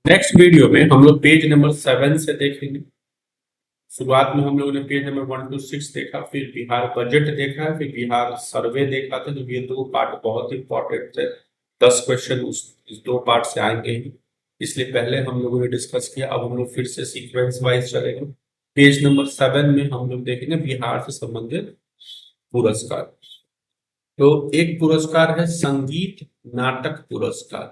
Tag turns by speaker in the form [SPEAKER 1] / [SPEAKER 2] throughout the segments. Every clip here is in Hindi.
[SPEAKER 1] नेक्स्ट वीडियो में हम लोग पेज नंबर 7 से देखेंगे। शुरुआत में हम लोगों ने पेज नंबर 1 to 6 देखा, फिर बिहार बजट देखा, फिर बिहार सर्वे देखा था। तो ये दो पार्ट बहुत इंपॉर्टेंट थे। 10 क्वेश्चन इस दो पार्ट से आएंगे ही, इसलिए पहले हम लोगों ने डिस्कस किया। अब हम लोग फिर से सीक्वेंस वाइज चलेंगे। पेज नंबर 7 में हम लोग देखेंगे बिहार से संबंधित पुरस्कार। तो एक पुरस्कार है संगीत नाटक पुरस्कार।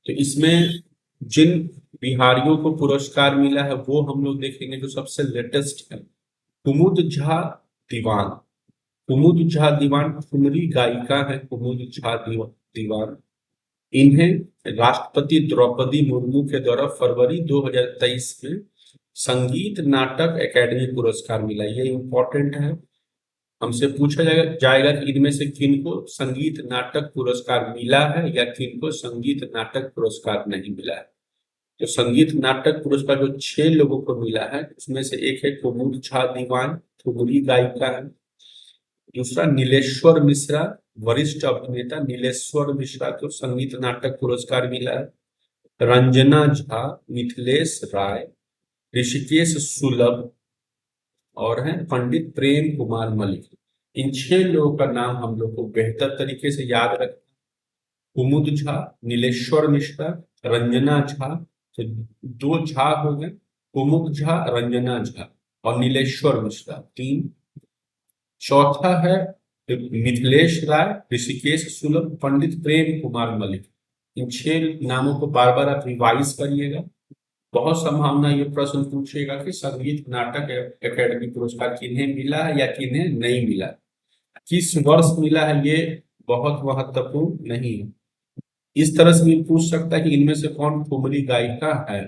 [SPEAKER 1] तो इसमें जिन बिहारियों को पुरस्कार मिला है वो हम लोग देखेंगे। जो सबसे लेटेस्ट है कुमुद झा दीवान। कुमुद झा दीवान ठुमरी गायिका है। कुमुद झा दीवान इन्हें राष्ट्रपति द्रौपदी मुर्मू के द्वारा फरवरी 2023 में संगीत नाटक एकेडमी पुरस्कार मिला। ये इंपॉर्टेंट है, हमसे पूछा जाएगा कि इनमें से किनको संगीत नाटक पुरस्कार मिला है या किनको संगीत नाटक पुरस्कार नहीं मिला है। तो संगीत नाटक पुरस्कार जो 6 लोगों को मिला है उसमें से एक है कुमुद झा दीवान, ठुमरी गायिका है। दूसरा नीलेश्वर मिश्रा, वरिष्ठ अभिनेता नीलेश्वर मिश्रा को संगीत नाटक पुरस्कार मिला है। रंजना झा, मिथिलेश राय, ऋषिकेश सुलभ और हैं पंडित प्रेम कुमार मलिक। इन 6 लोगों का नाम हम लोग को बेहतर तरीके से याद रखना। कुमुद झा, नीलेश्वर मिश्रा, रंजना झा। तो 2 झा हो गए, कुमुद झा, रंजना झा और नीलेश्वर मिश्रा 3। चौथा है मिथिलेश राय, ऋषिकेश सुलभ, पंडित प्रेम कुमार मलिक। इन 6 नामों को बार बार आप रिवाइज करिएगा। बहुत संभावना ये प्रश्न पूछेगा कि संगीत नाटक एकेडमी पुरस्कार किन्हें मिला है या किन्हें नहीं मिला, किस वर्ष मिला है, ये बहुत महत्वपूर्ण नहीं है। इस तरह से भी पूछ सकता है कि इनमें से कौन ठुमरी गायिका है,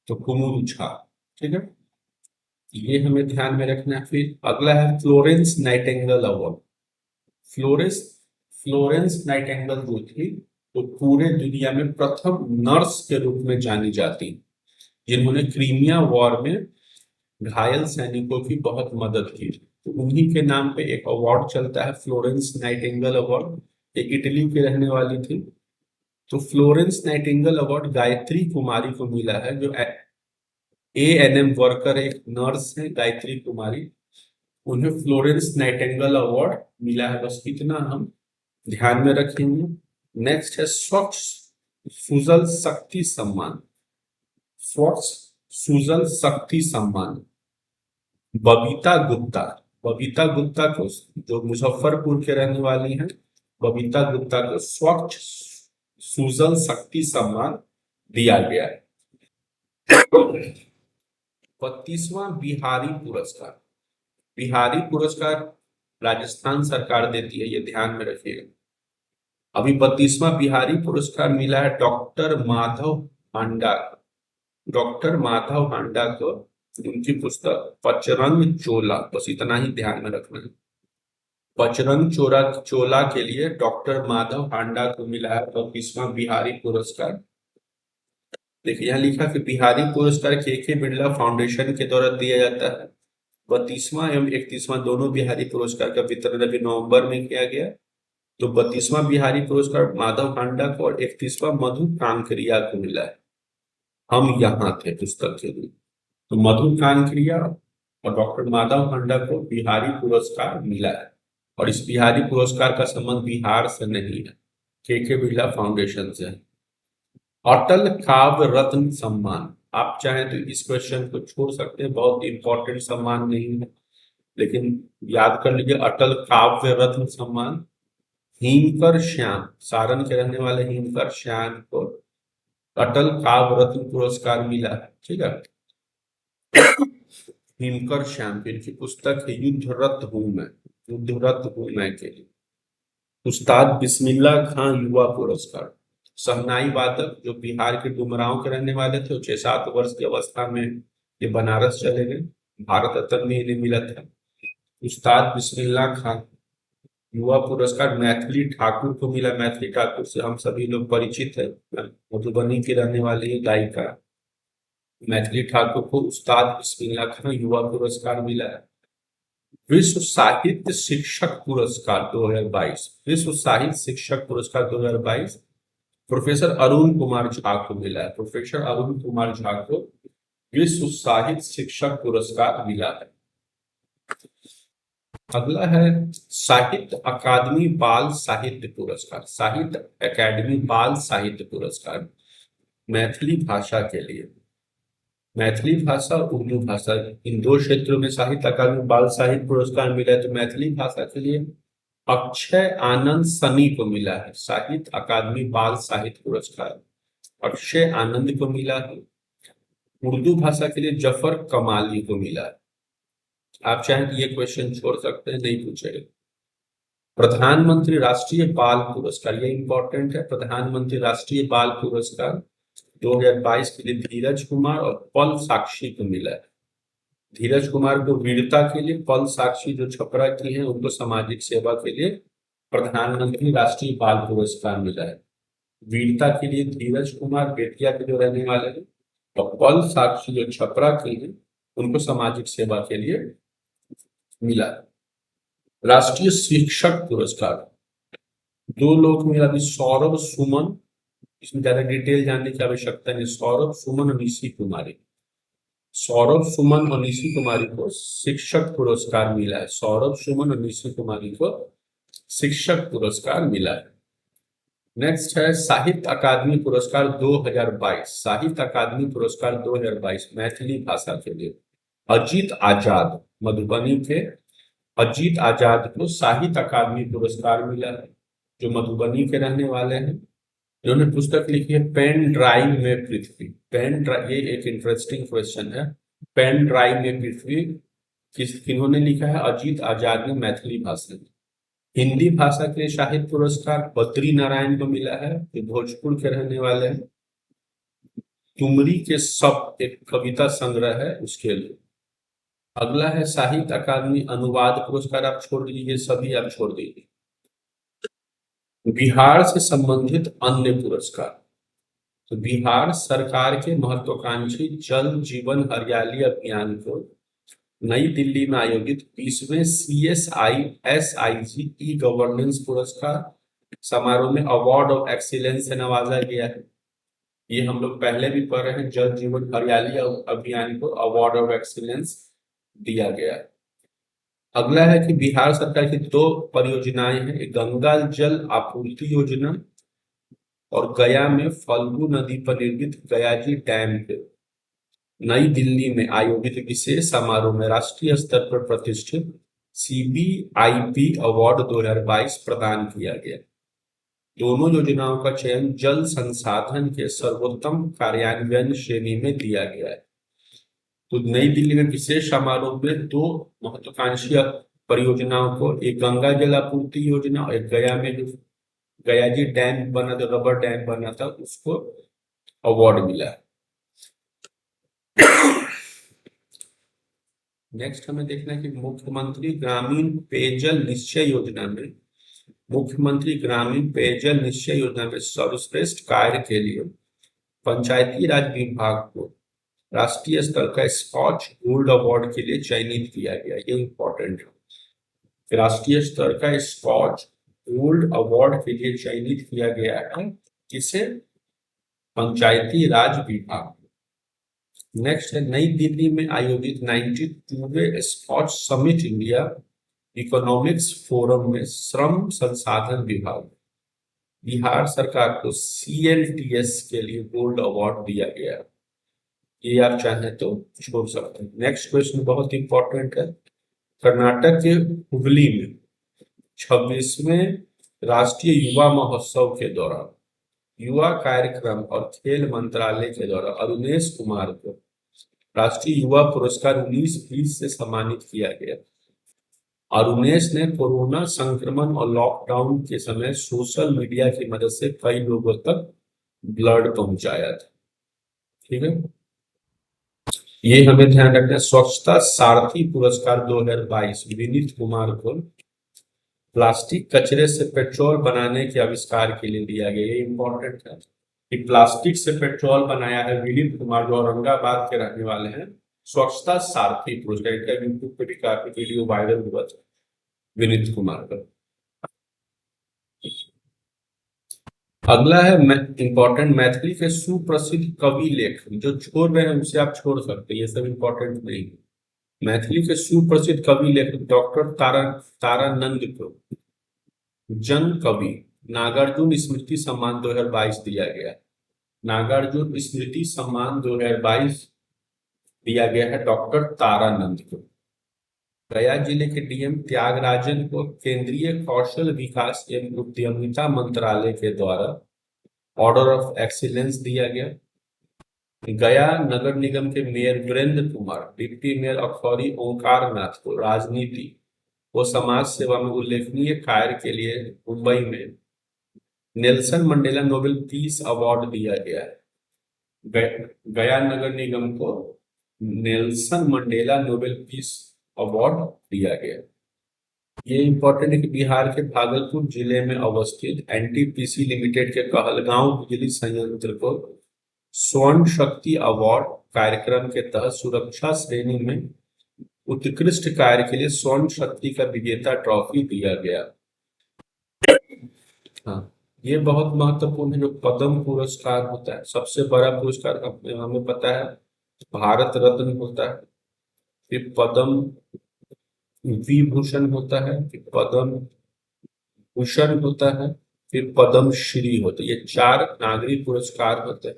[SPEAKER 1] तो कुमुद झा। ठीक है, ये हमें ध्यान में रखना है। फिर अगला है Florence Nightingale award. Florence Florence Nightingale जो थी तो पूरे दुनिया में प्रथम नर्स के रूप में जानी जाती, जिन्होंने क्रीमिया वॉर में घायल सैनिकों की बहुत मदद की। तो उन्हीं के नाम पे एक अवार्ड चलता है, फ्लोरेंस नाइटिंगेल अवार्ड। ये इटली की रहने वाली थी। तो फ्लोरेंस नाइटिंगेल अवार्ड गायत्री कुमारी को मिला है, जो एएनएम वर्कर, एक नर्स है गायत्री कुमारी। उन्हें फ्लोरेंस नाइटिंगेल अवार्ड मिला है। बस इतना हम ध्यान में रखेंगे। नेक्स्ट है स्वच्छ सुजल शक्ति सम्मान। स्वच्छ सुजल शक्ति सम्मान बबीता गुप्ता। बबीता गुप्ता को, जो मुजफ्फरपुर के रहने वाली हैं, बबीता गुप्ता को स्वच्छ सुजल शक्ति सम्मान दिया गया है। 32वां बिहारी पुरस्कार। बिहारी पुरस्कार राजस्थान सरकार देती है, ये ध्यान में रखिएगा। अभी 32वां बिहारी पुरस्कार मिला है डॉक्टर माधव हांडा। डॉक्टर माधव हांडा को उनकी पुस्तक पचरंग चोला, बस इतना ही ध्यान में रखना है। पचरंग चोला के लिए डॉक्टर माधव हांडा को मिला है 32वां बिहारी पुरस्कार। देखिए यहाँ लिखा कि बिहारी पुरस्कार के बिरला फाउंडेशन के द्वारा दिया जाता है। 32वां एवं 31वां दोनों बिहारी पुरस्कार का वितरण अभी नवंबर में किया गया। तो 32वां बिहारी पुरस्कार माधव हांडा को और 31वां मधु कांकरिया को मिला है। हम यहाँ थे पुस्तक के लिए। तो मधु कांकरिया और डॉक्टर माधव हांडा को बिहारी पुरस्कार मिला है। और इस बिहारी पुरस्कार का संबंध बिहार से नहीं है, के बिरला फाउंडेशन से है। अटल काव्य रत्न सम्मान, आप चाहें तो इस क्वेश्चन को छोड़ सकते हैं, बहुत इंपॉर्टेंट सम्मान नहीं है, लेकिन याद कर लीजिए अटल काव्य रत्न सम्मान हिमकर श्याम, सारण के रहने वाले हिमकर श्याम को अटल काव्य रत्न पुरस्कार मिला है। ठीक है, हिमकर श्याम की इनकी पुस्तक है युद्धरत हूं मैं, युद्धरत हूं मैं के लिए। उस्ताद बिस्मिल्लाह खां युवा पुरस्कार, शहनाई वादक जो बिहार के डुमरांव के रहने वाले थे, 6-7 वर्ष की अवस्था में ये बनारस चले गए। भारत रत्न में इन्हें मिला था। उस्ताद बिस्मिल्लाह खां युवा पुरस्कार मैथिली ठाकुर को मिला। मैथिली ठाकुर से हम सभी लोग परिचित है, मधुबनी की रहने वाली गायिका मैथिली ठाकुर को उस्ताद बिस्मिल्लाह खां युवा पुरस्कार मिला है। विश्व साहित्य शिक्षक पुरस्कार 2022, विश्व साहित्य शिक्षक पुरस्कार 2022 प्रोफेसर अरुण कुमार झा को मिला है, प्रोफेसर अरुण कुमार झा को विश्व साहित्य शिक्षक पुरस्कार मिला है। अगला है साहित्य अकादमी बाल साहित्य पुरस्कार, साहित्य अकादमी बाल साहित्य पुरस्कार मैथिली भाषा के लिए, मैथिली भाषा और उर्दू भाषा इन दो क्षेत्रों में साहित्य अकादमी बाल साहित्य पुरस्कार मिला है। तो मैथिली भाषा के लिए अक्षय आनंद सनी को मिला है साहित्य अकादमी बाल साहित्य पुरस्कार, अक्षय आनंद को मिला है। उर्दू भाषा के लिए जफर कमाली को मिला है। आप चाहें तो ये क्वेश्चन छोड़ सकते हैं, नहीं पूछेगा। प्रधानमंत्री राष्ट्रीय बाल पुरस्कार, ये इंपॉर्टेंट है, प्रधानमंत्री राष्ट्रीय बाल पुरस्कार 2022 के लिए धीरज कुमार और पल साक्षी को मिला है। धीरज कुमार को वीरता के लिए, पल साक्षी जो छपरा की हैं उनको सामाजिक सेवा के लिए प्रधानमंत्री राष्ट्रीय बाल पुरस्कार मिला है। वीरता के लिए धीरज कुमार बेतिया के जो रहने वाले हैं और पल साक्षी जो छपरा के हैं उनको सामाजिक सेवा के लिए मिला है। राष्ट्रीय शिक्षक पुरस्कार दो लोग को मिला, सौरभ सुमन, इसमें ज्यादा डिटेल जानने की आवश्यकता नहीं, सौरभ सुमन और निशी कुमारी, सौरभ सुमन और निशी कुमारी को शिक्षक पुरस्कार मिला है, सौरभ सुमन और निशी कुमारी को शिक्षक पुरस्कार मिला है। नेक्स्ट है साहित्य अकादमी पुरस्कार 2022, साहित्य अकादमी पुरस्कार 2022 मैथिली भाषा के लिए अजीत आजाद, मधुबनी के अजीत आजाद को साहित्य अकादमी पुरस्कार मिला है, जो मधुबनी के रहने वाले हैं। इन्होंने पुस्तक लिखी है पेन ड्राइव में पृथ्वी, पेन ड्राइव, ये एक इंटरेस्टिंग क्वेश्चन है, पेन ड्राइव में पृथ्वी किन्होंने लिखा है? अजीत आजाद ने मैथिली भाषा में। हिंदी भाषा के लिए साहित्य पुरस्कार बद्री नारायण को मिला है, जो भोजपुर के रहने वाले हैं। तुमरी के शब्द एक कविता संग्रह है, उसके लिए। अगला है साहित्य अकादमी अनुवाद पुरस्कार, आप छोड़ दीजिए, सभी आप छोड़ दीजिए। बिहार से संबंधित अन्य पुरस्कार, तो बिहार सरकार के महत्वाकांक्षी जल जीवन हरियाली अभियान को नई दिल्ली में आयोजित 20वें CSISIG ई गवर्नेंस पुरस्कार समारोह में अवार्ड ऑफ एक्सीलेंस से नवाजा गया है। ये हम लोग पहले भी पढ़ रहे हैं, जल जीवन हरियाली अभियान को अवार्ड ऑफ एक्सीलेंस दिया गया है। अगला है कि बिहार सरकार की दो परियोजनाएं हैं, गंगा जल आपूर्ति योजना और गया में फल्गु नदी पर निर्मित गयाजी डैम के नई दिल्ली में आयोजित विशेष समारोह में राष्ट्रीय स्तर पर प्रतिष्ठित CBIP अवार्ड 2022 प्रदान किया गया। दोनों योजनाओं का चयन जल संसाधन के सर्वोत्तम कार्यान्वयन श्रेणी में दिया गया है। तो नई दिल्ली में विशेष समारोह में दो महत्वाकांक्षी परियोजनाओं को, एक गंगा जल आपूर्ति योजना और एक गया में जो गयाजी डैम बना था, रबर डैम बना था, उसको अवार्ड मिला है। नेक्स्ट हमें देखना है कि मुख्यमंत्री ग्रामीण पेयजल निश्चय योजना में, मुख्यमंत्री ग्रामीण पेयजल निश्चय योजना में सर्वश्रेष्ठ कार्य के लिए पंचायती राज विभाग को राष्ट्रीय स्तर का स्कॉच गोल्ड अवार्ड के लिए चयनित किया गया। ये इंपॉर्टेंट है, राष्ट्रीय स्तर का स्कॉच गोल्ड अवार्ड के लिए चयनित किया गया है, किसे? पंचायती राज विभाग। नेक्स्ट है नई दिल्ली में आयोजित 92वें Skoch summit India economics forum में श्रम संसाधन विभाग बिहार सरकार को CLTS के लिए गोल्ड अवार्ड दिया गया। ये आप चाहें तो छोड़ सकते हैं। नेक्स्ट क्वेश्चन बहुत इंपॉर्टेंट है, कर्नाटक के हुबली में 26वें राष्ट्रीय युवा महोत्सव के दौरान युवा कार्यक्रम और खेल मंत्रालय के द्वारा अरुणेश कुमार को राष्ट्रीय युवा पुरस्कार 19-20 से सम्मानित किया गया। अरुणेश ने कोरोना संक्रमण और लॉकडाउन के समय सोशल मीडिया की मदद से कई लोगों तक ब्लड पहुंचाया था। ठीक है, ये हमें ध्यान रखना है। स्वच्छता सारथी पुरस्कार 2022 विनीत कुमार को प्लास्टिक कचरे से पेट्रोल बनाने के आविष्कार के लिए दिया गया। ये इंपॉर्टेंट है कि प्लास्टिक से पेट्रोल बनाया है विनीत कुमार, जो औरंगाबाद के रहने वाले हैं। स्वच्छता सारथी पुरस्कार, यूट्यूब पे भी काफी वीडियो वायरल हुआ था विनीत कुमार का। अगला है इंपॉर्टेंट, मैथिली के सुप्रसिद्ध कवि लेखक। जो छोड़ रहे हैं उसे आप छोड़ सकते हैं, ये सब इंपॉर्टेंट नहीं है। मैथिली के सुप्रसिद्ध कवि लेखक डॉक्टर तारानंद को जन कवि नागार्जुन स्मृति सम्मान 2022 दिया गया है। नागार्जुन स्मृति सम्मान 2022 दिया गया है डॉक्टर तारानंद को। गया जिले के डीएम त्यागराजन को केंद्रीय कौशल विकास एवं उद्यमिता मंत्रालय के द्वारा ऑर्डर ऑफ एक्सीलेंस दिया गया। गया नगर निगम के mayor Virendra Kumar, deputy mayor Akhauri Onkar Nath को राजनीति व समाज सेवा में उल्लेखनीय कार्य के लिए मुंबई में Nelson Mandela Nobel peace award दिया गया है। गया नगर निगम को Nelson Mandela Nobel peace award दिया गया। ये इंपॉर्टेंट है कि बिहार के भागलपुर जिले में अवस्थित एनटीपीसी लिमिटेड के कहलगांव बिजली संयंत्र को स्वर्ण शक्ति अवार्ड कार्यक्रम के तहत सुरक्षा श्रेणी में उत्कृष्ट कार्य के लिए स्वर्ण शक्ति का विजेता ट्रॉफी दिया गया। हाँ, ये बहुत महत्वपूर्ण है। जो पद्म पुरस्कार होता है, सबसे बड़ा पुरस्कार हमें पता है भारत रत्न होता है, फिर पद्म विभूषण होता है, फिर पद्म भूषण होता है, फिर पद्म श्री होता है। ये 4 नागरिक पुरस्कार होते हैं।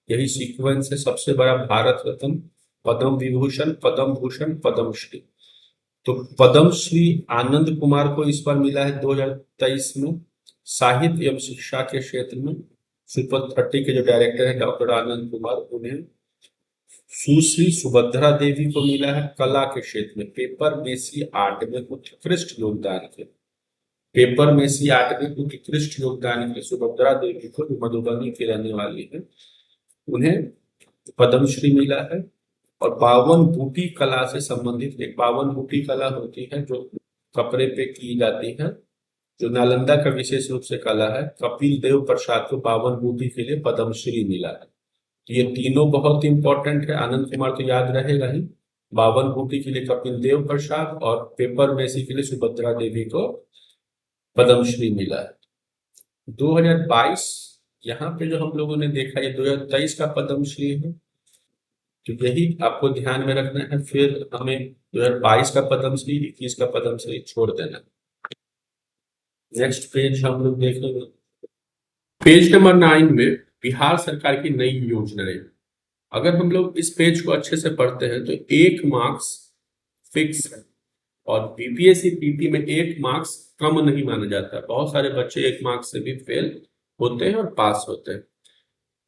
[SPEAKER 1] यही सीक्वेंस है। सबसे बड़ा भारत रत्न, पद्म विभूषण, पद्म भूषण, पद्म श्री। तो पद्म श्री आनंद कुमार को इस बार मिला है 2023 में साहित्य एवं शिक्षा के क्षेत्र में। सुपर 30 के जो डायरेक्टर है डॉक्टर आनंद कुमार, उन्हें सुश्री सुभद्रा देवी को मिला है कला के क्षेत्र में पेपर मेसी आर्ट में उत्कृष्ट योगदान के। पेपर मेसी आर्ट में उत्कृष्ट योगदान के सुभद्रा देवी को, जो मधुबनी की रहने वाली है, उन्हें पद्मश्री मिला है। और 52 बूटी कला से संबंधित एक 52 बूटी कला होती है जो कपड़े पे की जाती है, जो नालंदा का विशेष रूप से कला है। कपिल देव प्रसाद को 52 बूटी के लिए पद्मश्री मिला है। तो ये तीनों बहुत इंपॉर्टेंट है। आनंद कुमार तो याद रहेगा ही, 52 बूटी के लिए कपिल देव प्रसाद और पेपर मेसी के लिए सुभद्रा देवी को पद्मश्री मिला है। 2022 यहाँ पे जो हम लोगों ने देखा, ये 2023 का पद्मश्री है, तो यही आपको ध्यान में रखना है। फिर हमें 2022 का पद्मश्री, 21 का पद्मश्री छोड़ देना। नेक्स्ट पेज हम लोग देखेंगे, पेज नंबर 9 में बिहार सरकार की नई योजनाएं। अगर हम लोग इस पेज को अच्छे से पढ़ते हैं तो 1 मार्क्स फिक्स है और बीपीएससी पीटी में 1 मार्क्स कम नहीं माना जाता। बहुत सारे बच्चे 1 मार्क्स से भी फेल होते हैं और पास होते हैं।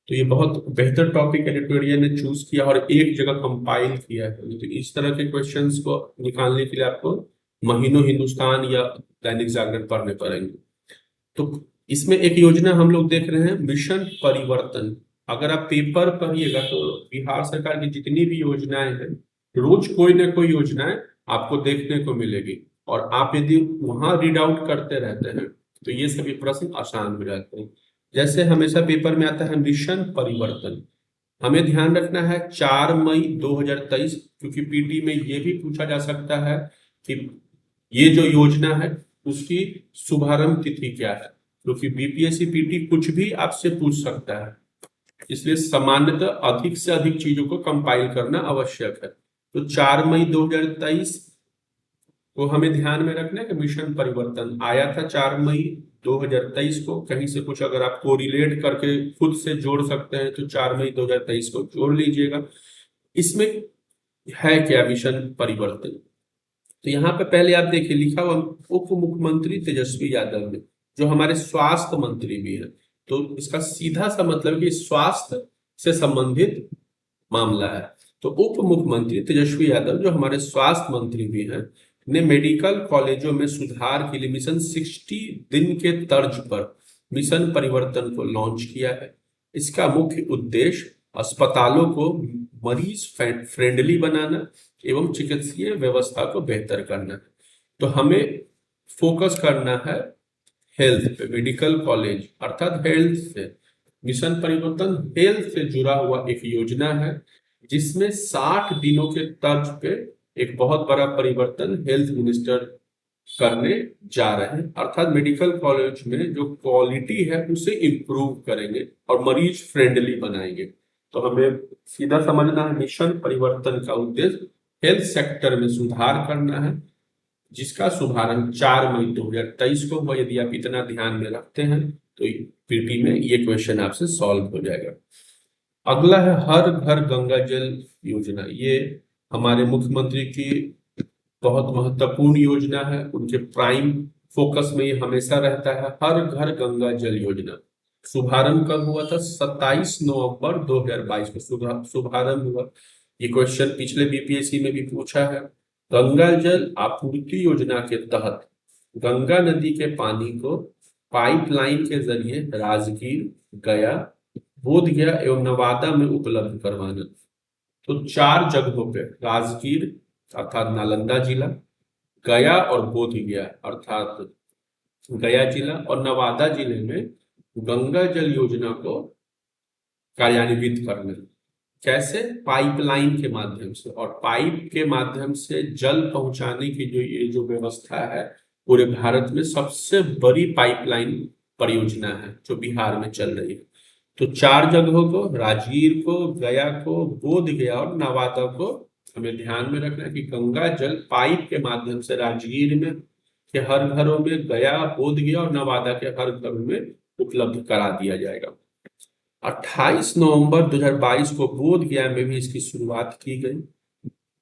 [SPEAKER 1] तो ये बहुत बेहतर टॉपिक एडिटोरियल ने चूज किया और एक जगह कंपाइल किया है। तो इस तरह के क्वेश्चंस को निकालने के लिए आपको महीनों हिंदुस्तान या दैनिक जागरण पढ़ने पड़ेंगे। तो इसमें एक योजना हम लोग देख रहे हैं, मिशन परिवर्तन। अगर आप पेपर पढ़िएगा तो बिहार सरकार की जितनी भी योजनाएं हैं, रोज कोई ना कोई योजनाएं आपको देखने को मिलेगी और आप यदि वहां रीड आउट करते रहते हैं तो ये सभी प्रश्न आसान हो जाते हैं। जैसे हमेशा पेपर में आता है मिशन परिवर्तन, हमें ध्यान रखना है 4 मई 2023, क्योंकि पीटी में ये भी पूछा जा सकता है कि ये जो योजना है उसकी शुभारंभ तिथि क्या है, क्योंकि बीपीएससी पीटी कुछ भी आपसे पूछ सकता है। इसलिए सामान्यतः अधिक से अधिक चीजों को कंपाइल करना आवश्यक है। तो 4 मई 2023 को हमें ध्यान में रखना है कि मिशन परिवर्तन आया था 4 मई 2023 को। कहीं से कुछ अगर आप कोरिलेट करके खुद से जोड़ सकते हैं तो 4 मई 2023 को जोड़ लीजिएगा। इसमें है क्या मिशन परिवर्तन? तो यहाँ पे पहले आप देखिए लिखा हुआ उप मुख्यमंत्री तेजस्वी यादव ने, जो हमारे स्वास्थ्य मंत्री भी हैं। तो इसका सीधा सा मतलब कि स्वास्थ्य से संबंधित मामला है। तो उप मुख्यमंत्री तेजस्वी यादव, जो हमारे स्वास्थ्य मंत्री भी हैं, ने मेडिकल कॉलेजों में सुधार के लिए मिशन 60 दिन के तर्ज पर मिशन परिवर्तन को लॉन्च किया है। इसका मुख्य उद्देश्य अस्पतालों को मरीज फ्रेंडली बनाना एवं चिकित्सीय व्यवस्था को बेहतर करना है। तो हमें फोकस करना है हेल्थ पे। मेडिकल कॉलेज अर्थात हेल्थ से, मिशन परिवर्तन हेल्थ से जुड़ा हुआ एक योजना है जिसमें 60 दिनों के तर्ज पे एक बहुत बड़ा परिवर्तन हेल्थ मिनिस्टर करने जा रहे हैं, अर्थात मेडिकल कॉलेज में जो क्वालिटी है उसे इम्प्रूव करेंगे और मरीज फ्रेंडली बनाएंगे। तो हमें सीधा समझना है, मिशन परिवर्तन का उद्देश्य हेल्थ सेक्टर में सुधार करना है, जिसका शुभारंभ 4 मई 2023 को हुआ। यदि आप इतना ध्यान में रखते हैं तो पीटी में ये क्वेश्चन आपसे सॉल्व हो जाएगा। अगला है हर घर गंगा जल योजना। ये हमारे मुख्यमंत्री की बहुत महत्वपूर्ण योजना है, उनके प्राइम फोकस में ये हमेशा रहता है, हर घर गंगा जल योजना। शुभारंभ कब हुआ था? 27 नवंबर 2022 को शुभारंभ हुआ। ये क्वेश्चन पिछले बीपीएससी में भी पूछा है। गंगा जल आपूर्ति योजना के तहत गंगा नदी के पानी को पाइपलाइन के जरिए राजगीर, गया, बोधगया एवं नवादा में उपलब्ध करवाना। तो 4 जगहों पे, राजगीर अर्थात नालंदा जिला, गया और बोधगया अर्थात गया जिला और नवादा जिले में गंगा जल योजना को कार्यान्वित करना। कैसे? पाइपलाइन के माध्यम से, और पाइप के माध्यम से जल पहुंचाने की जो व्यवस्था है, पूरे भारत में सबसे बड़ी पाइपलाइन परियोजना है जो बिहार में चल रही है। तो 4 जगहों को, राजगीर को, गया को, बोधगया और नवादा को हमें ध्यान में रखना है कि गंगा जल पाइप के माध्यम से राजगीर में के हर घरों में, गया, बोधगया और नवादा के हर घरों में उपलब्ध करा दिया जाएगा। 28 नवंबर 2022 को बोधगया में भी इसकी शुरुआत की गई।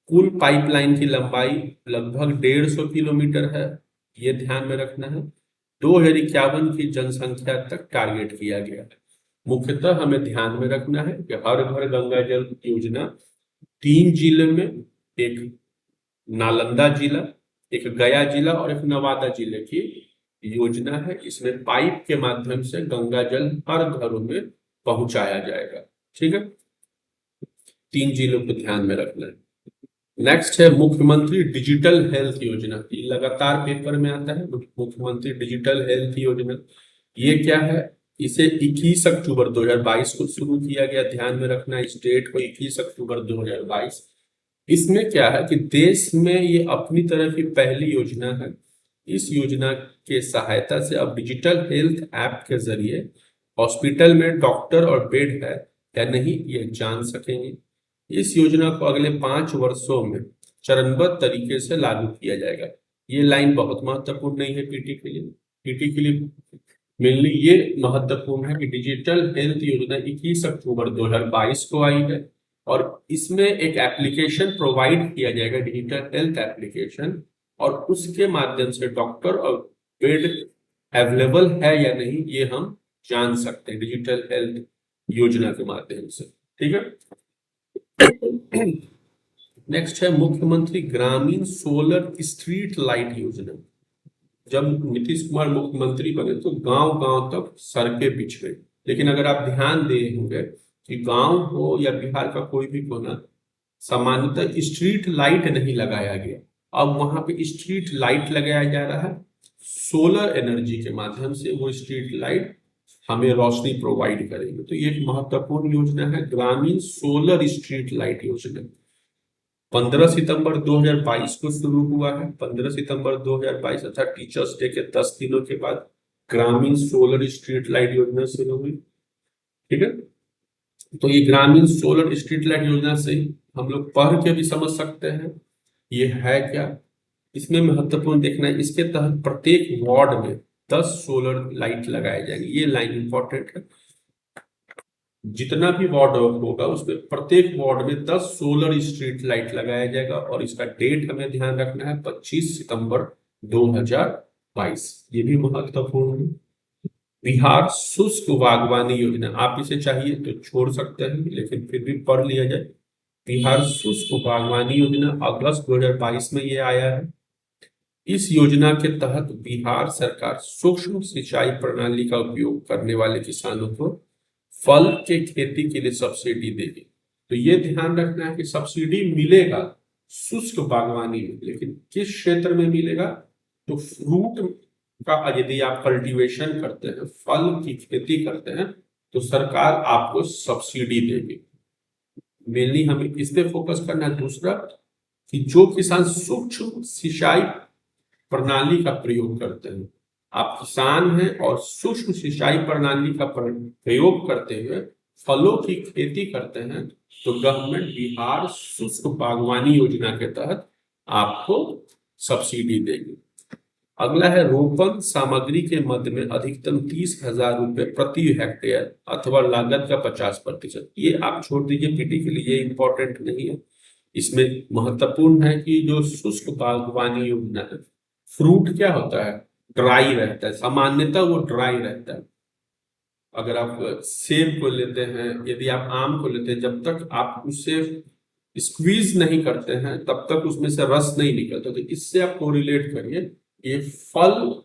[SPEAKER 1] कुल पाइपलाइन की लंबाई लगभग 150 किलोमीटर है, ये ध्यान में रखना है। 2051 की जनसंख्या तक टारगेट किया गया है। मुख्यतः हमें ध्यान में रखना है कि हर घर गंगा जल योजना 3 जिले में, एक नालंदा जिला, एक गया जिला और एक नवादा जिले की योजना है। इसमें पाइप के माध्यम से गंगा जल हर घरों में पहुंचाया जाएगा। ठीक है, 3 जिलों को ध्यान में रखना है। नेक्स्ट है मुख्यमंत्री डिजिटल हेल्थ योजना। ये लगातार पेपर में आता है, मुख्यमंत्री डिजिटल हेल्थ योजना। ये क्या है? इसे 21 अक्टूबर 2022 को शुरू किया गया, ध्यान में रखना इस डेट को, 21 अक्टूबर 2022। इसमें क्या है कि देश में ये अपनी तरह की पहली योजना है। इस योजना के सहायता से अब डिजिटल हेल्थ ऐप के जरिए हॉस्पिटल में डॉक्टर और बेड है या नहीं ये जान सकेंगे। इस योजना को अगले 5 वर्षों में चरणबद्ध तरीके से लागू किया जाएगा। ये लाइन बहुत महत्वपूर्ण नहीं है पीटी के लिए। पीटी के लिए मेनली ये महत्वपूर्ण है कि डिजिटल हेल्थ योजना 21 अक्टूबर 2022 को आई है और इसमें एक एप्लीकेशन प्रोवाइड किया जाएगा, डिजिटल हेल्थ एप्लीकेशन, और उसके माध्यम से डॉक्टर और बेड अवेलेबल है या नहीं ये हम जान सकते हैं डिजिटल हेल्थ योजना के माध्यम से। ठीक है, नेक्स्ट है मुख्यमंत्री ग्रामीण सोलर स्ट्रीट लाइट योजना। जब नीतीश कुमार मुख्यमंत्री बने तो गांव गांव तक सड़कें बिछ गई, लेकिन अगर आप ध्यान दे होंगे कि गांव हो या बिहार का कोई भी कोना, सामान्यतः स्ट्रीट लाइट नहीं लगाया गया। अब वहां पे स्ट्रीट लाइट लगाया जा रहा है, सोलर एनर्जी के माध्यम से वो स्ट्रीट लाइट हमें रोशनी प्रोवाइड करेंगे। तो ये एक महत्वपूर्ण योजना है, ग्रामीण सोलर स्ट्रीट लाइट योजना। 15 सितंबर 2022 को शुरू हुआ है। 15 सितंबर 2022 अर्थात टीचर्स डे के 10 दिनों के बाद ग्रामीण सोलर स्ट्रीट लाइट योजना शुरू हुई। ठीक है, तो ये ग्रामीण सोलर स्ट्रीट लाइट योजना से हम लोग पढ़ के भी समझ सकते हैं ये है क्या। इसमें महत्वपूर्ण देखना है, इसके तहत प्रत्येक वार्ड में 10 सोलर लाइट लगाए जाएंगे। ये लाइन इंपॉर्टेंट है, जितना भी वार्ड होगा उसमें प्रत्येक वार्ड में 10 सोलर स्ट्रीट लाइट लगाया जाएगा और इसका डेट हमें ध्यान रखना है 25 सितंबर 2022। ये भी महत्वपूर्ण है। बिहार शुष्क बागवानी योजना, आप इसे चाहिए तो छोड़ सकते हैं लेकिन फिर भी पढ़ लिया जाए। बिहार शुष्क बागवानी योजना अगस्त 2022 में ये आया है। इस योजना के तहत बिहार सरकार सूक्ष्म सिंचाई प्रणाली का उपयोग करने वाले किसानों को फल के खेती के लिए सब्सिडी देगी। तो ये ध्यान रखना है कि सब्सिडी मिलेगा शुष्क बागवानी में, लेकिन किस क्षेत्र में मिलेगा? तो फ्रूट का यदि आप कल्टीवेशन करते हैं, फल की खेती करते हैं, तो सरकार आपको सब्सिडी देगी। मेनली हमें इस पे फोकस करना है। दूसरा कि जो किसान सूक्ष्म सिंचाई प्रणाली का प्रयोग करते हैं, आप किसान हैं और सूक्ष्म सिंचाई प्रणाली का प्रयोग करते हुए फलों की खेती करते हैं, तो गवर्नमेंट बिहार शुष्क बागवानी योजना के तहत आपको सब्सिडी देगी। अगला है रोपण सामग्री के मद में अधिकतम 30,000 रुपए प्रति हेक्टेयर अथवा लागत का 50%। ये आप छोड़ दीजिए पीटी के लिए, ये इंपॉर्टेंट नहीं है। इसमें महत्वपूर्ण है कि जो शुष्क बागवानी योजना है, फ्रूट क्या होता है, ड्राई रहता है, सामान्यतः वो ड्राई रहता है। अगर आप सेब को लेते हैं, यदि आप आम को लेते हैं, जब तक आप उसे स्क्वीज नहीं करते हैं तब तक उसमें से रस नहीं निकलता। तो इससे आप कोरिलेट करिए, ये फल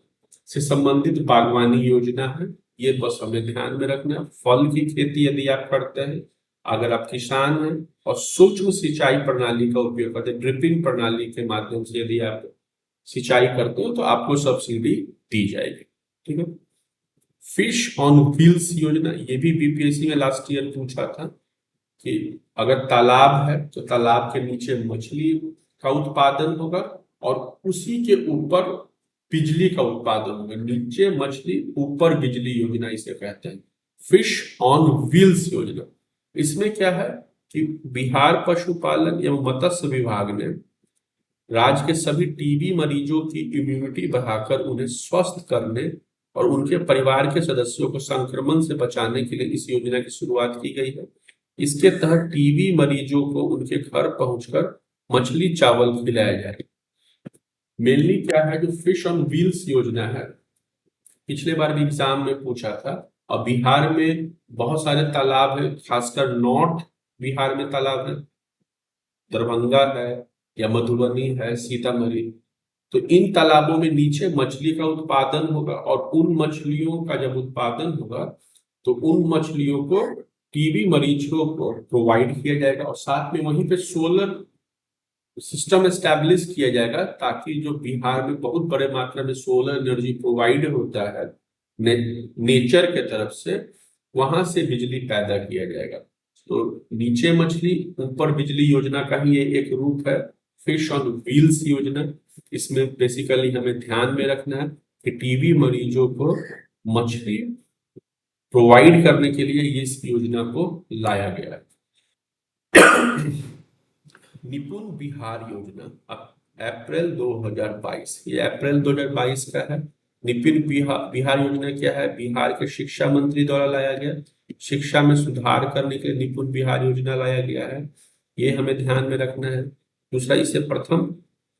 [SPEAKER 1] से संबंधित बागवानी योजना है, ये बस हमें ध्यान में रखना है। फल की खेती यदि आप करते हैं, अगर आप किसान हैं और सूक्ष्म सिंचाई प्रणाली का उपयोग करते हैं, ड्रिपिंग प्रणाली के माध्यम से यदि आप सिंचाई करते हो, तो आपको सब्सिडी दी जाएगी। ठीक है। फिश ऑन व्हील्स योजना, ये भी बीपीएससी में लास्ट ईयर पूछा था कि अगर तालाब है तो तालाब के नीचे मछली का उत्पादन होगा और उसी के ऊपर बिजली का उत्पादन होगा। नीचे मछली ऊपर बिजली योजना इसे कहते हैं, फिश ऑन व्हील्स योजना। इसमें क्या है कि बिहार पशुपालन एवं मत्स्य विभाग ने राज्य के सभी टीबी मरीजों की इम्यूनिटी बढ़ाकर उन्हें स्वस्थ करने और उनके परिवार के सदस्यों को संक्रमण से बचाने के लिए इस योजना की शुरुआत की गई है। इसके तहत टीबी मरीजों को उनके घर पहुंचकर मछली चावल खिलाया जाए। मेनली क्या है, जो फिश ऑन व्हील्स योजना है, पिछले बार भी एग्जाम में पूछा था। और बिहार में बहुत सारे तालाब है, खासकर नॉर्थ बिहार में तालाब है, दरभंगा है या मधुबनी है, सीतामढ़ी। तो इन तालाबों में नीचे मछली का उत्पादन होगा और उन मछलियों का जब उत्पादन होगा तो उन मछलियों को टीबी मरीजों को प्रोवाइड किया जाएगा और साथ में वहीं पे सोलर सिस्टम एस्टैब्लिश किया जाएगा, ताकि जो बिहार में बहुत बड़े मात्रा में सोलर एनर्जी प्रोवाइड होता है नेचर के तरफ से, वहां से बिजली पैदा किया जाएगा। तो नीचे मछली ऊपर बिजली योजना का ही ये एक रूप है, फिश ऑन व्हील्स योजना। इसमें बेसिकली हमें ध्यान में रखना है कि टीबी मरीजों को मछली प्रोवाइड करने के लिए इस योजना को लाया गया है। निपुण बिहार योजना अप्रैल 2022, ये अप्रैल 2022 का है। निपुण बिहार योजना क्या है, बिहार के शिक्षा मंत्री द्वारा लाया गया, शिक्षा में सुधार करने के लिए निपुण बिहार योजना लाया गया है, ये हमें ध्यान में रखना है। दूसरा, इसे प्रथम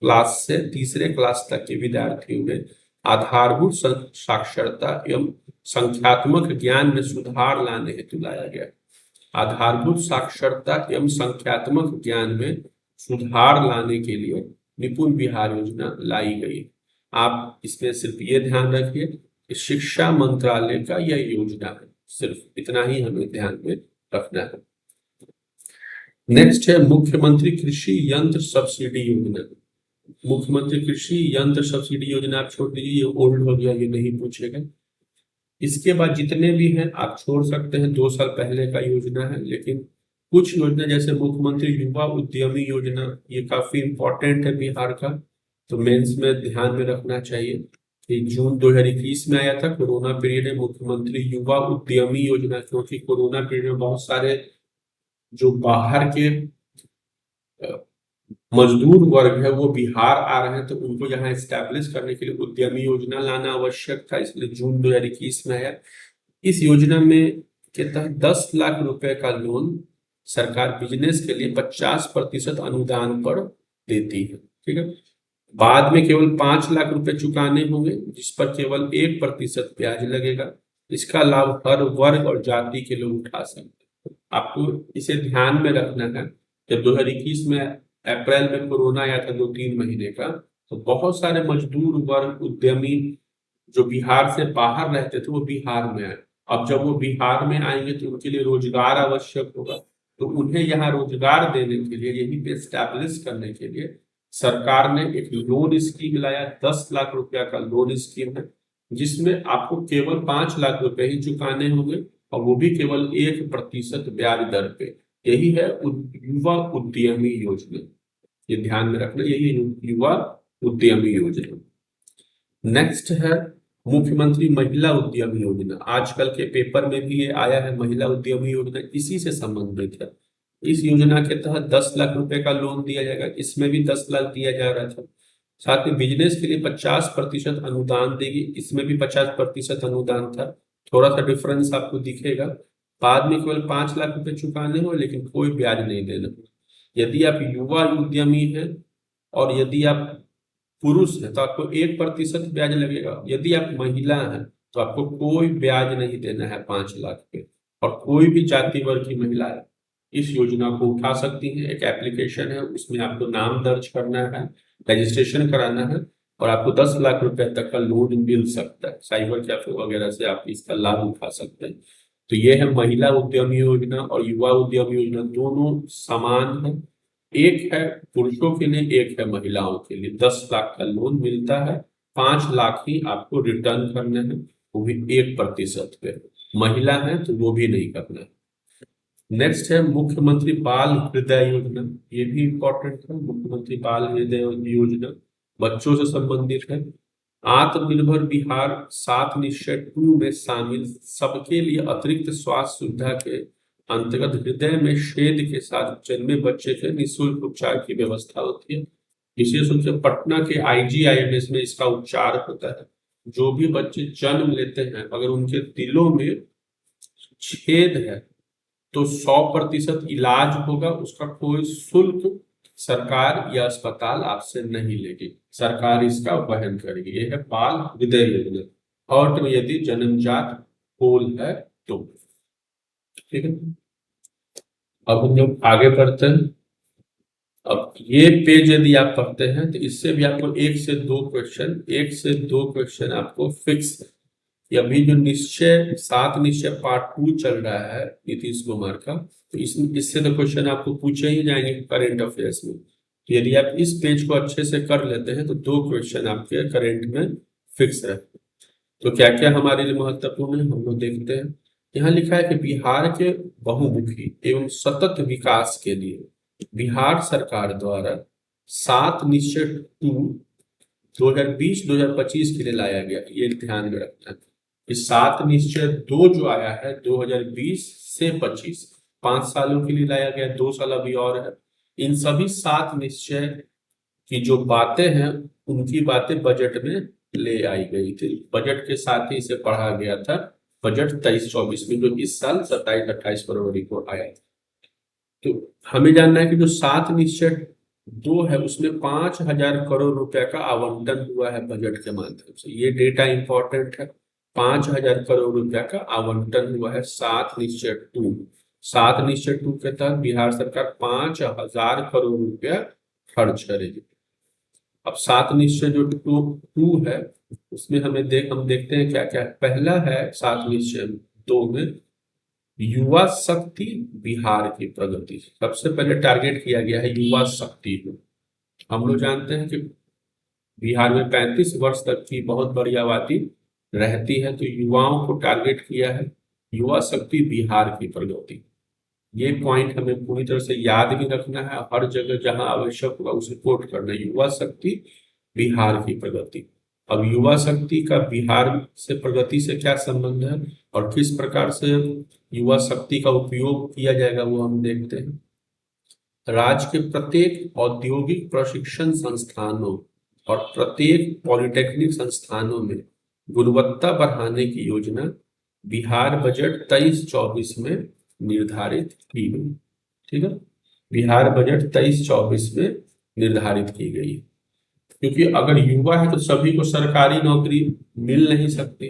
[SPEAKER 1] क्लास से तीसरे क्लास तक के विद्यार्थियों में आधारभूत साक्षरता एवं संख्यात्मक ज्ञान में सुधार लाने हेतु लाया गया। आधारभूत साक्षरता एवं संख्यात्मक ज्ञान में सुधार लाने के लिए निपुण बिहार योजना लाई गई। आप इसमें सिर्फ ये ध्यान रखिए कि शिक्षा मंत्रालय का यह योजना है, सिर्फ इतना ही हमें ध्यान में रखना है। नेक्स्ट है मुख्यमंत्री कृषि यंत्र सब्सिडी योजना। मुख्यमंत्री कृषि यंत्र सब्सिडी योजना आप छोड़ दीजिए, ये ओल्ड हो गया, ये नहीं पूछेगा। इसके बाद जितने भी हैं आप छोड़ सकते हैं, 2 साल पहले का योजना है। लेकिन कुछ योजना जैसे मुख्यमंत्री युवा उद्यमी योजना, ये काफी इंपॉर्टेंट है बिहार का, तो मेंस में ध्यान में रखना चाहिए कि जून 2021 में आया था, कोरोना पीरियड में मुख्यमंत्री युवा उद्यमी योजना, क्योंकि कोरोना पीरियड में बहुत सारे जो बाहर के मजदूर वर्ग है वो बिहार आ रहे हैं, तो उनको यहाँ एस्टैब्लिश करने के लिए उद्यमी योजना लाना आवश्यक था, इसलिए जून 2021 में आया। इस योजना में के तहत 10 लाख रुपए का लोन सरकार बिजनेस के लिए 50% अनुदान पर देती है। ठीक है। बाद में केवल 5 लाख रुपए चुकाने होंगे, जिस पर केवल 1% ब्याज लगेगा। इसका लाभ हर वर्ग और जाति के लोग उठा सकते हैं। आपको इसे ध्यान में रखना है, जब 2021 में अप्रैल में कोरोना आया था 2-3 महीने का, तो बहुत सारे मजदूर वर्ग उद्यमी जो बिहार से बाहर रहते थे वो बिहार में आए। अब जब वो बिहार में आएंगे तो उनके लिए रोजगार आवश्यक होगा, तो उन्हें यहाँ रोजगार देने के लिए, यहीं पे एस्टैब्लिश करने के लिए सरकार ने एक लोन स्कीम लाया। 10 लाख रुपया का लोन स्कीम है, जिसमें आपको केवल 5 लाख रुपए ही चुकाने होंगे और वो भी केवल 1% ब्याज दर पे। यही है युवा उद्यमी योजना, ये ध्यान में रखना, यही युवा उद्यमी योजना। नेक्स्ट है मुख्यमंत्री महिला उद्यम योजना। आजकल के पेपर में भी ये आया है, महिला उद्यम योजना इसी से संबंधित है। इस योजना के तहत 10 लाख रुपए का लोन दिया जाएगा, इसमें भी 10 लाख दिया जा रहा था। साथ में बिजनेस के लिए 50% अनुदान देगी, इसमें भी 50% अनुदान था। थोड़ा सा डिफरेंस आपको दिखेगा, बाद में केवल 5 लाख रुपए चुकाने हो लेकिन कोई ब्याज नहीं देना। यदि आप युवा उद्यमी हैं और यदि आप पुरुष है तो आपको 1% ब्याज लगेगा। यदि आप महिला हैं तो आपको कोई ब्याज नहीं देना है 5 लाख पे। और कोई भी जाति वर्ग की महिला इस योजना को उठा सकती है। एक एप्लीकेशन है, उसमें आपको नाम दर्ज करना है, रजिस्ट्रेशन कराना है और आपको 10 लाख रुपए तक का लोन मिल सकता है। साइबर कैफे वगैरह से आप इसका लाभ उठा सकते हैं। तो ये है महिला उद्यमी योजना और युवा उद्यमी योजना, दोनों समान है। एक है पुरुषों के लिए, एक है महिलाओं के लिए। 10 लाख का लोन मिलता है, 5 लाख ही आपको रिटर्न करने हैं, वो भी 1% पे। महिला है तो वो भी नहीं करना है। नेक्स्ट है मुख्यमंत्री बाल हृदय योजना। ये भी इंपॉर्टेंट है। मुख्यमंत्री बाल हृदय योजना बच्चों से संबंधित है। आत्मनिर्भर बिहार 7 निश्चय 2 में शामिल सबके लिए अतिरिक्त स्वास्थ्य सुविधा के अंतर्गत हृदय में छेद के साथ जन्मे बच्चे के निःशुल्क उपचार की व्यवस्था होती है। विशेष रूप से पटना के IGIMS में इसका उपचार होता है। जो भी बच्चे जन्म लेते हैं अगर उनके दिलों में छेद है तो 100% इलाज होगा, उसका कोई शुल्क सरकार या अस्पताल आपसे नहीं लेगी, सरकार इसका वहन करेगी। यह है बाल हृदय योजना। और तो यदि जन्मजात होल है तो ठीक है। अब हम लोग आगे बढ़ते हैं। अब ये पेज यदि आप पढ़ते हैं तो इससे भी आपको 1 से 2 क्वेश्चन आपको फिक्स। अभी जो निश्चय 7 निश्चय पार्ट 2 चल रहा है नीतीश कुमार का, तो इससे तो क्वेश्चन आपको पूछे ही जाएंगे करंट अफेयर्स में। तो यदि आप इस पेज को अच्छे से कर लेते हैं तो 2 क्वेश्चन आपके करंट में फिक्स है। तो क्या क्या हमारे लिए महत्वपूर्ण है हम लोग देखते हैं। यहाँ लिखा है कि बिहार के बहुमुखी एवं सतत विकास के लिए बिहार सरकार द्वारा 7 निश्चय 2 2020-2025 के लिए लाया गया। ये ध्यान में रखना है कि 7 निश्चय 2 जो आया है 2020 से 25, 5 सालों के लिए लाया गया, 2 साल अभी और है। इन सभी 7 निश्चय की जो बातें हैं उनकी बातें बजट में ले आई गई थी। बजट के साथ ही इसे पढ़ा गया था, बजट 23-24 में, जो इस साल 27-28 फरवरी को आया था। तो हमें जानना है कि जो 7 निश्चय 2 है उसमें 5,000 करोड़ रुपए का आवंटन हुआ है बजट के माध्यम से। ये डेटा इंपॉर्टेंट है। 5,000 करोड़ रुपए का आवंटन हुआ है 7 निश्चय 2। 7 निश्चय 2 के तहत बिहार सरकार 5,000 करोड़ रुपया खर्च करेगी। अब 7 निश्चय जो 2 है उसमें हम देखते हैं क्या क्या है। पहला है 7 निश्चय 2 में युवा शक्ति बिहार की प्रगति। सबसे पहले टारगेट किया गया है युवा शक्ति को। हम लोग जानते हैं कि बिहार में 35 वर्ष तक की बहुत बड़ी आबादी रहती है, तो युवाओं को टारगेट किया है। युवा शक्ति बिहार की प्रगति, ये पॉइंट हमें पूरी तरह से याद भी रखना है। हर जगह जहां आवश्यक होगा उसे कोट करना है। युवा शक्ति बिहार की प्रगति। अब युवा शक्ति का बिहार से प्रगति से क्या संबंध है और किस प्रकार से युवा शक्ति का उपयोग किया जाएगा वो हम देखते हैं। राज्य के प्रत्येक औद्योगिक प्रशिक्षण संस्थानों और प्रत्येक पॉलिटेक्निक संस्थानों में गुणवत्ता बढ़ाने की योजना बिहार बजट 23-24 में निर्धारित की गई। ठीक है, बिहार बजट 23-24 में निर्धारित की गई। क्योंकि अगर युवा है तो सभी को सरकारी नौकरी मिल नहीं सकती,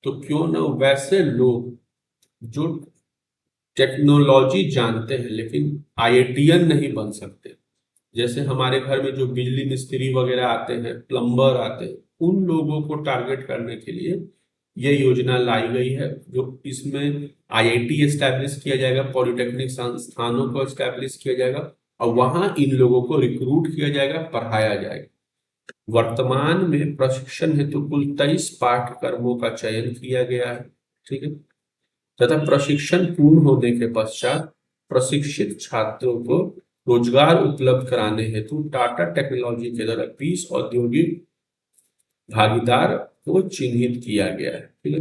[SPEAKER 1] तो क्यों न वैसे लोग जो टेक्नोलॉजी जानते हैं लेकिन IITian नहीं बन सकते, जैसे हमारे घर में जो बिजली मिस्त्री वगैरह आते हैं, प्लम्बर आते हैं, उन लोगों को टारगेट करने के लिए ये योजना लाई गई है। जो इसमें IIT एस्टैब्लिश किया जाएगा, पॉलिटेक्निक संस्थानों को एस्टैब्लिश किया जाएगा और वहां इन लोगों को रिक्रूट किया जाएगा, पढ़ाया जाएगा। वर्तमान में प्रशिक्षण हेतु कुल 23 पाठ्यक्रमों का चयन किया गया है। ठीक है, तथा प्रशिक्षण पूर्ण होने के पश्चात प्रशिक्षित छात्रों को रोजगार उपलब्ध कराने हेतु टाटा टेक्नोलॉजी के द्वारा 20 औद्योगिक भागीदार को चिन्हित किया गया है। ठीक है,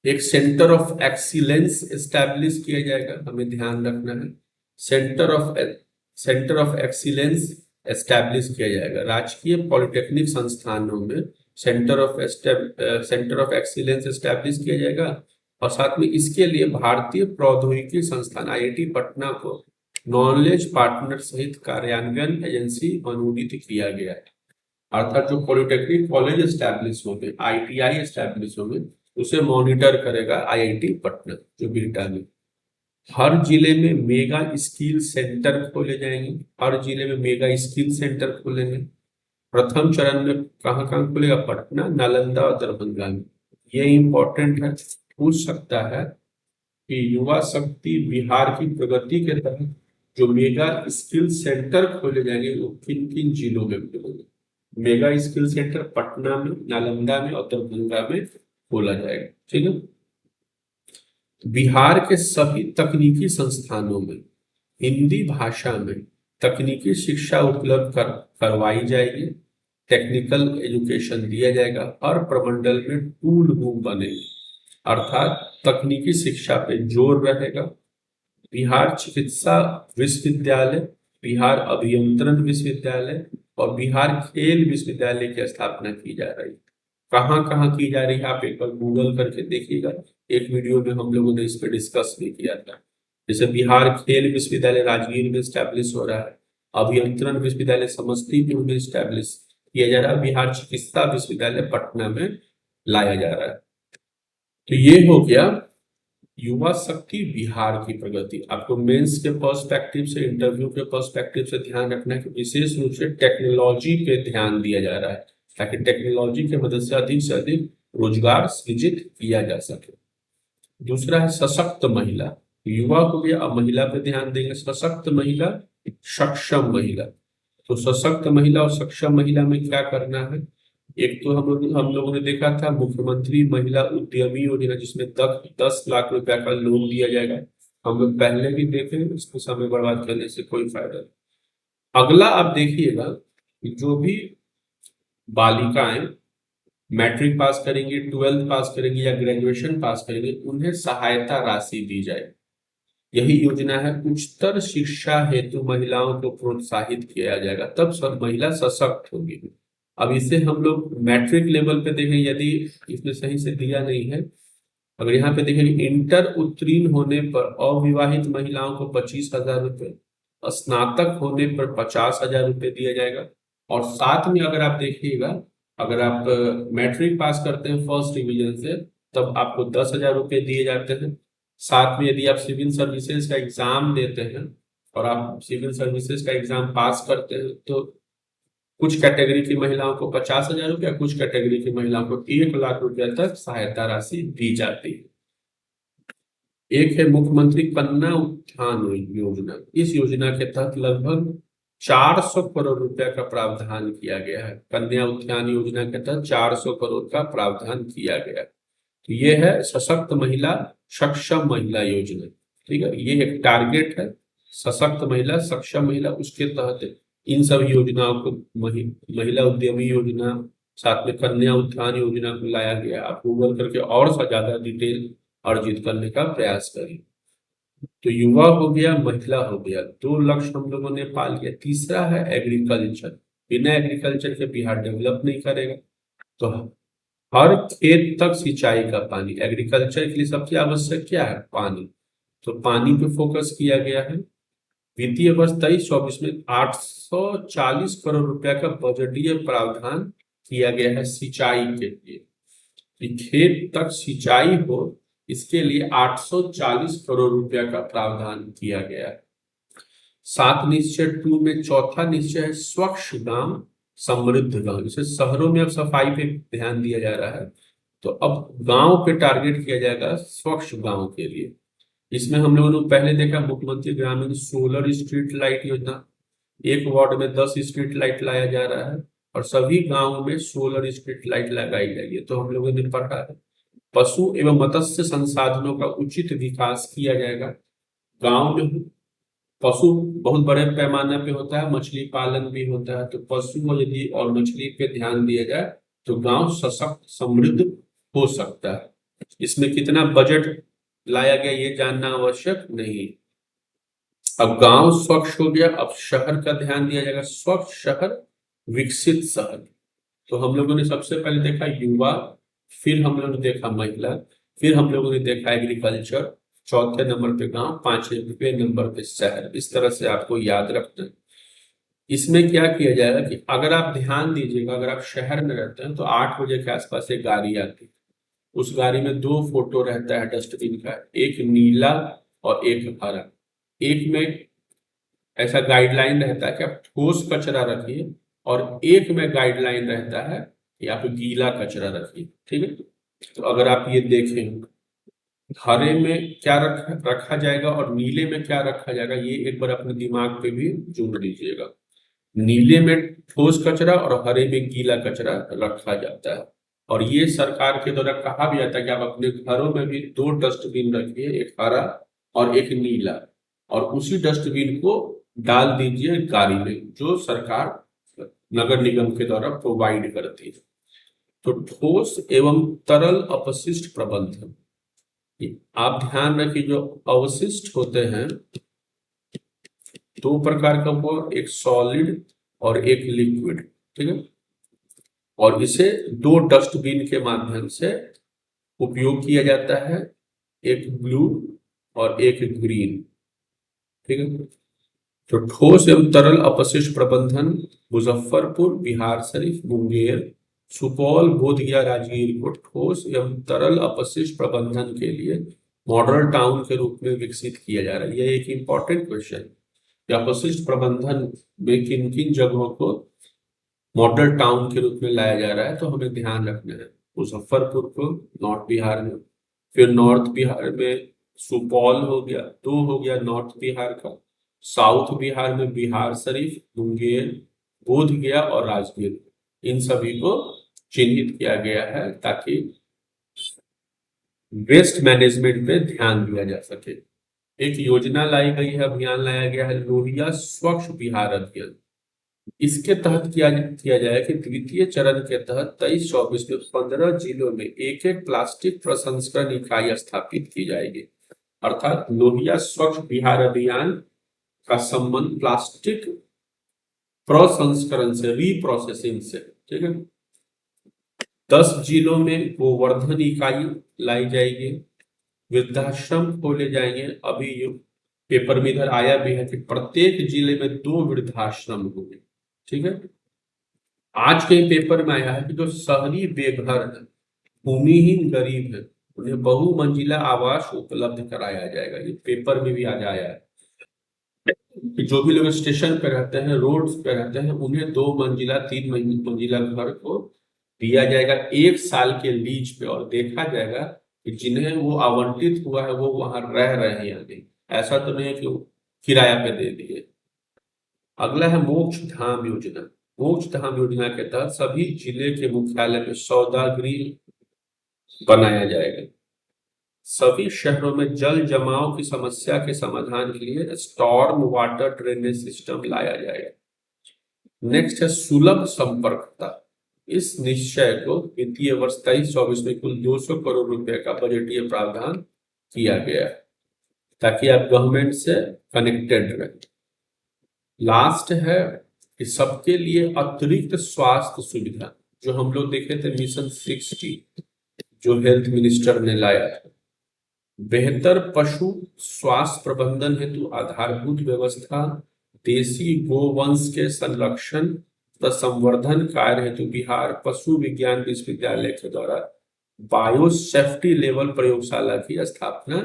[SPEAKER 1] एक सेंटर ऑफ एक्सीलेंस एस्टैब्लिश किया जाएगा, हमें ध्यान रखना है। सेंटर ऑफ एक्सीलेंस एस्टैब्लिश किया जाएगा राजकीय पॉलिटेक्निक संस्थानों में। सेंटर ऑफ एक्सीलेंस एस्टैब्लिश किया जाएगा और साथ में इसके लिए भारतीय प्रौद्योगिकी संस्थान आईआईटी पटना को नॉलेज पार्टनर सहित कार्यान्वयन एजेंसी अनुमोदित किया गया है। अर्थात जो पॉलिटेक्निक कॉलेज एस्टैब्लिश होंगे, आईटीआई एस्टैब्लिश होंगे, उसे मॉनिटर करेगा आईआईटी पटना जो बिहटा में। हर जिले में मेगा स्किल सेंटर खोले जाएंगे, हर जिले में मेगा स्किल सेंटर खोलेंगे। प्रथम चरण में कहाँ कहाँ खुलेगा? पटना, नालंदा और दरभंगा में। ये इंपॉर्टेंट है, पूछ सकता है कि युवा शक्ति बिहार की प्रगति के तहत जो मेगा स्किल सेंटर खोले जाएंगे वो किन किन जिलों में खुलेंगे? मेगा स्किल सेंटर पटना में, नालंदा में और दरभंगा में खोला जाएगा। ठीक है, बिहार के सभी तकनीकी संस्थानों में हिंदी भाषा में तकनीकी शिक्षा उपलब्ध करवाई जाएगी। टेक्निकल एजुकेशन दिया जाएगा। हर प्रमंडल में टूल रूम बनेंगे, अर्थात तकनीकी शिक्षा पे जोर रहेगा। बिहार चिकित्सा विश्वविद्यालय, बिहार अभियंत्रण विश्वविद्यालय और बिहार खेल विश्वविद्यालय की स्थापना की जा रही है। कहाँ कहाँ की जा रही है आप एक बार गूगल करके देखिएगा, एक वीडियो में हम लोगों ने इस पर डिस्कस भी किया था। जैसे बिहार खेल विश्वविद्यालय राजगीर में स्टैब्लिश हो रहा है, अभियंत्रण विश्वविद्यालय समस्तीपुर में स्टैब्लिश किया जा रहा है, बिहार चिकित्सा विश्वविद्यालय पटना में लाया जा रहा है। तो ये हो गया युवा शक्ति बिहार की प्रगति। आपको मेंस के पर्सपेक्टिव से, इंटरव्यू के पर्सपेक्टिव से ध्यान रखना है कि विशेष रूप से टेक्नोलॉजी पे ध्यान दिया जा रहा है ताकि टेक्नोलॉजी की मदद से अधिक रोजगार सृजित किया जा सके। दूसरा है सशक्त महिला। युवा को भी अब महिला पे ध्यान देंगे। सशक्त महिला, सक्षम महिला। तो सशक्त महिला और सक्षम महिला में क्या करना है? एक तो हम लोगों ने देखा था मुख्यमंत्री महिला उद्यमी योजना, जिसमें 10 लाख रुपया का लोन दिया जाएगा। हम लोग पहले भी देखे, इसको समय बर्बाद करने से कोई फायदा नहीं। अगला आप देखिएगा, जो भी बालिकाएं मैट्रिक पास करेंगी, 12th पास करेंगी या ग्रेजुएशन पास करेंगी, उन्हें सहायता राशि दी जाए। यही योजना है, उच्चतर शिक्षा हेतु महिलाओं को प्रोत्साहित किया जाएगा, तब सब महिला सशक्त होगी। अब इसे हम लोग मैट्रिक लेवल पे देखें, यदि इसमें सही से दिया नहीं है, अगर यहाँ पे देखें इंटर उत्तीर्ण होने पर अविवाहित महिलाओं को 25,000 रुपये, स्नातक होने पर 50,000 रुपये दिया जाएगा। और साथ में अगर आप देखिएगा, अगर आप मैट्रिक पास करते हैं फर्स्ट डिवीजन से, तब आपको 10,000 रुपये दिए जाते हैं। साथ में यदि आप सिविल सर्विसेज का एग्जाम देते हैं और आप सिविल सर्विसेज का एग्जाम पास करते हैं, तो कुछ कैटेगरी की महिलाओं को 50,000 रुपया, कुछ कैटेगरी की महिलाओं को 1 लाख रुपया तक सहायता राशि दी जाती है। एक है मुख्यमंत्री कन्या उत्थान योजना। इस योजना के तहत लगभग 400 करोड़ रुपया का प्रावधान किया गया है। कन्या उत्थान योजना के तहत 400 करोड़ का प्रावधान किया गया है। तो ये है सशक्त महिला, सक्षम महिला योजना। ठीक है, ये एक टारगेट है, सशक्त महिला, सक्षम महिला। उसके तहत इन सभी योजनाओं को महिला उद्यमी योजना, साथ में कन्या उत्थान योजना को लाया गया। आप गूगल करके और ज्यादा डिटेल अर्जित करने का प्रयास करें। तो युवा हो गया, महिला हो गया, 2 लक्ष्य हम लोगों ने पा लिया। तीसरा है एग्रीकल्चर। बिना एग्रीकल्चर के बिहार डेवलप नहीं करेगा। तो हर खेत तक सिंचाई का पानी, एग्रीकल्चर के लिए सबसे आवश्यक क्या है? पानी। तो पानी पे फोकस किया गया है। वित्तीय वर्ष 23-24 में 840 करोड़ रुपया का बजटीय प्रावधान किया गया है सिंचाई के लिए। खेत तक सिंचाई हो, इसके लिए 840 करोड़ रुपया का प्रावधान किया गया है। 7 निश्चय 2 में चौथा निश्चय है स्वच्छ गांव समृद्ध गांव। जैसे शहरों में अब सफाई पे ध्यान दिया जा रहा है, तो अब गांव पे टारगेट किया जाएगा स्वच्छ गांव के लिए। इसमें हम लोगों ने पहले देखा मुख्यमंत्री ग्रामीण सोलर स्ट्रीट लाइट योजना। एक वार्ड में 10 स्ट्रीट लाइट लाया जा रहा है और सभी गांवों में सोलर स्ट्रीट लाइट लगाई जाएगी। तो हम लोगों ने पढ़ा है पशु एवं मत्स्य संसाधनों का उचित विकास किया जाएगा। गांव में पशु बहुत बड़े पैमाने पे होता है, मछली पालन भी होता है। तो पशु यदि और मछली पे ध्यान दिया जाए तो गांव सशक्त समृद्ध हो सकता है। इसमें कितना बजट लाया गया ये जानना आवश्यक नहीं। अब गांव स्वच्छ हो गया, अब शहर का ध्यान दिया जाएगा। स्वच्छ शहर, विकसित शहर। तो हम लोगों ने सबसे पहले देखा युवा, फिर हम लोगों ने देखा महिला, फिर हम लोगों ने देखा एग्रीकल्चर, चौथे नंबर पे गांव, पांचवें नंबर पे शहर। इस तरह से आपको याद रखना है। इसमें क्या किया जाएगा कि अगर आप ध्यान दीजिएगा, अगर आप शहर में रहते हैं तो 8 बजे के आसपास एक गाड़ी आती है। उस गाड़ी में दो फोटो रहता है डस्टबिन का, एक नीला और एक हरा। एक में ऐसा गाइडलाइन रहता है कि आप ठोस कचरा रखिए, और एक में गाइडलाइन रहता है कि आप गीला कचरा रखिए। ठीक है, तो अगर आप ये देखें हरे में क्या रखा जाएगा और नीले में क्या रखा जाएगा, ये एक बार अपने दिमाग पे भी जोड़ लीजिएगा। नीले में ठोस कचरा और हरे में गीला कचरा रखा जाता है। और ये सरकार के द्वारा कहा भी जाता है कि आप अपने घरों में भी दो डस्टबिन रखिए, एक हरा और एक नीला, और उसी डस्टबिन को डाल दीजिए गाड़ी में जो सरकार नगर निगम के द्वारा प्रोवाइड करती है। तो ठोस एवं तरल अपशिष्ट प्रबंधन, आप ध्यान रखिए जो अवशिष्ट होते हैं दो प्रकार का, वो एक सॉलिड और एक लिक्विड। ठीक है, और इसे दो डस्टबिन के माध्यम से उपयोग किया जाता है, एक ब्लू और एक ग्रीन। ठीक है, तो ठोस एवं तरल अपशिष्ट प्रबंधन मुजफ्फरपुर, बिहार शरीफ, मुंगेर, सुपौल, बोधगया, राजगीर को ठोस एवं तरल अपशिष्ट प्रबंधन के लिए मॉडल टाउन के रूप में विकसित किया जा रहा है। यह एक इंपॉर्टेंट क्वेश्चन, अपशिष्ट प्रबंधन में किन किन जगहों को मॉडल टाउन के रूप में लाया जा रहा है, तो हमें ध्यान रखना है। मुजफ्फरपुर को नॉर्थ बिहार में, फिर नॉर्थ बिहार में सुपौल हो गया, दो हो गया नॉर्थ बिहार का। साउथ बिहार में बिहार शरीफ, मुंगेर, बोधगया और राजगीर, इन सभी को चिन्हित किया गया है ताकि वेस्ट मैनेजमेंट पे ध्यान दिया जा सके। एक योजना लाई गई है, अभियान लाया गया है, लोहिया स्वच्छ बिहार अभियान। इसके तहत किया जाए कि द्वितीय चरण के तहत 23-24 में 15 जिलों में एक एक प्लास्टिक प्रसंस्करण इकाई स्थापित की जाएगी। अर्थात लोहिया स्वच्छ बिहार अभियान का संबंध प्लास्टिक प्रसंस्करण से, रीप्रोसेसिंग से। ठीक है, 10 जिलों में गोवर्धन इकाई लाई जाएगी, वृद्धाश्रम खोले जाएंगे। अभी पेपर में इधर आया भी है कि प्रत्येक जिले में 2 वृद्धाश्रम होंगे। ठीक है, आज के पेपर में आया है कि जो शहरी बेघर है, भूमिहीन गरीब है, उन्हें बहुमंजिला आवास उपलब्ध कराया जाएगा। ये पेपर में भी आज आया है कि जो भी लोग स्टेशन पे रहते हैं, रोड पे रहते हैं, उन्हें 2 मंजिला 3 मंजिला घर को दिया जाएगा 1 साल के लीज पे, और देखा जाएगा कि जिन्हें वो आवंटित हुआ है वो वहां रह रहे हैं या नहीं। ऐसा तो नहीं है कि वो किराया पे दे दिए। अगला है मोक्ष धाम योजना। मोक्ष धाम योजना के तहत सभी जिले के मुख्यालय में सौदागृह बनाया जाएगा। सभी शहरों में जल जमाव की समस्या के समाधान के लिए स्टॉर्म वाटर ड्रेनेज सिस्टम लाया जाएगा। नेक्स्ट है सुलभ संपर्कता। इस निश्चय को वित्तीय वर्ष 23-24 में कुल 200 करोड़ रुपए का बजटीय प्रावधान किया गया है ताकि आप गवर्नमेंट से कनेक्टेड रहे। लास्ट है कि सबके लिए अतिरिक्त स्वास्थ्य सुविधा, जो हम लोग देखे थे मिशन 60 जो हेल्थ मिनिस्टर ने लाया था। बेहतर पशु स्वास्थ्य प्रबंधन हेतु आधारभूत व्यवस्था, देसी गोवंश के संरक्षण तथा संवर्धन कार्य हेतु बिहार पशु विज्ञान विश्वविद्यालय के द्वारा बायोसेफ्टी लेवल प्रयोगशाला की स्थापना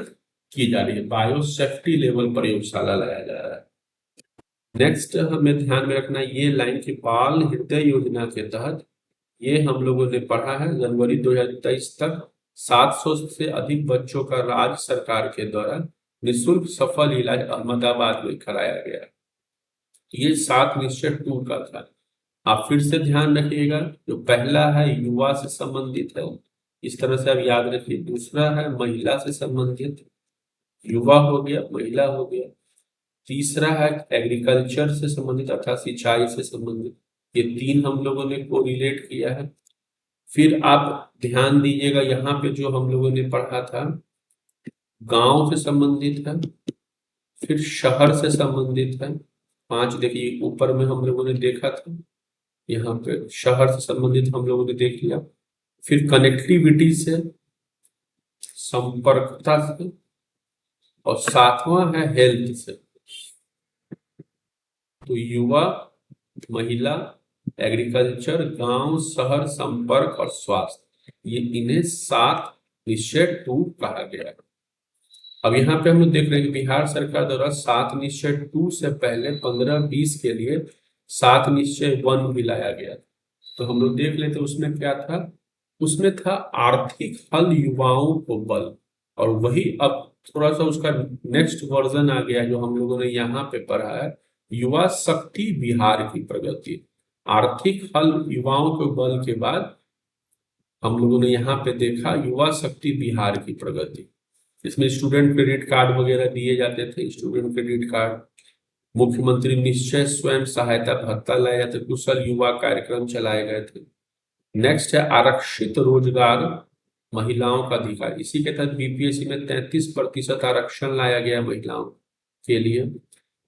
[SPEAKER 1] की जा रही है। बायोसेफ्टी लेवल प्रयोगशाला लाया जा रहा है। नेक्स्ट हमें ध्यान में रखना ये लाइन की बाल हृदय योजना के तहत, ये हम लोगों ने पढ़ा है, जनवरी 2023 तक 700 से अधिक बच्चों का राज्य सरकार के द्वारा निःशुल्क सफल इलाज अहमदाबाद में कराया गया। ये 7 निश्चय 2 का था। आप फिर से ध्यान रखिएगा, जो पहला है युवा से संबंधित है, इस तरह से आप याद रखिए। दूसरा है महिला से संबंधित, युवा हो गया, महिला हो गया। तीसरा है एग्रीकल्चर से संबंधित अर्थात सिंचाई से संबंधित। ये 3 हम लोगों ने कोरिलेट किया है। फिर आप ध्यान दीजिएगा यहाँ पे जो हम लोगों ने पढ़ा था गांव से संबंधित है, फिर शहर से संबंधित है। 5 देखिए ऊपर में हम लोगों ने देखा था, यहाँ पे शहर से संबंधित हम लोगों ने देख लिया। फिर कनेक्टिविटी से, संपर्कता से, और 7वां है हेल्थ से। तो युवा, महिला, एग्रीकल्चर, गांव, शहर, संपर्क और स्वास्थ्य, ये इन्हें 7 निश्चय 2 कहा गया है। अब यहाँ पे हम लोग देख रहे हैं कि बिहार सरकार द्वारा 7 निश्चय 2 से पहले 15-20 के लिए 7 निश्चय 1 भी लाया गया। तो हम लोग देख लेते उसमें क्या था। उसमें था आर्थिक हल युवाओं को बल, और वही अब थोड़ा सा उसका नेक्स्ट वर्जन आ गया जो हम लोगों ने यहाँ पे पढ़ा है, युवा शक्ति बिहार की प्रगति। आर्थिक हल युवाओं के बल के बाद हम लोगों ने यहाँ पे देखा युवा शक्ति बिहार की प्रगति। इसमें स्टूडेंट क्रेडिट कार्ड वगैरह दिए जाते थे, स्टूडेंट क्रेडिट कार्ड, मुख्यमंत्री निश्चय स्वयं सहायता भत्ता लाए जाते, कुशल युवा कार्यक्रम चलाए गए थे। नेक्स्ट है आरक्षित रोजगार महिलाओं का अधिकार। इसी के तहत बीपीएससी में 33% आरक्षण लाया गया महिलाओं के लिए।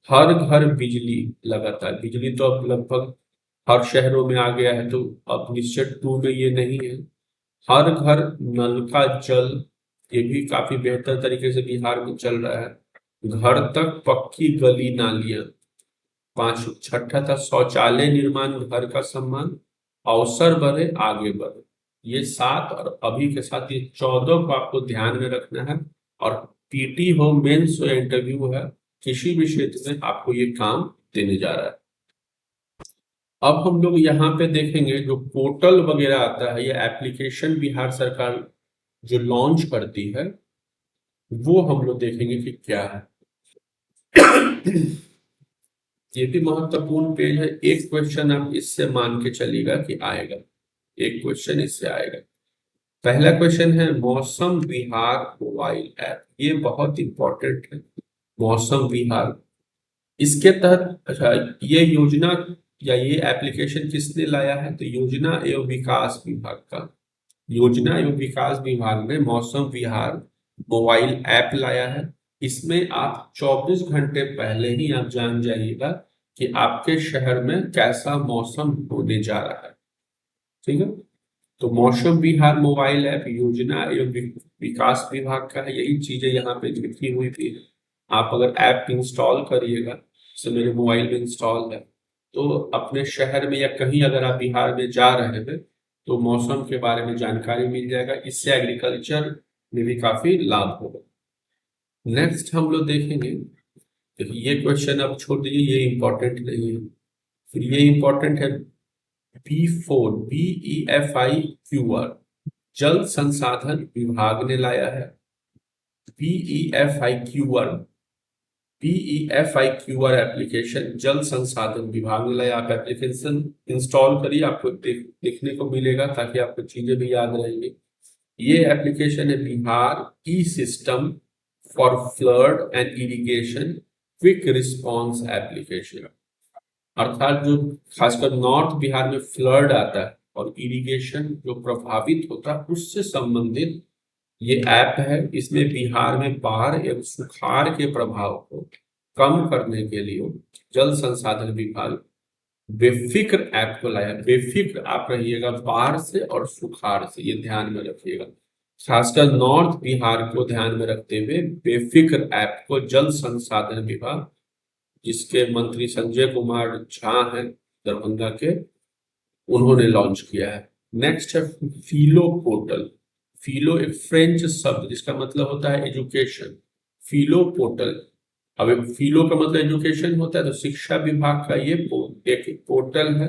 [SPEAKER 1] हर घर बिजली, लगातार बिजली तो अब लगभग हर शहरों में आ गया है, तो अब निश्चय 2 में ये नहीं है। हर घर नल का जल, ये भी काफी बेहतर तरीके से बिहार में चल रहा है। घर तक पक्की गली नालियां। 6ठा था शौचालय निर्माण, घर का सम्मान, अवसर बढ़े आगे बढ़े। ये 7 और अभी के साथ ये 14 को आपको ध्यान में रखना है। और पीटी हो, मेंस हो, इंटरव्यू है, किसी भी क्षेत्र में आपको ये काम देने जा रहा है। अब हम लोग यहाँ पे देखेंगे जो पोर्टल वगैरह आता है, ये एप्लीकेशन बिहार सरकार जो लॉन्च करती है, वो हम लोग देखेंगे कि क्या है। ये भी महत्वपूर्ण पेज है। एक क्वेश्चन आप इससे मान के चलिएगा कि आएगा, एक क्वेश्चन इससे आएगा। पहला क्वेश्चन है मौसम विहार मोबाइल ऐप, ये बहुत इंपॉर्टेंट है। मौसम विहार, इसके तहत अच्छा ये योजना या ये एप्लीकेशन किसने लाया है, तो योजना एवं विकास विभाग का, योजना एवं विकास विभाग ने मौसम विहार मोबाइल ऐप लाया है। इसमें आप 24 घंटे पहले ही आप जान जाइएगा कि आपके शहर में कैसा मौसम होने जा रहा है। ठीक है, तो मौसम विहार मोबाइल ऐप योजना एवं विकास विभाग का है। यही चीजें यहाँ पे लिखी हुई थी। आप अगर ऐप इंस्टॉल करिएगा, जैसे मेरे मोबाइल में इंस्टॉल है, तो अपने शहर में या कहीं अगर आप बिहार में जा रहे हैं तो मौसम के बारे में जानकारी मिल जाएगा। इससे एग्रीकल्चर में भी काफी लाभ होगा। नेक्स्ट हम लोग देखेंगे, देखिए ये क्वेश्चन आप छोड़ दीजिए, ये इंपॉर्टेंट नहीं है। फिर ये इंपॉर्टेंट है B4 BEFIQR, जल संसाधन विभाग ने लाया है। BEFIQR एप्लीकेशन जल संसाधन विभाग ने लाया। आप एप्लीकेशन इंस्टॉल करिए, आपको देखने को मिलेगा ताकि आपको चीजें भी याद रहेंगी। ये एप्लीकेशन है Bihar E system for flood and irrigation quick response application, अर्थात जो खासकर नॉर्थ बिहार में फ्लड आता है और इरिगेशन जो प्रभावित होता है उससे संबंधित ये ऐप है। इसमें बिहार में बाढ़ एवं सुखाड़ के प्रभाव को कम करने के लिए जल संसाधन विभाग बेफिक्र ऐप को लाया। बेफिक्र आप रहिएगा बाढ़ से और सुखाड़ से, ये ध्यान में रखिएगा। खासकर नॉर्थ बिहार को ध्यान में रखते हुए बेफिक्र ऐप को जल संसाधन विभाग, जिसके मंत्री संजय कुमार झा हैं दरभंगा के, उन्होंने लॉन्च किया है। नेक्स्ट है फीलो पोर्टल। फीलो एक फ्रेंच शब्द जिसका मतलब होता है एजुकेशन। फीलो पोर्टल, अब फीलो का मतलब एजुकेशन होता है, तो शिक्षा विभाग का ये एक पोर्टल है।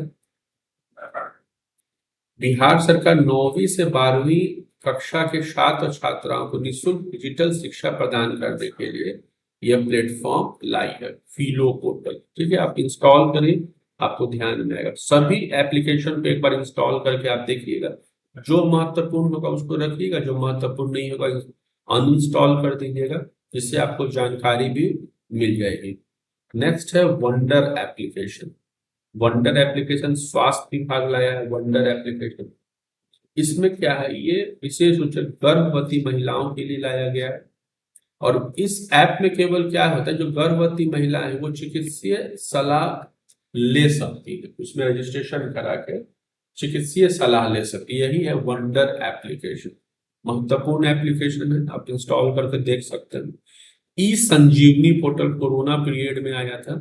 [SPEAKER 1] बिहार सरकार 9वीं से 12वीं कक्षा के छात्र छात्राओं को निःशुल्क डिजिटल शिक्षा प्रदान करने के लिए यह प्लेटफॉर्म लाई है, फीलो पोर्टल। ठीक है, आप इंस्टॉल करें, आपको ध्यान में आएगा। सभी एप्लीकेशन को एक बार इंस्टॉल करके आप देखिएगा, जो महत्वपूर्ण होगा उसको रखिएगा, जो महत्वपूर्ण नहीं होगा अनइंस्टॉल कर दीजिएगा, जिससे आपको जानकारी भी मिल जाएगी। नेक्स्ट है वंडर एप्लीकेशन। वंडर एप्लीकेशन स्वास्थ्य विभाग लाया है वंडर एप्लीकेशन। इसमें क्या है, ये विशेष रूप से गर्भवती महिलाओं के लिए लाया गया है। और इस ऐप में केवल क्या होता है, जो गर्भवती महिला है वो चिकित्सीय सलाह ले सकती है, उसमें रजिस्ट्रेशन करा के चिकित्सीय सलाह ले सकती है। यही है वंडर एप्लीकेशन। महत्वपूर्ण एप्लीकेशन है, आप इंस्टॉल करके देख सकते हैं। ई संजीवनी पोर्टल कोरोना पीरियड में आया था,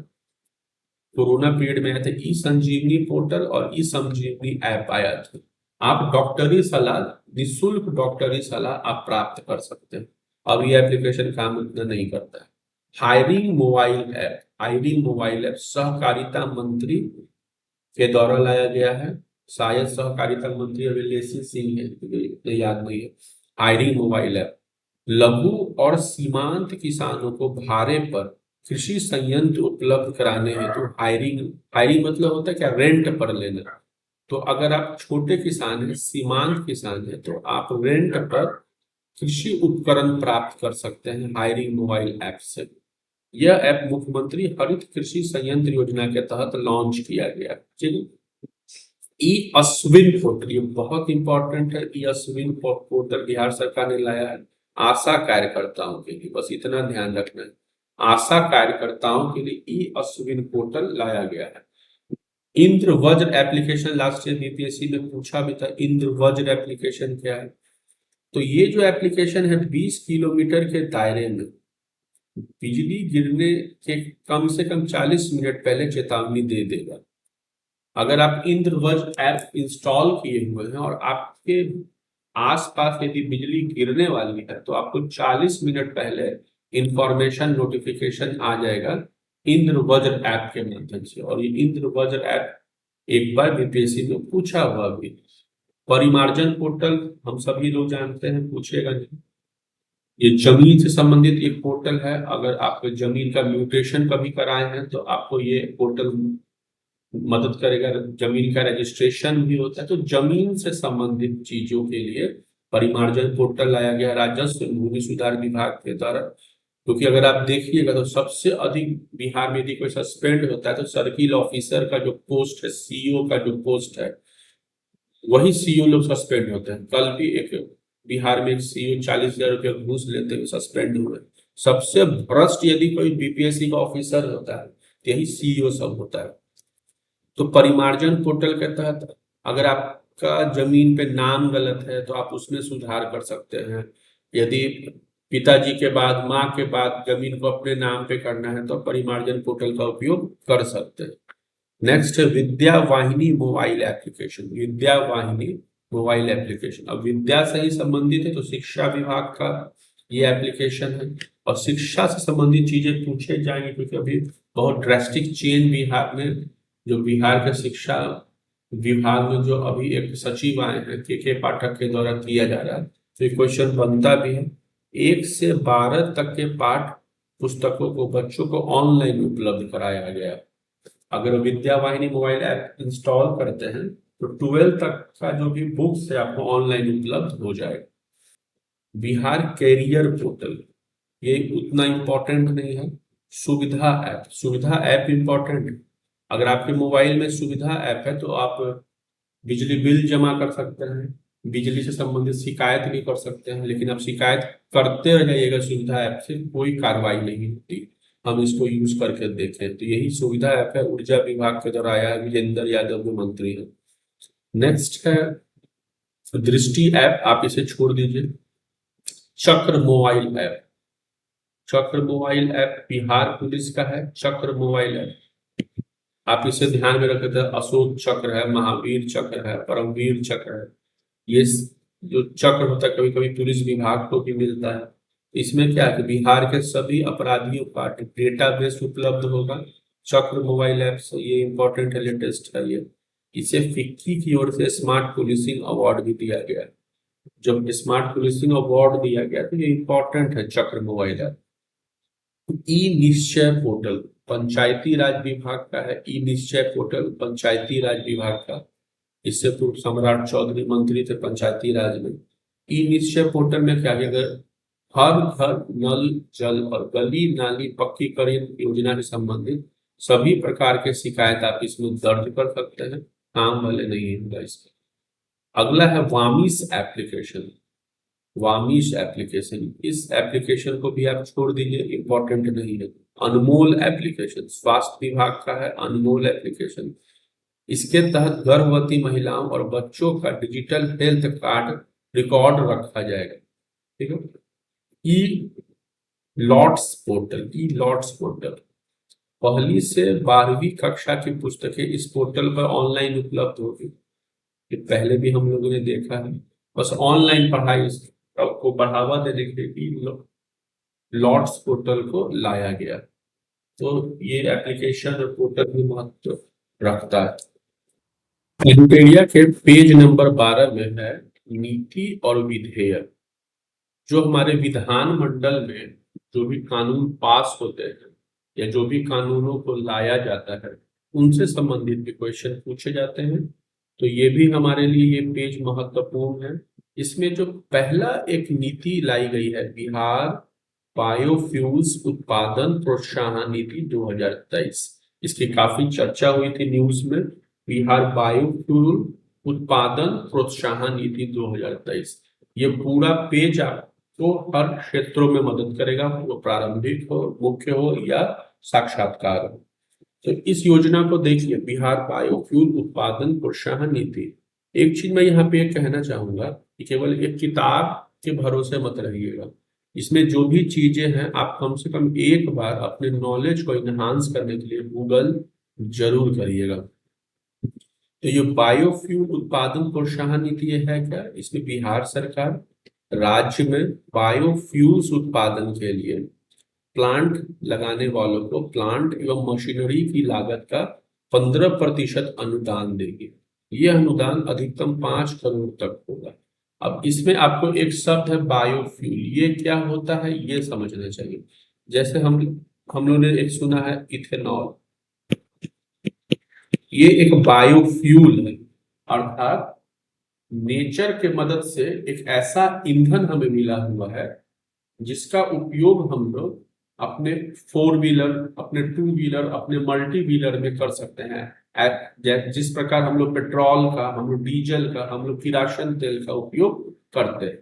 [SPEAKER 1] कोरोना पीरियड में आया था ई संजीवनी पोर्टल और ई संजीवनी ऐप आया था। आप डॉक्टरी सलाह, निःशुल्क डॉक्टरी सलाह आप प्राप्त कर सकते हैं। अब ये एप्लीकेशन काम उतना नहीं करता है। Hiring mobile app, hiring mobile app सहकारिता मंत्री के द्वारा लाया गया है। शायद सहकारिता मंत्री अभिलेषी सिंह है, मुझे याद नहीं है। हायरिंग मोबाइल ऐप लघु और सीमांत किसानों को भाड़े पर कृषि संयंत्र उपलब्ध कराने हेतु हायरिंग, हायरिंग मतलब होता है क्या, रेंट पर लेना। तो अगर आप छोटे किसान हैं, सीमांत किसान हैं, तो आप रेंट पर कृषि उपकरण प्राप्त कर सकते हैं हायरिंग मोबाइल ऐप से। यह ऐप मुख्यमंत्री हरित कृषि संयंत्र योजना के तहत लॉन्च किया गया। ठीक है। ई अश्विन पोर्टल, ये बहुत इंपॉर्टेंट है। ई अश्विन पोर्टल बिहार सरकार ने लाया है आशा कार्यकर्ताओं के लिए, बस इतना ध्यान रखना है। आशा कार्यकर्ताओं के लिए ई अश्विन पोर्टल लाया गया है। इंद्र वज्र एप्लीकेशन लास्ट ईयर बीपीएससी में पूछा भी था, इंद्र वज्र एप्लीकेशन क्या है। तो ये जो एप्लीकेशन है 20 किलोमीटर के दायरे में बिजली गिरने के कम से कम 40 मिनट पहले चेतावनी दे देगा। अगर आप इंद्रवज्र ऐप इंस्टॉल किए हुए हैं और आपके आसपास यदि बिजली गिरने वाली है तो आपको 40 मिनट पहले इंफॉर्मेशन नोटिफिकेशन आ जाएगा इंद्रवज्र ऐप के माध्यम से। और ये इंद्रवज्र ऐप एक बार बीपीएससी में पूछा हुआ भी। परिमार्जन पोर्टल हम सभी लोग जानते हैं, पूछेगा नहीं। ये जमीन से संबंधित एक पोर्टल है। अगर आप जमीन का म्यूटेशन कभी कराए हैं तो आपको ये पोर्टल मदद करेगा। जमीन का रजिस्ट्रेशन भी होता है, तो जमीन से संबंधित चीजों के लिए परिमार्जन पोर्टल लाया गया राजस्व भूमि सुधार विभाग के द्वारा। क्योंकि अगर आप देखिएगा तो सबसे अधिक बिहार में यदि कोई सस्पेंड होता है तो सर्किल ऑफिसर का जो पोस्ट है, सीईओ का जो पोस्ट है, वही सीईओ लोग सस्पेंड होते हैं। कल भी एक बिहार में एक सीईओ 40,000 रुपया घूस लेते हुए सस्पेंड हुए। सबसे भ्रष्ट यदि कोई बीपीएससी का ऑफिसर होता है तो यही सीईओ सब होता है। तो परिमार्जन पोर्टल के तहत अगर आपका जमीन पे नाम गलत है तो आप उसमें सुधार कर सकते हैं। यदि पिताजी के बाद, माँ के बाद जमीन को अपने नाम पे करना है तो परिमार्जन पोर्टल का उपयोग कर सकते हैं। नेक्स्ट है विद्या वाहिनी मोबाइल एप्लीकेशन। विद्या वाहिनी मोबाइल एप्लीकेशन, अब विद्या से ही संबंधित है तो शिक्षा विभाग का ये एप्लीकेशन है। और शिक्षा से संबंधित चीजें पूछे जाएंगे क्योंकि अभी बहुत ड्रास्टिक चेंज बिहार में, जो बिहार के शिक्षा विभाग में जो अभी एक सचिव आए हैं के पाठक के द्वारा किया जा रहा है, तो ये क्वेश्चन बनता भी है। 1 से 12 तक के पाठ पुस्तकों को बच्चों को ऑनलाइन उपलब्ध कराया गया। अगर विद्या वाहिनी मोबाइल ऐप इंस्टॉल करते हैं तो 12 तक का जो भी बुक्स है आपको ऑनलाइन उपलब्ध हो जाएगा। बिहार कैरियर पोर्टल, ये उतना इंपॉर्टेंट नहीं है। सुविधा ऐप, सुविधा ऐप इंपॉर्टेंट है। अगर आपके मोबाइल में सुविधा ऐप है तो आप बिजली बिल जमा कर सकते हैं, बिजली से संबंधित शिकायत भी कर सकते हैं। लेकिन आप शिकायत करते रहिएगा, सुविधा ऐप से कोई कार्रवाई नहीं होती। हम इसको यूज करके देखें तो यही सुविधा ऐप है, ऊर्जा विभाग के द्वारा आया है, विजेंद्र यादव जो मंत्री है। नेक्स्ट है दृष्टि ऐप, आप इसे छोड़ दीजिए। चक्र मोबाइल ऐप, चक्र मोबाइल ऐप बिहार पुलिस का है। चक्र मोबाइल ऐप आप इसे ध्यान में रखें तो अशोक चक्र है, महावीर चक्र है, परमवीर चक्र है। ये जो चक्र होता है कभी कभी पुलिस विभाग को भी मिलता है। इसमें क्या है कि बिहार के सभी अपराधियों का डेटाबेस उपलब्ध होगा चक्र मोबाइल ऐप से। ये इंपॉर्टेंट है, लेटेस्ट है ये। इसे फिक्की की ओर से स्मार्ट पुलिसिंग अवार्ड भी दिया गया है। जब स्मार्ट पुलिसिंग अवार्ड दिया गया तो ये इंपॉर्टेंट है चक्र मोबाइल ऐप। ई निश्चय पोर्टल पंचायती राज विभाग का है। ई निश्चय पोर्टल पंचायती राज विभाग का, इससे पूर्व सम्राट चौधरी मंत्री थे पंचायती राज में। ई निश्चय पोर्टल में क्या, अगर हर घर नल जल और गली नाली पक्कीकरण योजना से संबंधित सभी प्रकार के शिकायत आप इसमें दर्ज कर सकते हैं, काम वाले नहीं होगा इसका। अगला है वामिस एप्लीकेशन। वामिस एप्लीकेशन, इस एप्लीकेशन को भी आप छोड़ दीजिए, इंपॉर्टेंट नहीं है। अनमोल एप्लीकेशन, स्वास्थ्य विभाग का है अनमोल एप्लीकेशन। इसके तहत गर्भवती महिलाओं और बच्चों का डिजिटल हेल्थ कार्ड रिकॉर्ड रखा जाएगा। ठीक है। ई लॉट्स पोर्टल, ई लॉट्स पोर्टल, पहली से 12वीं कक्षा की पुस्तकें इस पोर्टल पर ऑनलाइन उपलब्ध होगी। ये पहले भी हम लोगों ने देखा है, बस ऑनलाइन पढ़ाई को बढ़ावा देने के लिए लॉट्स पोर्टल को लाया गया। तो ये एप्लीकेशन और पोर्टल भी महत्व रखता है। विकिपीडिया के पेज नंबर 12 में है नीति और विधेयक। जो हमारे विधान मंडल में जो भी कानून पास होते हैं या जो भी कानूनों को लाया जाता है उनसे संबंधित भी क्वेश्चन पूछे जाते हैं। तो ये भी हमारे लिए ये पेज महत्वपूर्ण है। इसमें जो पहला एक नीति लाई गई है, बिहार बायोफ्यूल्स उत्पादन प्रोत्साहन नीति 2023, इसकी काफी चर्चा हुई थी न्यूज में। बिहार बायोफ्यूल उत्पादन प्रोत्साहन नीति 2023, ये पूरा पेज आपको हर क्षेत्रों में मदद करेगा, वो प्रारंभिक हो, मुख्य हो या साक्षात्कार हो। तो इस योजना को देखिए, बिहार बायोफ्यूल उत्पादन प्रोत्साहन नीति। एक चीज मैं यहाँ पे कहना चाहूंगा कि केवल एक किताब के भरोसे मत रहिएगा। इसमें जो भी चीजें हैं आप कम से कम एक बार अपने नॉलेज को इनहांस करने के लिए गूगल जरूर करिएगा। तो ये बायोफ्यूल उत्पादन प्रोत्साहन नीति है क्या? इसमें बिहार सरकार राज्य में बायोफ्यूल्स उत्पादन के लिए प्लांट लगाने वालों को प्लांट एवं मशीनरी की लागत का 15% अनुदान देगी। यह अनुदान अधिकतम 5 करोड़ तक होगा। अब इसमें आपको एक शब्द है बायोफ्यूल, ये क्या होता है ये समझना चाहिए। जैसे हम लोगों ने एक सुना है इथेनॉल, ये एक बायोफ्यूल है, अर्थात नेचर के मदद से एक ऐसा ईंधन हमें मिला हुआ है जिसका उपयोग हम लोग अपने 4 व्हीलर, अपने 2 व्हीलर, अपने मल्टी व्हीलर में कर सकते हैं। जिस प्रकार हम लोग पेट्रोल का, हम लोग डीजल का, हम लोग किरासन तेल का उपयोग करते हैं,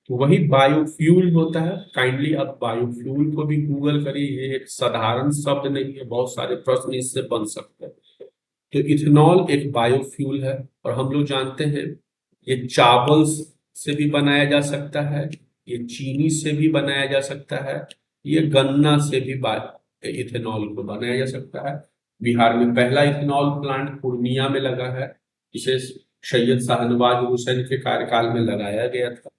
[SPEAKER 1] तो वही बायोफ्यूल होता है। काइंडली आप बायोफ्यूल को भी गूगल करिए, ये एक साधारण शब्द नहीं है, बहुत सारे प्रश्न इससे बन सकते हैं। तो इथेनॉल एक बायोफ्यूल है और हम लोग जानते हैं ये चावल से भी बनाया जा सकता है, ये चीनी से भी बनाया जा सकता है, ये गन्ना से भी इथेनॉल को बनाया जा सकता है। बिहार में पहला इथेनॉल प्लांट पूर्णिया में लगा है, इसे सैयद शाहनवाज हुसैन के कार्यकाल में लगाया गया था।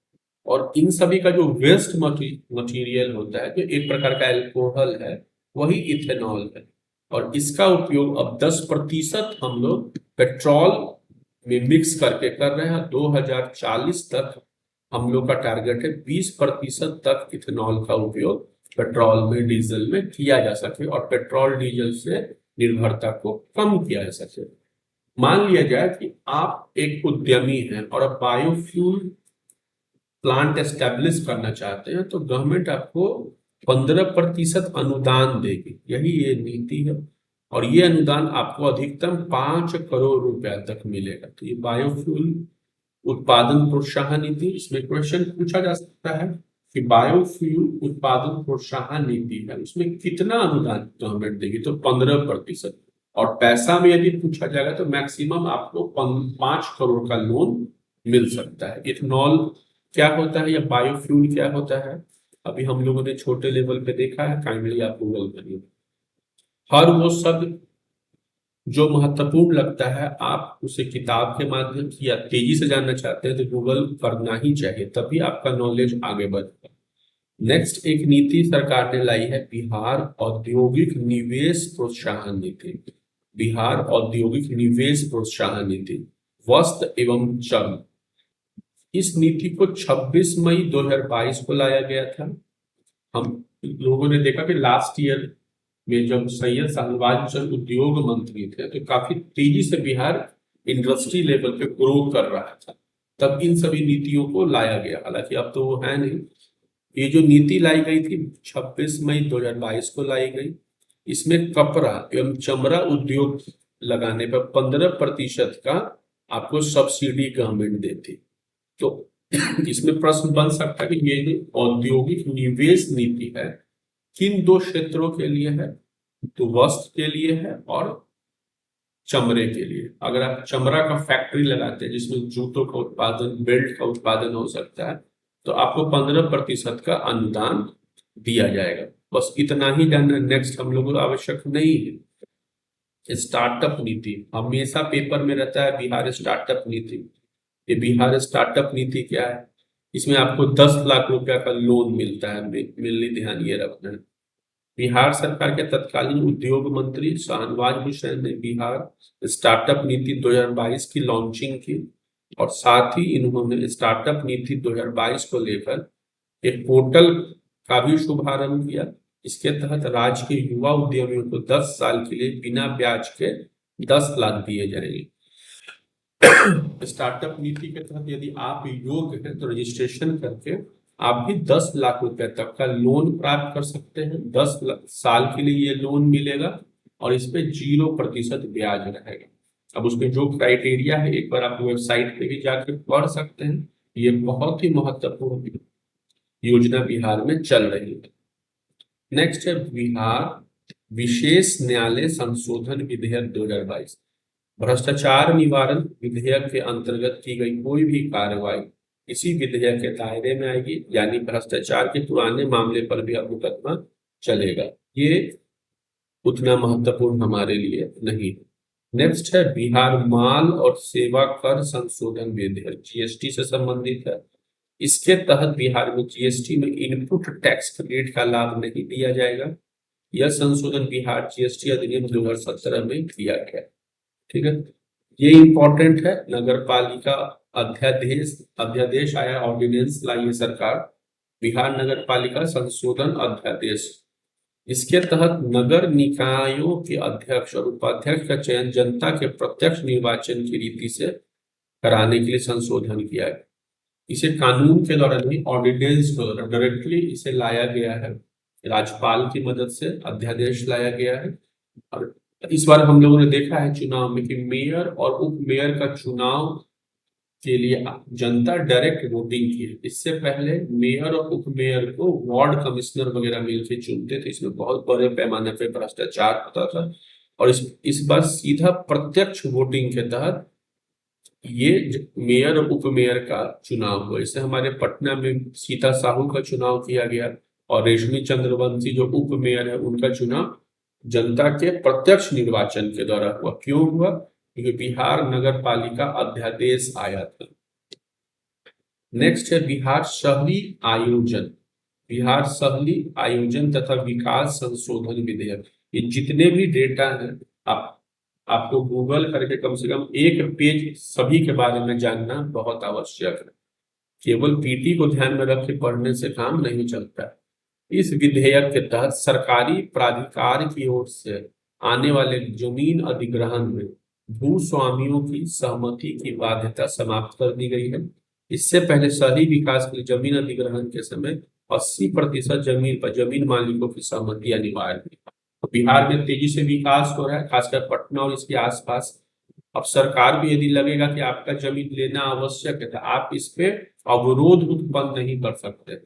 [SPEAKER 1] और इन सभी का जो वेस्ट मटेरियल होता है, जो एक प्रकार का एल्कोहल है, वही इथेनॉल है। और इसका उपयोग अब 10% हम लोग पेट्रोल में मिक्स करके कर रहे हैं। 2040 तक हम लोग का टारगेट है 20% तक इथेनॉल का उपयोग पेट्रोल में, डीजल में किया जा सके और पेट्रोल डीजल से निर्भरता को कम किया जा सके। मान लिया जाए कि आप एक उद्यमी हैं और आप बायोफ्यूल प्लांट एस्टेब्लिश करना चाहते हैं, तो गवर्नमेंट आपको 15% अनुदान देगी, यही ये नीति है। और ये अनुदान आपको अधिकतम 5 करोड़ रुपया तक मिलेगा। तो ये बायोफ्यूल उत्पादन प्रोत्साहन नीति, इसमें क्वेश्चन पूछा जा सकता है कि बायोफ्यूल उत्पादन प्रोत्साहन नीति है, उसमें कितना अनुदान गवर्नमेंट देगी? तो 15%। और पैसा में यदि पूछा जाएगा तो मैक्सिमम आपको 5 करोड़ का लोन मिल सकता है। इथेनॉल क्या होता है या बायोफ्यूल क्या होता है, अभी हम लोगों ने छोटे लेवल पे देखा है, काइंडली आप गूगल करिए। हर वो शब्द जो महत्वपूर्ण लगता है आप उसे किताब के माध्यम से या तेजी से जानना चाहते हैं तो गूगल करना ही चाहिए, तभी आपका नॉलेज आगे बढ़ेगा। नेक्स्ट एक नीति सरकार ने लाई है बिहार औद्योगिक निवेश प्रोत्साहन नीति। बिहार औद्योगिक निवेश प्रोत्साहन नीति, वस्त्र एवं चर्म। इस नीति को 26 मई 2022 को लाया गया था। हम लोगों ने देखा कि लास्ट ईयर में जब सैयद शाहनवाज हुसैन उद्योग मंत्री थे तो काफी तेजी से बिहार इंडस्ट्री लेवल पे ग्रो कर रहा था, तब इन सभी नीतियों को लाया गया। हालांकि अब तो वो है नहीं, ये जो नीति लाई गई थी 26 मई 2022 को लाई गई। इसमें कपड़ा एवं चमड़ा उद्योग लगाने पर 15% का आपको सब्सिडी गवर्नमेंट देती। तो इसमें प्रश्न बन सकता है कि ये जो औद्योगिक निवेश नीति है किन दो क्षेत्रों के लिए है, तो वस्त्र के लिए है और चमड़े के लिए। अगर आप चमड़ा का फैक्ट्री लगाते हैं जिसमें जूतों का उत्पादन, बेल्ट का उत्पादन हो सकता है, तो आपको 15% का अनुदान दिया जाएगा। बस इतना ही जानना नेक्स्ट हम लोगों को आवश्यक नहीं है। स्टार्टअप नीति हमेशा पेपर में रहता है, बिहार स्टार्टअप नीति। ये बिहार स्टार्टअप नीति क्या है? इसमें आपको 10 लाख रुपया का लोन मिलता है। मिलनी ध्यान ये रखना है। बिहार सरकार के तत्कालीन उद्योग मंत्री शाहनवाज हुसैन ने बिहार स्टार्टअप नीति 2022 की लॉन्चिंग की और साथ ही इन्होंने स्टार्टअप नीति 2022 को लेकर एक पोर्टल का भी शुभारंभ किया। इसके तहत राज्य के युवा उद्यमियों को 10 साल के लिए बिना ब्याज के 10 लाख दिए जाएंगे। स्टार्टअप नीति के तहत यदि आप योग्य हैं तो रजिस्ट्रेशन करके आप भी 10 लाख रुपए तक का लोन प्राप्त कर सकते हैं। 10 साल के लिए ये लोन मिलेगा और इस पे 0% ब्याज रहेगा। अब उसमें जो क्राइटेरिया है एक बार आप वेबसाइट पे भी जाकर पढ़ सकते हैं। ये बहुत ही महत्वपूर्ण योजना बिहार में चल रही है। नेक्स्ट है बिहार विशेष न्यायालय संशोधन विधेयक 2022। भ्रष्टाचार निवारण विधेयक के अंतर्गत की गई कोई भी कार्रवाई इसी विधेयक के दायरे में आएगी, यानी भ्रष्टाचार के पुराने मामले पर भी अब मुकदमा चलेगा। ये उतना महत्वपूर्ण हमारे लिए नहीं है। नेक्स्ट है बिहार माल और सेवा कर संशोधन विधेयक, जीएसटी से संबंधित है। इसके तहत बिहार में जीएसटी में इनपुट टैक्स क्रेडिट का लाभ नहीं दिया जाएगा। यह संशोधन बिहार जीएसटी अधिनियम 2017 में किया गया। ठीक है, ये इंपॉर्टेंट है। नगर पालिका अध्यादेश आया, ऑर्डिनेंस लाई है सरकार, बिहार नगर पालिका संशोधन अध्यादेश। इसके तहत नगर निकायों के अध्यक्ष और उपाध्यक्ष का चयन जनता के प्रत्यक्ष निर्वाचन की रीति से कराने के लिए संशोधन किया है। इसे कानून के द्वारा नहीं, ऑर्डिनेंस के द्वारा डायरेक्टली इसे लाया गया है। राज्यपाल की मदद से अध्यादेश लाया गया है। और इस बार हम लोगों ने देखा है चुनाव में कि मेयर और उप मेयर का चुनाव के लिए जनता डायरेक्ट वोटिंग की है। इससे पहले मेयर और उप मेयर को वार्ड कमिश्नर वगैरह मिलकर चुनते थे। इसमें बहुत बड़े पैमाने पर भ्रष्टाचार होता था और इस बार सीधा प्रत्यक्ष वोटिंग के तहत ये मेयर और उप मेयर का चुनाव हुआ। इससे हमारे पटना में सीता साहू का चुनाव किया गया और रेशमी चंद्रवंशी जो उप मेयर है उनका चुनाव जनता के प्रत्यक्ष निर्वाचन के द्वारा हुआ। क्यों हुआ? क्योंकि बिहार नगर पालिका अध्यादेश आया था। नेक्स्ट है बिहार शहरी आयोजन, बिहार शहरी आयोजन तथा विकास संशोधन विधेयक। ये जितने भी डेटा हैं आपको गूगल करके कम से कम एक पेज सभी के बारे में जानना बहुत आवश्यक है। केवल पीटी को ध्यान में रख के पढ़ने से काम नहीं चलता। इस विधेयक के तहत सरकारी प्राधिकार की ओर से आने वाले जमीन अधिग्रहण में भूस्वामियों की सहमति की बाध्यता समाप्त कर दी गई है। इससे पहले शहरी विकास के लिए जमीन अधिग्रहण के समय 80% जमीन पर जमीन मालिकों की सहमति अनिवार्य थी। तो बिहार में तेजी से विकास हो रहा है, खासकर पटना और इसके आसपास। अब सरकार भी यदि लगेगा कि आपका जमीन लेना आवश्यक है तो आप इस पे अवरोध उत्पन्न नहीं कर सकते।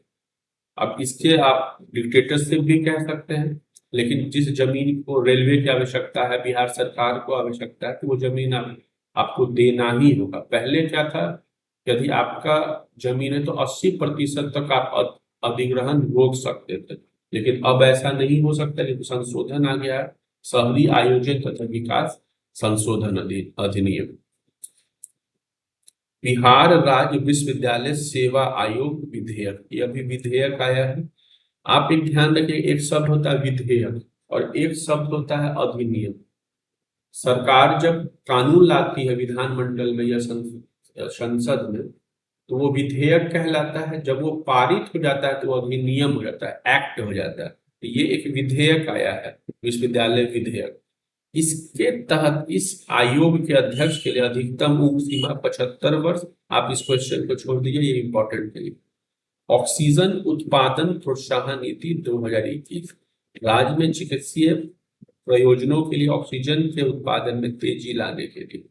[SPEAKER 1] अब इसके आप डिक्टेटरशिप भी कह सकते हैं, लेकिन जिस जमीन को रेलवे की आवश्यकता है, बिहार सरकार को आवश्यकता है, तो वो जमीन आपको देना ही होगा। पहले क्या था, यदि आपका जमीन है तो 80% तक आप अधिग्रहण रोक सकते थे, लेकिन अब ऐसा नहीं हो सकता। लेकिन संशोधन आ गया है, शहरी आयोजन तथा विकास संशोधन अधिनियम। बिहार राज्य विश्वविद्यालय सेवा आयोग विधेयक, यह भी विधेयक आया है। आप एक ध्यान रखिए, एक शब्द होता है विधेयक और एक शब्द होता है अधिनियम। सरकार जब कानून लाती है विधानमंडल में या संसद में तो वो विधेयक कहलाता है। जब वो पारित हो जाता है तो वो अधिनियम हो जाता है, एक्ट हो जाता है। तो ये एक विधेयक आया है, विश्वविद्यालय विधेयक। इसके तहत इस आयोग के अध्यक्ष के लिए अधिकतम उम्र सीमा 75 वर्ष। आप इस क्वेश्चन को छोड़ दीजिए, ये इंपॉर्टेंट नहीं। ऑक्सीजन उत्पादन प्रोत्साहन नीति 2021 राज्य में चिकित्सीय प्रयोजनों के लिए ऑक्सीजन के उत्पादन में तेजी लाने के लिए।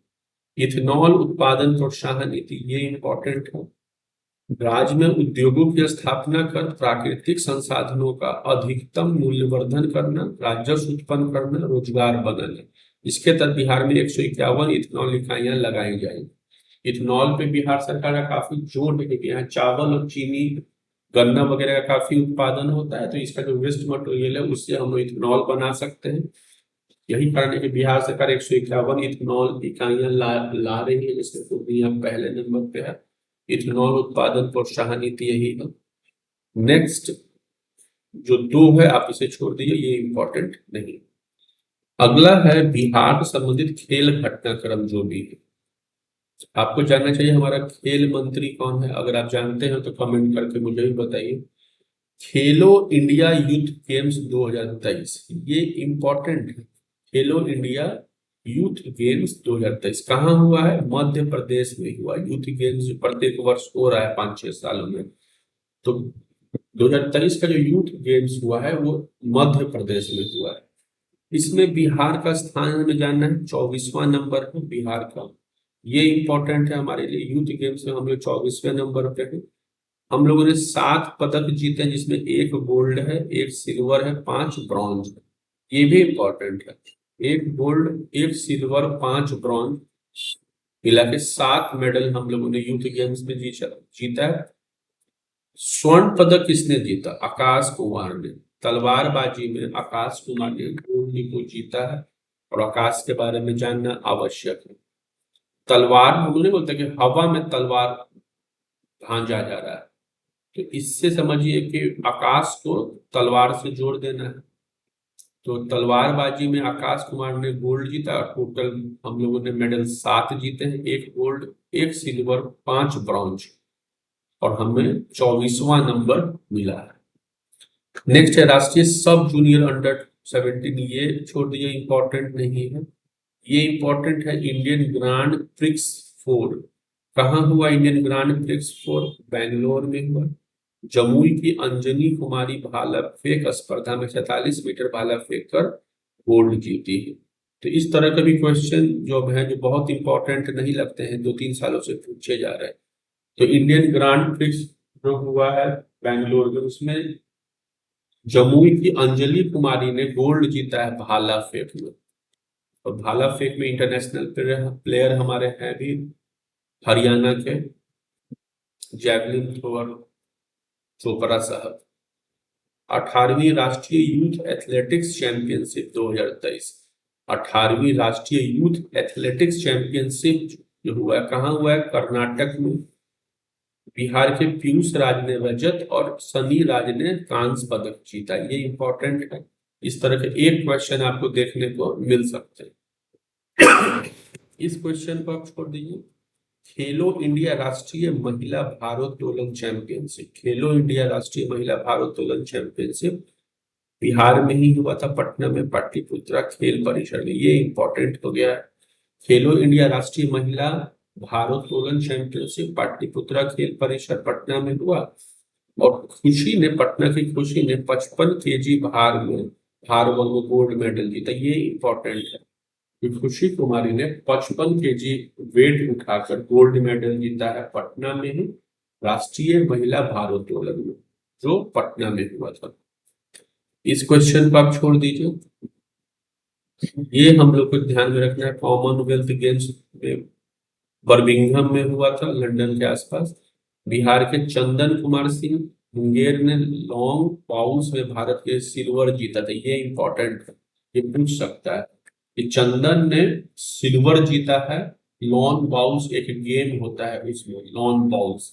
[SPEAKER 1] इथेनॉल उत्पादन प्रोत्साहन नीति, ये इंपॉर्टेंट है। राज्य में उद्योगों की स्थापना कर प्राकृतिक संसाधनों का अधिकतम मूल्यवर्धन करना, राजस्व उत्पन्न करना, रोजगार बनाना। इसके तहत बिहार में 151 इथेनॉल इकाइयां लगाई जाएंगी। इथेनॉल पे बिहार सरकार का काफी जोर है कि यहाँ चावल और चीनी, गन्ना वगैरह का काफी उत्पादन होता है, तो इसका जो वेस्ट मटेरियल है उससे हम लोग इथेनॉल बना सकते हैं। यही कारण है कि बिहार सरकार 151 इथेनॉल इकाइयां ला रही है, जिसमें पूर्णिया पहले नंबर पे है। इथेनॉल उत्पादन प्रोत्साहन नीति यही है। नेक्स्ट जो 2 है आप इसे छोड़ दीजिए, ये इंपॉर्टेंट नहीं। अगला है बिहार से संबंधित खेल घटनाक्रम जो भी है। आपको जानना चाहिए हमारा खेल मंत्री कौन है, अगर आप जानते हैं तो कमेंट करके मुझे भी बताइए। खेलो इंडिया यूथ गेम्स 2023, ये इंपॉर्टेंट है। खेलो इंडिया यूथ गेम्स 2023 कहाँ हुआ है? मध्य प्रदेश में हुआ। यूथ गेम्स प्रत्येक वर्ष हो रहा है 5-6 सालों में, तो 2023 का जो यूथ गेम्स हुआ है वो मध्य प्रदेश में हुआ है। इसमें बिहार का स्थान हमें जानना है, 24वां नंबर है बिहार का। ये इंपॉर्टेंट है हमारे लिए। यूथ गेम्स में हम लोग 24वें नंबर पे है। हम लोगों ने 7 पदक जीते हैं, जिसमें 1 गोल्ड है, 1 सिल्वर है, 5 ब्रॉन्ज है। ये भी इंपॉर्टेंट है। 1 गोल्ड, 1 सिल्वर, 5 ब्रॉन्ज, मिला के 7 मेडल हम लोगों ने यूथ गेम्स में जीता है। स्वर्ण पदक किसने जीता? आकाश कुमार ने। तलवारबाजी में आकाश कुमार ने गोल्ड को जीता है, और आकाश के बारे में जानना आवश्यक है। तलवार हम नहीं बोलते कि हवा में तलवार भांजा जा रहा है, तो इससे समझिए कि आकाश को तलवार से जोड़ देना है। तो तलवारबाजी में आकाश कुमार ने गोल्ड जीता। टोटल हम लोगों ने मेडल 7 जीते हैं, 1 गोल्ड, 1 सिल्वर, 5 ब्रॉन्ज, और हमें 24वां नंबर मिला है। नेक्स्ट है राष्ट्रीय सब जूनियर अंडर 17, ये छोड़ दिए, इंपॉर्टेंट नहीं है। ये इंपॉर्टेंट है इंडियन ग्रांड प्रिक्स 4। कहाँ हुआ इंडियन ग्रांड प्रिक्स 4? बेंगलोर में हुआ। जमुई की अंजनी कुमारी भाला फेंक स्पर्धा में 46 मीटर भाला फेंक कर गोल्ड जीती है। तो इस तरह के भी क्वेश्चन जो है, जो बहुत इंपॉर्टेंट नहीं लगते हैं, 2-3 सालों से पूछे जा रहे हैं। तो इंडियन ग्रांड प्रिक्स जो हुआ है बेंगलोर में, उसमें जमुई की अंजलि कुमारी ने गोल्ड जीता है भाला फेंक में। और भाला फेंक में इंटरनेशनल प्लेयर हमारे हैं भी, हरियाणा के जैवलिन थ्रोअर चोपड़ा साहब। 18वीं राष्ट्रीय यूथ एथलेटिक्स चैंपियनशिप 2023, 18वीं राष्ट्रीय यूथ एथलेटिक्स चैंपियनशिप जो हुआ है, कहाँ हुआ है? कर्नाटक में। बिहार के पीयूष राज ने रजत और सनी राज ने कांस्य पदक जीता। ये इंपॉर्टेंट है। इस तरह के एक क्वेश्चन आपको देखने को मिल सकते हैं। इस क्वेश्चन को आप छोड़ दीजिए। खेलो इंडिया राष्ट्रीय महिला भारोत्तोलन चैंपियनशिप, खेलो इंडिया राष्ट्रीय महिला भारोत्तोलन चैंपियनशिप बिहार में ही हुआ था, पटना में, पाटलिपुत्रा खेल परिसर में। ये इंपॉर्टेंट हो गया है। खेलो इंडिया राष्ट्रीय महिला भारोत्तोलन चैंपियनशिप पाटलिपुत्रा खेल परिसर पटना में हुआ, और पटना की खुशी ने 55 केजी भार वर्ग में गोल्ड मेडल जीता। ये इंपॉर्टेंट है कि खुशी कुमारी ने 55 केजी वेट उठाकर गोल्ड मेडल जीता है पटना में ही, राष्ट्रीय महिला भारोत्तोलन में, जो पटना में हुआ था। इस क्वेश्चन को आप छोड़ दीजिए। ये हम लोग को ध्यान में रखना है। कॉमनवेल्थ गेम्स में बर्मिंघम में हुआ था, लंदन के आसपास। बिहार के चंदन कुमार सिंह मुंगेर ने लॉन्ग बाउंस में भारत के सिल्वर जीता था। ये इंपॉर्टेंट है, ये पूछ सकता है कि चंदन ने सिल्वर जीता है। लॉन्ग बाउंस एक गेम होता है, इसमें लॉन्ग बाउंस,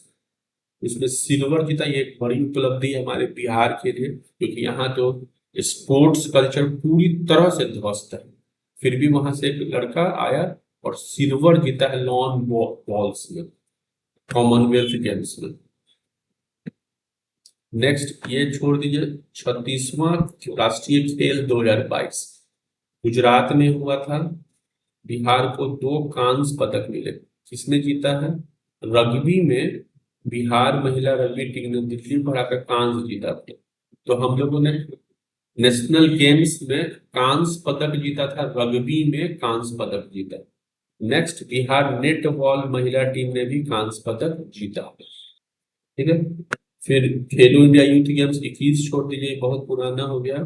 [SPEAKER 1] इसमें सिल्वर जीता। ये एक बड़ी उपलब्धि है हमारे बिहार के लिए, क्योंकि यहाँ तो स्पोर्ट्स कल्चर पूरी तरह से ध्वस्त है, फिर भी वहां से एक लड़का आया और सिल्वर जीता है लॉन बॉल्स में, कॉमनवेल्थ गेम्स में। नेक्स्ट ये छोड़ दीजिए। 36वां राष्ट्रीय खेल 2022 गुजरात में हुआ था। बिहार को 2 कांस्य पदक मिले। किसने जीता है? रग्बी में बिहार महिला रग्बी टीम ने दिल्ली को हराकर कांस्य जीता था। तो हम लोगों ने नेशनल गेम्स में कांस्य पदक जीता था, रग्बी में कांस्य पदक जीता। नेक्स्ट, बिहार नेटबॉल महिला टीम ने भी कांस्य पदक जीता। ठीक है, फिर खेलो इंडिया यूथ गेम्स 21 छोड़ दीजिए, बहुत पुराना हो गया।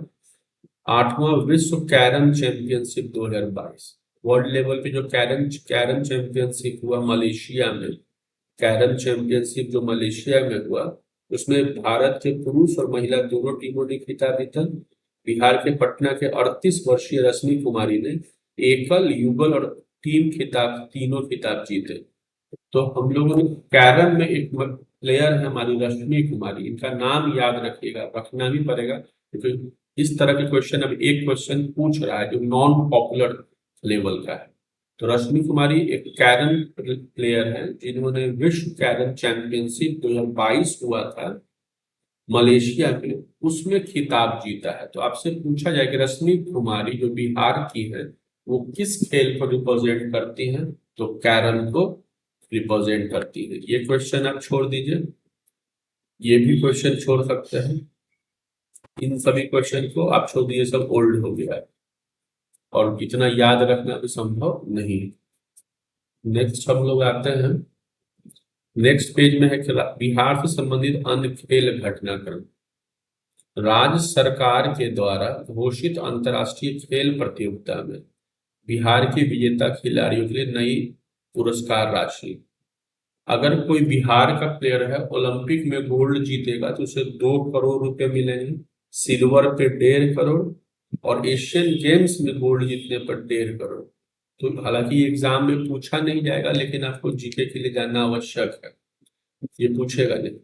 [SPEAKER 1] 8वां विश्व कैरम चैंपियनशिप 2022, वर्ल्ड लेवल पे जो कैरम कैरम चैंपियनशिप हुआ मलेशिया में, कैरम चैंपियनशिप जो मलेशिया में हुआ, उसमें भारत के पुरुष और महिला दोनों टीमों ने खिताब जीता। बिहार के पटना के 38 वर्षीय रश्मि कुमारी ने एकल, युगल और टीम खिताब, तीनों खिताब जीते। तो हम लोगों ने कैरम में एक प्लेयर है हमारी रश्मि कुमारी, इनका नाम याद रखिएगा, रखना भी पड़ेगा क्योंकि इस तरह के क्वेश्चन अब एक क्वेश्चन पूछ रहा है जो नॉन पॉपुलर लेवल का है। तो रश्मि कुमारी एक कैरम प्लेयर है जिन्होंने विश्व कैरम चैंपियनशिप 2022 हुआ था मलेशिया में, उसमें खिताब जीता है। तो आपसे पूछा जाए कि रश्मि कुमारी जो बिहार की है वो किस खेल को रिप्रेजेंट करती हैं, तो कैरम को रिप्रेजेंट करती है। ये क्वेश्चन आप छोड़ दीजिए, ये भी क्वेश्चन छोड़ सकते हैं, इन सभी क्वेश्चन को आप छोड़ दीजिए, सब ओल्ड हो गया है और इतना याद रखना भी संभव नहीं है। नेक्स्ट हम लोग आते हैं, नेक्स्ट पेज में है कि बिहार से संबंधित अन्य खेल घटनाक्रम। राज्य सरकार के द्वारा घोषित अंतर्राष्ट्रीय खेल प्रतियोगिता में बिहार के विजेता खिलाड़ियों के लिए नई पुरस्कार राशि। अगर कोई बिहार का प्लेयर है ओलंपिक में गोल्ड जीतेगा तो उसे 2 करोड़ रुपए मिलेंगे, सिल्वर पे 1.5 करोड़ और एशियन गेम्स में गोल्ड जीतने पर 1.5 करोड़। तो हालांकि एग्जाम में पूछा नहीं जाएगा लेकिन आपको जीके के लिए जानना आवश्यक है, ये पूछेगा नहीं।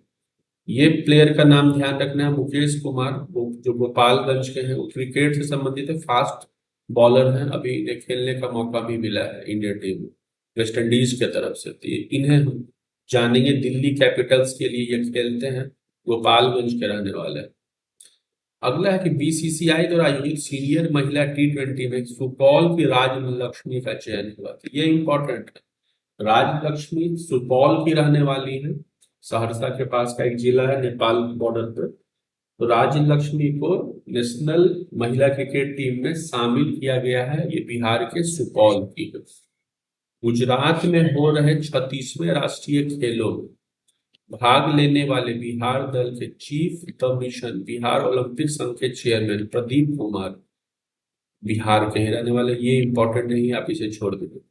[SPEAKER 1] ये प्लेयर का नाम ध्यान रखना है, मुकेश कुमार, वो जो गोपालगंज के हैं, वो क्रिकेट से संबंधित है, फास्ट बॉलर हैं, अभी इन्हें खेलने का मौका भी मिला है इंडियन टीम में वेस्ट इंडीज के तरफ से। तो इन्हें हम जानेंगे, दिल्ली कैपिटल्स के लिए ये खेलते हैं, गोपालगंज के रहने वाले हैं। अगला है कि बीसीसीआई द्वारा आयोजित सीनियर महिला T20 में सुपौल की राजलक्ष्मी का चयन हुआ। तो ये इंपॉर्टेंट है, राजलक्ष्मी सुपौल की रहने वाली है, सहरसा के पास का एक जिला है नेपाल बॉर्डर पर। तो राजलक्ष्मी को नेशनल महिला क्रिकेट टीम में शामिल किया गया है, ये बिहार के सुपौल की है। गुजरात में हो रहे 36वें राष्ट्रीय खेलों में भाग लेने वाले बिहार दल के chief the mission Bihar Olympic संघ के चेयरमैन प्रदीप कुमार बिहार के ही रहने वाले। ये इंपॉर्टेंट नहीं है, आप इसे छोड़ दीजिए,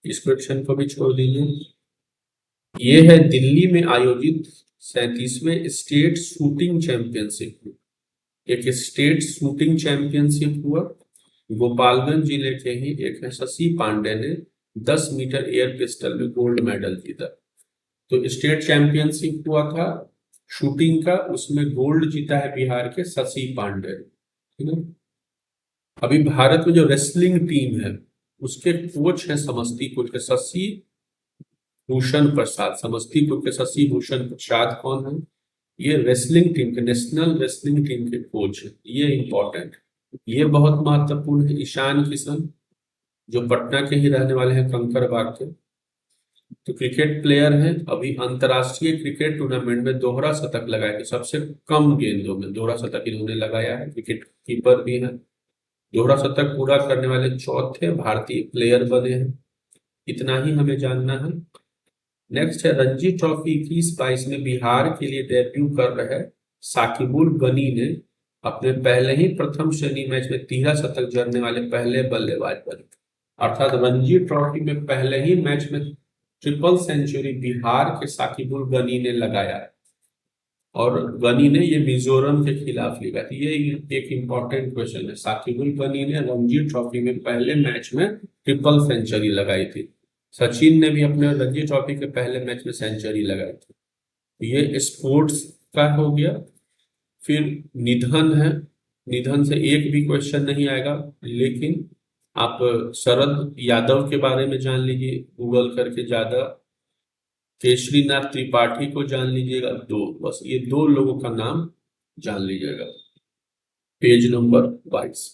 [SPEAKER 1] इस क्वेश्चन को भी छोड़ दीजिए। ये है दिल्ली में आयोजित 37वें स्टेट शूटिंग चैंपियनशिप। एक स्टेट शूटिंग चैंपियनशिप हुआ, गोपालगंज जिले के ही एक है शशि पांडे ने 10 मीटर एयर पिस्टल में गोल्ड मेडल जीता। तो स्टेट चैंपियनशिप हुआ था शूटिंग का, उसमें गोल्ड जीता है बिहार के शशि पांडे। ठीक है, अभी भारत में जो रेसलिंग टीम है उसके कोच है समस्तीपुर के शशि भूषण प्रसाद। समस्तीपुर के शशि भूषण प्रसाद कौन है? ये रेसलिंग टीम के, नेशनल रेसलिंग टीम के कोच है, ये इंपॉर्टेंट, ये बहुत महत्वपूर्ण है। ईशान किशन जो पटना के ही रहने वाले हैं, कंकड़बाग के, तो क्रिकेट प्लेयर हैं, अभी अंतरराष्ट्रीय क्रिकेट टूर्नामेंट में दोहरा शतक लगाए, सबसे कम गेंदों में दोहरा शतक इन्होंने लगाया है, विकेट कीपर भी है, दोहरा शतक पूरा करने वाले चौथे भारतीय प्लेयर बने हैं। इतना ही हमें जानना है। नेक्स्ट है रणजी ट्रॉफी 21-22 में बिहार के लिए डेब्यू कर रहे साकिबुल गनी ने अपने पहले ही प्रथम श्रेणी मैच में 13 शतक जड़ने वाले पहले बल्लेबाज बने। अर्थात रणजी ट्रॉफी में पहले ही मैच में ट्रिपल सेंचुरी बिहार के साकिबुल गनी ने लगाया है और गनी ने ये मिजोरम के खिलाफ लिया थी। ये एक इंपॉर्टेंट क्वेश्चन है, साकिबुल गनी ने रणजी ट्रॉफी में पहले मैच में ट्रिपल सेंचुरी लगाई थी। सचिन ने भी अपने रणजी ट्रॉफी के पहले मैच में सेंचुरी लगाई थी। ये स्पोर्ट्स का हो गया। फिर निधन है, निधन से एक भी क्वेश्चन नहीं आएगा, लेकिन आप शरद यादव के बारे में जान लीजिए गूगल करके ज्यादा। केशरीनाथ त्रिपाठी को जान लीजिएगा, 2, बस ये 2 लोगों का नाम जान लीजिएगा। पेज नंबर 22,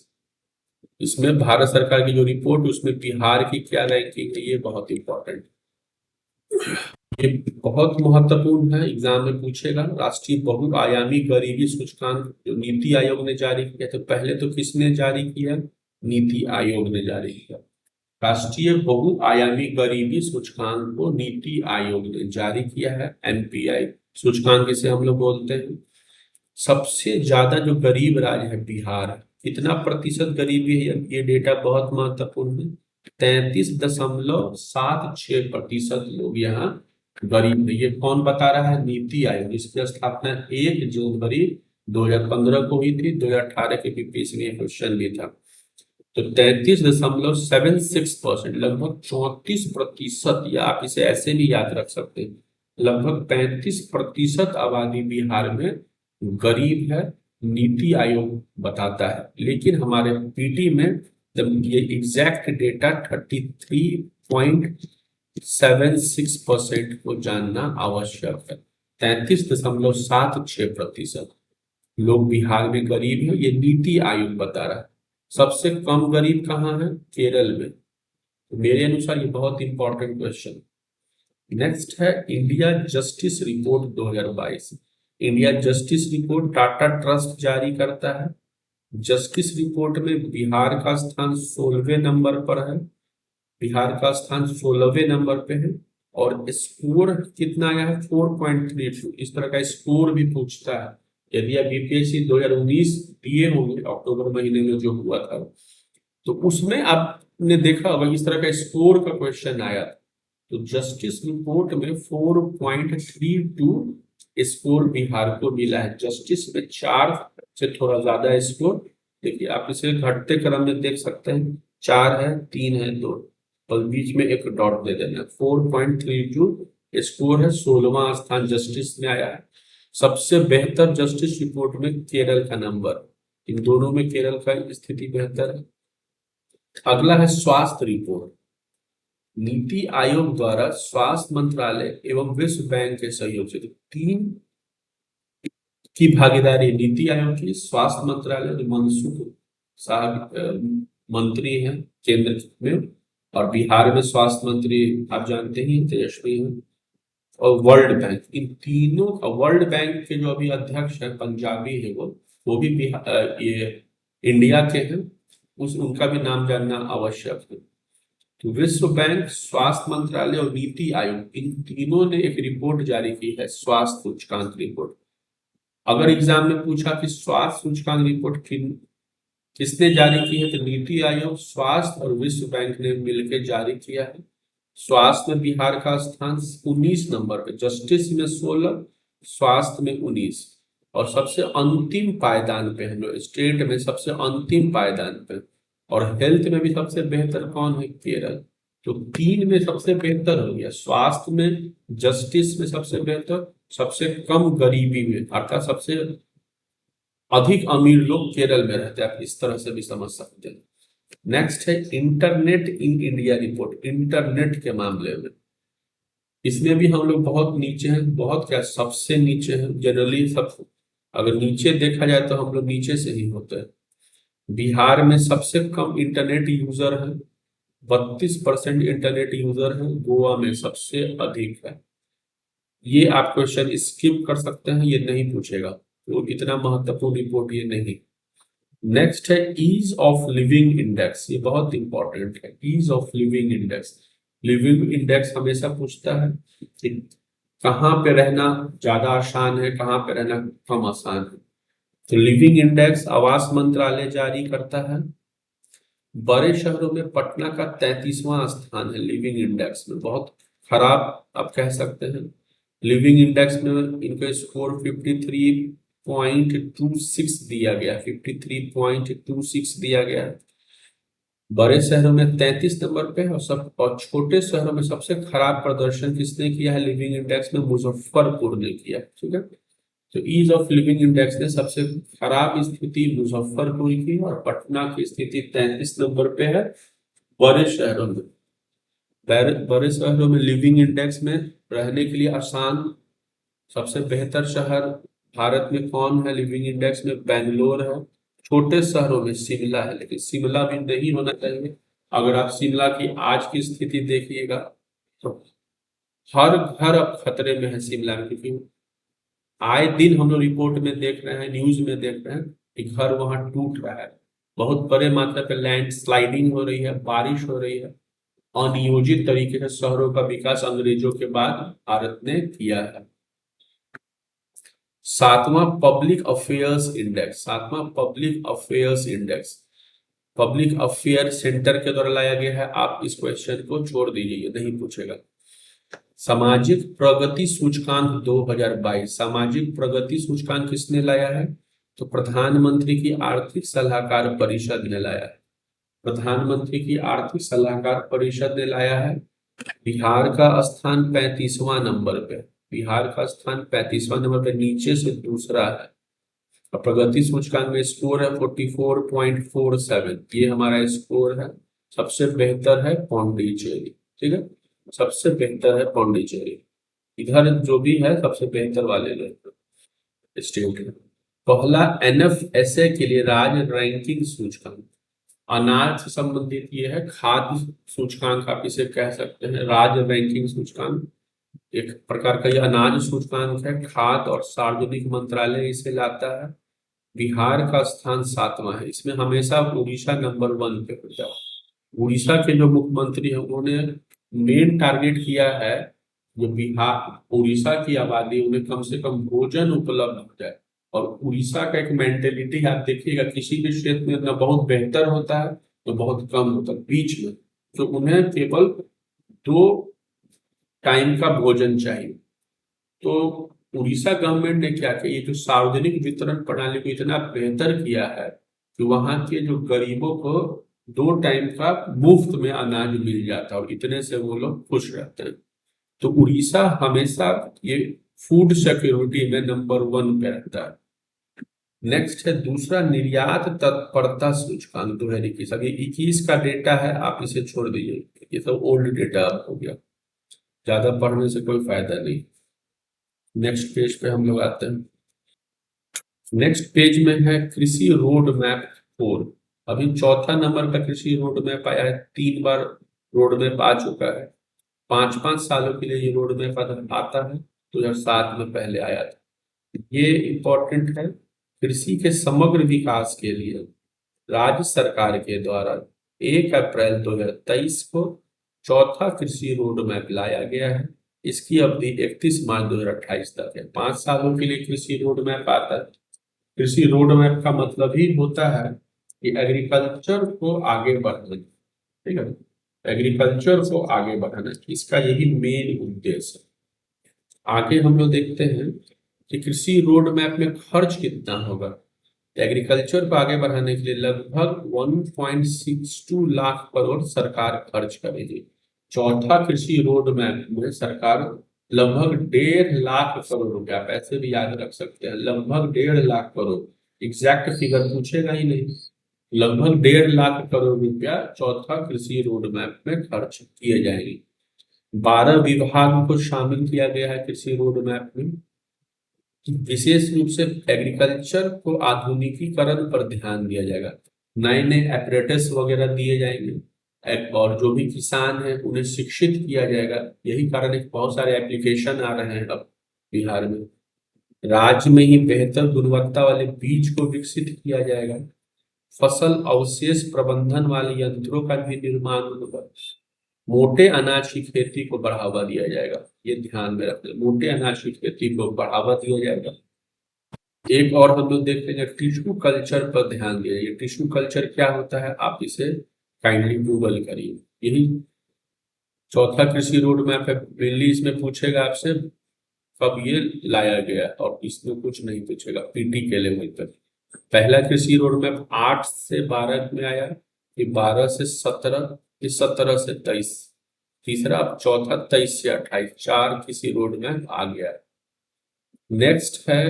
[SPEAKER 1] इसमें भारत सरकार की जो रिपोर्ट उसमें बिहार की क्या रैंकिंग है ये बहुत इंपॉर्टेंट। ये बहुत महत्वपूर्ण है, एग्जाम में पूछेगा। राष्ट्रीय बहुआयामी गरीबी सूचकांक जो नीति आयोग ने जारी किया, तो पहले तो किसने जारी किया? नीति आयोग ने जारी किया। राष्ट्रीय बहुआयामी गरीबी सूचकांक को नीति आयोग ने जारी किया है, एनपीआई सूचकांक इसे हम लोग बोलते हैं। सबसे ज्यादा जो गरीब राज्य है बिहार है। कितना प्रतिशत गरीबी है? ये डेटा बहुत महत्वपूर्ण है। 33.76% लोग यहाँ गरीब है। ये कौन बता रहा है? नीति आयोग। इसकी स्थापना 1 जनवरी 2015 को हुई थी। 2018 के बीपीएससी में क्वेश्चन भी था। तो 33.76%, लगभग 34%, या आप इसे ऐसे भी याद रख सकते हैं, लगभग 35% आबादी बिहार में गरीब है, नीति आयोग बताता है। लेकिन हमारे पीटी में जब ये एग्जैक्ट डेटा 33.76% को जानना आवश्यक है। 33.76% लोग बिहार में गरीब हैं, ये नीति आयोग बता रहा है। सबसे कम गरीब कहाँ है? केरल में। तो मेरे अनुसार ये बहुत इंपॉर्टेंट क्वेश्चन। नेक्स्ट है India justice report 2022। India justice report Tata trust जारी करता है। जस्टिस रिपोर्ट में बिहार का स्थान 16वें नंबर पर है। बिहार का स्थान 16वें नंबर पे है। और स्कोर कितना आया है? 4.32। इस तरह का स्कोर भी पूछता है। यदि आप बीपीएससी 2019 दिए होंगे अक्टूबर महीने में जो हुआ था, तो उसमें आपने देखा होगा इस तरह का स्कोर का क्वेश्चन आया था। तो जस्टिस रिपोर्ट में 4.32 स्कोर बिहार को मिला है। जस्टिस में 4 से थोड़ा ज्यादा स्कोर। देखिए आप इसे घटते क्रम में देख सकते हैं, 4 है, 3 है, 2, और बीच में एक डॉट दे देना। 4.32 स्कोर है, 16वां स्थान जस्टिस में आया है। सबसे बेहतर जस्टिस रिपोर्ट में केरल का नंबर, इन दोनों में केरल का स्थिति बेहतर है। अगला है स्वास्थ्य रिपोर्ट। नीति आयोग द्वारा स्वास्थ्य मंत्रालय एवं विश्व बैंक के सहयोग से, तीन की भागीदारी, नीति आयोग की, स्वास्थ्य मंत्रालय जो मनसुख साहब मंत्री हैं केंद्र में, और बिहार में स्वास्थ्य मंत्री आप जानते ही तेजस्वी हैं, और वर्ल्ड बैंक, इन तीनों का, वर्ल्ड बैंक के जो अभी अध्यक्ष है पंजाबी है वो भी ये इंडिया के हैं, उनका भी नाम जानना आवश्यक है। तो विश्व बैंक, स्वास्थ्य मंत्रालय और नीति आयोग, इन तीनों ने एक रिपोर्ट जारी की है, स्वास्थ्य सूचकांक रिपोर्ट। अगर एग्जाम में पूछा कि स्वास्थ्य सूचकांक रिपोर्ट किसने जारी की है, तो नीति आयोग, स्वास्थ्य और विश्व बैंक ने मिलकर जारी किया है। स्वास्थ्य में बिहार का स्थान 19 नंबर पे, जस्टिस में 16, स्वास्थ्य में 19, और सबसे अंतिम पायदान पे है स्टेट में, सबसे अंतिम पायदान पे। और हेल्थ में भी सबसे बेहतर कौन है? केरल। तो 3 में सबसे बेहतर हो गया, स्वास्थ्य में, जस्टिस में सबसे बेहतर, सबसे कम गरीबी में, अर्थात सबसे अधिक अमीर लोग केरल में रहते हैं। आप इस तरह से भी समझ सकते हैं। नेक्स्ट है internet in India report, internet के मामले में। इसमें भी हम लोग बहुत नीचे हैं, बहुत क्या, सबसे नीचे हैं जनरली। सब अगर नीचे देखा जाए तो हम लोग नीचे से ही होते हैं। बिहार में सबसे कम इंटरनेट यूजर है, 32% इंटरनेट यूजर है। गोवा में सबसे अधिक है। ये आप क्वेश्चन स्किप कर सकते हैं, ये नहीं पूछेगा, तो इतना महत्वपूर्ण रिपोर्ट ये नहीं। नेक्स्ट है ईज ऑफ लिविंग इंडेक्स, ये बहुत इंपॉर्टेंट है। Ease of living index, living index हमेशा पूछता है कि कहाँ पे रहना ज्यादा आसान है, कहाँ पे रहना कम आसान है। तो लिविंग इंडेक्स आवास मंत्रालय जारी करता है। बड़े शहरों में पटना का 33वां स्थान है लिविंग इंडेक्स में, बहुत खराब आप कह सकते हैं। लिविंग इंडेक्स में इनका स्कोर 53.26 दिया गया, 53.26 दिया गया। बड़े शहरों में 33 नंबर पे है, और छोटे शहरों में सबसे खराब प्रदर्शन किसने किया है लिविंग इंडेक्स में? मुजफ्फरपुर ने किया। ठीक है, तो ईज ऑफ लिविंग इंडेक्स ने सबसे खराब स्थिति मुजफ्फरपुर की, और पटना की स्थिति 33 नंबर पे है। बड़े शहरों में, बड़े शहरों में लिविंग इंडेक्स में रहने के लिए आसान, सबसे बेहतर शहर भारत में कौन है लिविंग इंडेक्स में? बेंगलोर है। छोटे शहरों में शिमला है, लेकिन शिमला भी नहीं होना चाहिए। अगर आप शिमला की आज की स्थिति देखिएगा तो हर घर अब खतरे में है शिमला में, क्योंकि आए दिन हम लोग रिपोर्ट में देख रहे हैं, न्यूज में देख रहे हैं कि घर वहां टूट रहा है, बहुत बड़े मात्रा पे लैंड स्लाइडिंग हो रही है, बारिश हो रही है। अनियोजित तरीके से शहरों का विकास अंग्रेजों के बाद भारत ने किया है। सातवां public affairs index public affair centre के द्वारा लाया गया है। आप इस क्वेश्चन को छोड़ दीजिए, ये नहीं पूछेगा। सामाजिक प्रगति सूचकांक 2022, सामाजिक प्रगति सूचकांक किसने लाया है? तो प्रधानमंत्री की आर्थिक सलाहकार परिषद ने लाया है। प्रधानमंत्री की आर्थिक सलाहकार परिषद ने लाया है। बिहार का स्थान 35वां नंबर पे, बिहार का स्थान 35वां नंबर पे, नीचे से दूसरा है। और प्रगति सूचकांक में स्कोर है 44.47, ये हमारा स्कोर है। सबसे बेहतर है पौंडीचेरी, ठीक है, सबसे बेहतर है पौंडीचेरी। इधर जो भी है सबसे बेहतर वाले स्टेट है। पहला एनएफएसए के लिए राज्य रैंकिंग सूचकांक, अनाज से संबंधित ये है, खाद्य सूचकांक आप इसे कह सकते हैं। राज्य रैंकिंग सूचकांक एक प्रकार का ये अनाज सूचकांक है, खाद्य और सार्वजनिक मंत्रालय इसे लाता है। बिहार का स्थान 7वां है, इसमें हमेशा उड़ीसा नंबर 1 पे होता है। उड़ीसा के जो मुख्यमंत्री हैं उन्होंने मेन टारगेट किया है, जो बिहार उड़ीसा की आबादी उन्हें कम से कम भोजन उपलब्ध हो जाए। और उड़ीसा का एक मेंटेलिटी आप देखिएगा, किसी भी क्षेत्र में न बहुत बेहतर होता है तो बहुत कम होता है, बीच में। तो उन्हें केवल 2 टाइम का भोजन चाहिए। तो उड़ीसा गवर्नमेंट ने क्या किया, ये जो सार्वजनिक वितरण प्रणाली को इतना बेहतर किया है कि वहां के जो गरीबों को 2 टाइम का मुफ्त में अनाज मिल जाता है, और इतने से वो लोग खुश रहते हैं। तो उड़ीसा हमेशा ये फूड सिक्योरिटी में नंबर 1 पे रहता है। नेक्स्ट है दूसरा, निर्यात तत्परता सूचकांक 2021। अभी 21 का डेटा है, आप इसे छोड़ दीजिए, ये सब ओल्ड डेटा हो गया, ज्यादा पढ़ने से कोई फायदा नहीं। नेक्स्ट पेज पे हम लोग आते हैं। नेक्स्ट पेज में है कृषि रोड मैप 4। अभी चौथा नंबर का कृषि रोड मैप आया है, 3 बार रोड मैप आ चुका है। 5-5 सालों के लिए ये रोड मैप आता है, 2007 में पहले आया था। ये इम्पोर्टेंट है, कृषि के समग्र विकास के लिए राज्य सरकार के द्वारा 1 अप्रैल 2023 को चौथा कृषि रोड मैप लाया गया है। इसकी अवधि 31 मार्च 2028 तक है। 5 सालों के लिए कृषि रोड मैप आता है। कृषि रोड मैप का मतलब ही होता है कि एग्रीकल्चर को आगे बढ़ाना, ठीक है, एग्रीकल्चर को आगे बढ़ाना, इसका यही मेन उद्देश्य है। आगे हम लोग देखते हैं कि कृषि रोड मैप में खर्च कितना होगा। एग्रीकल्चर को आगे बढ़ाने के लिए लगभग 1.62 लाख करोड़ सरकार खर्च करेगी। चौथा कृषि रोड मैप में सरकार लगभग 1.5 लाख करोड़ रुपया, पैसे भी याद रख सकते हैं, लगभग 1.5 लाख करोड़, एग्जैक्ट फिगर पूछेगा ही नहीं, लगभग 1.5 लाख करोड़ रुपया चौथा कृषि रोड मैप में खर्च किए जाएंगे। 12 विभाग को शामिल किया गया है कृषि रोड मैप में। विशेष रूप से एग्रीकल्चर को आधुनिकीकरण पर ध्यान दिया जाएगा, नए नए एपरेटस वगैरह दिए जाएंगे, और जो भी किसान हैं उन्हें शिक्षित किया जाएगा। यही कारण है कि बहुत सारे एप्लीकेशन आ रहे हैं अब बिहार में। राज्य में ही बेहतर गुणवत्ता वाले बीज को विकसित किया जाएगा। फसल अवशेष प्रबंधन वाले यंत्रों का भी निर्माण होगा। मोटे अनाज की खेती को बढ़ावा दिया जाएगा, ये ध्यान में रखना, मोटे अनाज की खेती को बढ़ावा दिया जाएगा। एक और हम लोग देख लेंगे, टिश्यू कल्चर पर ध्यान दिया जाए। टिश्यू कल्चर क्या होता है, आप इसे काइंडली गूगल करिए। यही चौथा कृषि रोड मैप है, मेनली इसमें पूछेगा आपसे कब ये लाया गया, और इसमें कुछ नहीं पूछेगा पीटी के लेवल पर। पहला कृषि रोड मैप 8 से 12 में आया, फिर 12 से 17, फिर 17 से 23, तीसरा अब चौथा 23 से 28, 4 कृषि रोड मैप आ गया। नेक्स्ट है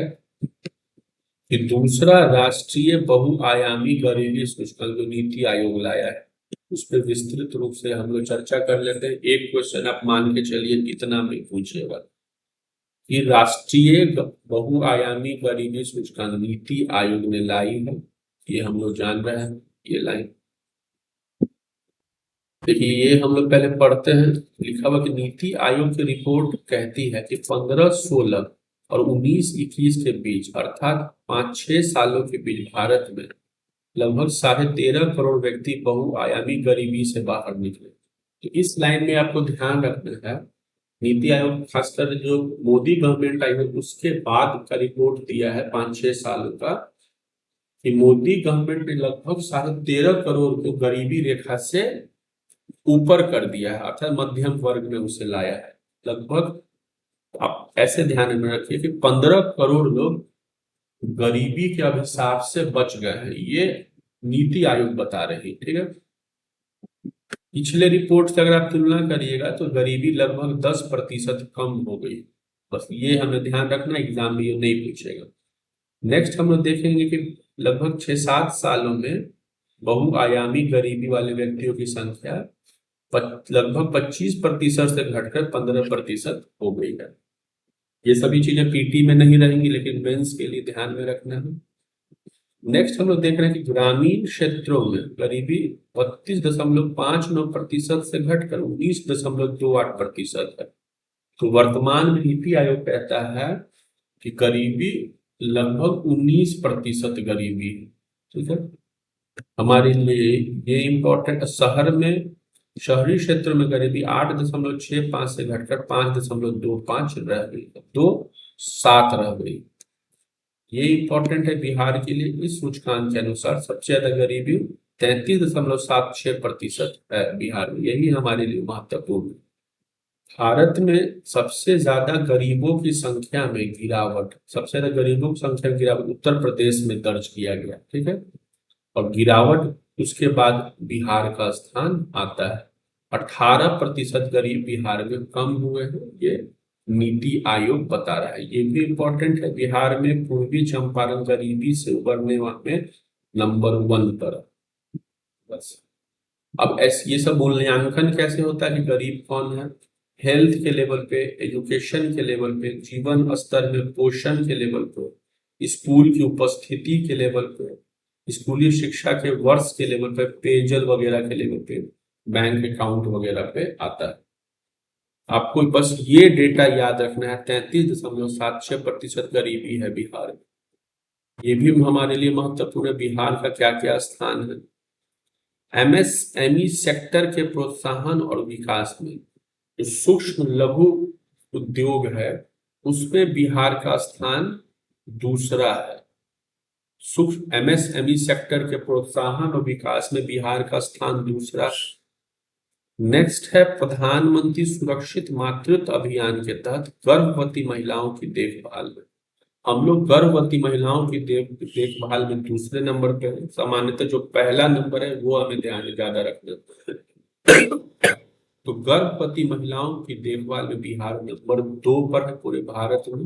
[SPEAKER 1] कि दूसरा राष्ट्रीय बहुआयामी गरीबी सूचकांक जो नीति आयोग लाया है, उस पर विस्तृत रूप से हम लोग चर्चा कर लेते हैं। एक क्वेश्चन आप मान के चलिए इतना में पूछेगा कि राष्ट्रीय बहुआयामी गरीबी सूचकांक नीति आयोग ने लाई है, ये हम लोग जान रहे हैं, ये लाइन देखिए ये हम लोग पहले पढ़ते हैं। लिखा हुआ कि नीति आयोग की रिपोर्ट कहती है कि 15-16 और 19-21 के बीच अर्थात 5-6 सालों के बीच भारत में लगभग 13.5 करोड़ व्यक्ति बहुआयामी गरीबी से बाहर निकले। तो इस लाइन में आपको ध्यान रखना है, नीति आयोग खासकर जो मोदी गवर्नमेंट आई है उसके बाद का रिपोर्ट दिया है 5-6 सालों का, कि मोदी गवर्नमेंट ने लगभग 13.5 करोड़ को गरीबी रेखा से ऊपर कर दिया है, अर्थात मध्यम वर्ग में उसे लाया है। लगभग आप ऐसे ध्यान में रखिए कि 15 करोड़ लोग गरीबी के अभिशाप से बच गए हैं, ये नीति आयोग बता रही है। ठीक है, पिछले रिपोर्ट से अगर आप तुलना करिएगा तो गरीबी लगभग 10% कम हो गई। बस ये हमें ध्यान रखना, एग्जाम में ये नहीं पूछेगा। नेक्स्ट हम लोग देखेंगे कि लगभग 6-7 सालों में बहुआयामी गरीबी वाले व्यक्तियों की संख्या लगभग 25% से घटकर 15% हो गई है। ये सभी चीजें पीटी में नहीं रहेंगी, लेकिन मेंस के लिए ध्यान में रखना है। नेक्स्ट हम लोग देख रहे हैं कि ग्रामीण क्षेत्रों में गरीबी 32.59% से घटकर 19.28% है। तो वर्तमान में नीति आयोग कहता है कि गरीबी लगभग 19% गरीबी है। ठीक है, हमारे लिए ये इम्पोर्टेंट। शहर में, शहरी क्षेत्रों में गरीबी 8.65 से घटकर 5.25 रह गई, 2.7 रह गई। ये इंपॉर्टेंट है बिहार के लिए। इस सूचकांक के अनुसार सबसे ज्यादा गरीबी 33.76% है बिहार में, यही हमारे लिए महत्वपूर्ण है। भारत में सबसे ज्यादा गरीबों की संख्या में गिरावट, सबसे ज्यादा गरीबों की संख्या में गिरावट उत्तर प्रदेश में दर्ज किया गया। ठीक है, और गिरावट उसके बाद बिहार का स्थान आता है। 18% गरीब बिहार में कम हुए हैं, ये नीति आयोग बता रहा है। ये भी इंपॉर्टेंट है, बिहार में पूर्वी चंपारण गरीबी से उबरने में नंबर 1 पर है। बस अब ऐसे ये सब मूल्यांकन कैसे होता है कि गरीब कौन है? हेल्थ के लेवल पे, एजुकेशन के लेवल पे, जीवन स्तर में, पोषण के लेवल पे, स्कूल की उपस्थिति के लेवल पे, स्कूली शिक्षा के वर्ष के लेवल पे, पेयजल वगैरह के लेवल पे, बैंक अकाउंट वगैरह पे आता है। आपको बस ये डेटा याद रखना है, 33.76% गरीबी है बिहार में। ये भी हमारे लिए महत्वपूर्ण है, बिहार का क्या क्या स्थान है। एमएसएमई सेक्टर के प्रोत्साहन और विकास में जो सूक्ष्म लघु उद्योग है उसमें बिहार का स्थान दूसरा है। सूक्ष्म एमएसएमई सेक्टर के प्रोत्साहन और विकास में बिहार का स्थान दूसरा। नेक्स्ट है प्रधानमंत्री सुरक्षित मातृत्व अभियान के तहत गर्भवती महिलाओं की देखभाल में हम लोग गर्भवती महिलाओं की देखभाल में दूसरे नंबर पे है। सामान्यतः जो पहला नंबर है वो हमें ध्यान ज्यादा रखना है। तो गर्भवती महिलाओं की देखभाल में बिहार नंबर 2 पर है पूरे भारत में।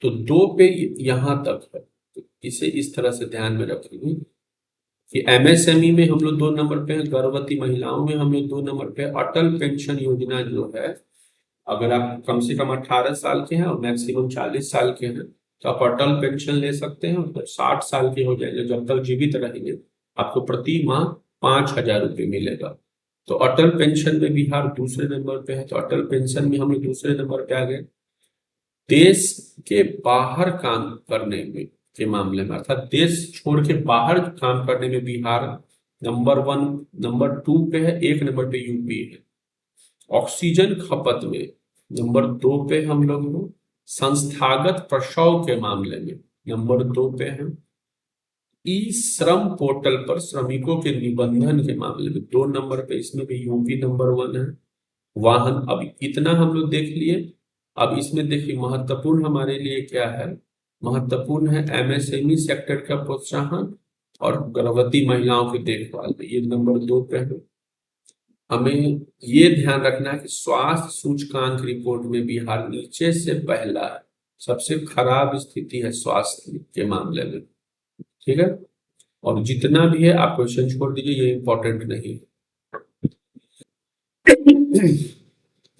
[SPEAKER 1] तो 2 पे यहां तक है, तो इसे इस तरह से ध्यान में रखेंगे कि एमएसएमई में हम लोग 2 नंबर पे हैं, गर्भवती महिलाओं में हम लोग 2 नंबर पे। अटल पेंशन योजना जो है, अगर आप कम से कम 18 साल के हैं और मैक्सिमम 40 साल के हैं तो आप अटल पेंशन ले सकते हैं। और 60 साल के हो जाएंगे, जब तक जीवित रहेंगे, आपको प्रति माह 5,000 रुपये मिलेगा। तो अटल पेंशन में बिहार दूसरे नंबर पे है। तो अटल पेंशन में हम लोग दूसरे नंबर पे आ गए। देश के बाहर काम करने में के मामले में, अर्थात देश छोड़ के बाहर काम करने में बिहार नंबर 1, नंबर 2 पे है। 1 नंबर पे यूपी है। ऑक्सीजन खपत में नंबर 2 पे हम लोग हैं। संस्थागत प्रसव के मामले में नंबर 2 पे हैं। ई श्रम पोर्टल पर श्रमिकों के निबंधन के मामले में 2 नंबर पे, इसमें भी यूपी नंबर 1 है। वाहन, अब इतना हम लोग देख लिए। अब इसमें देखिए महत्वपूर्ण हमारे लिए क्या है, महत्वपूर्ण है एमएसएमई सेक्टर का प्रोत्साहन और गर्भवती महिलाओं की देखभाल में, ये नंबर 2 पे है। हमें ये ध्यान रखना है कि स्वास्थ्य सूचकांक रिपोर्ट में बिहार नीचे से पहला है, सबसे खराब स्थिति है स्वास्थ्य के मामले में। ठीक है, और जितना भी है आप क्वेश्चन छोड़ दीजिए, ये इंपॉर्टेंट नहीं है।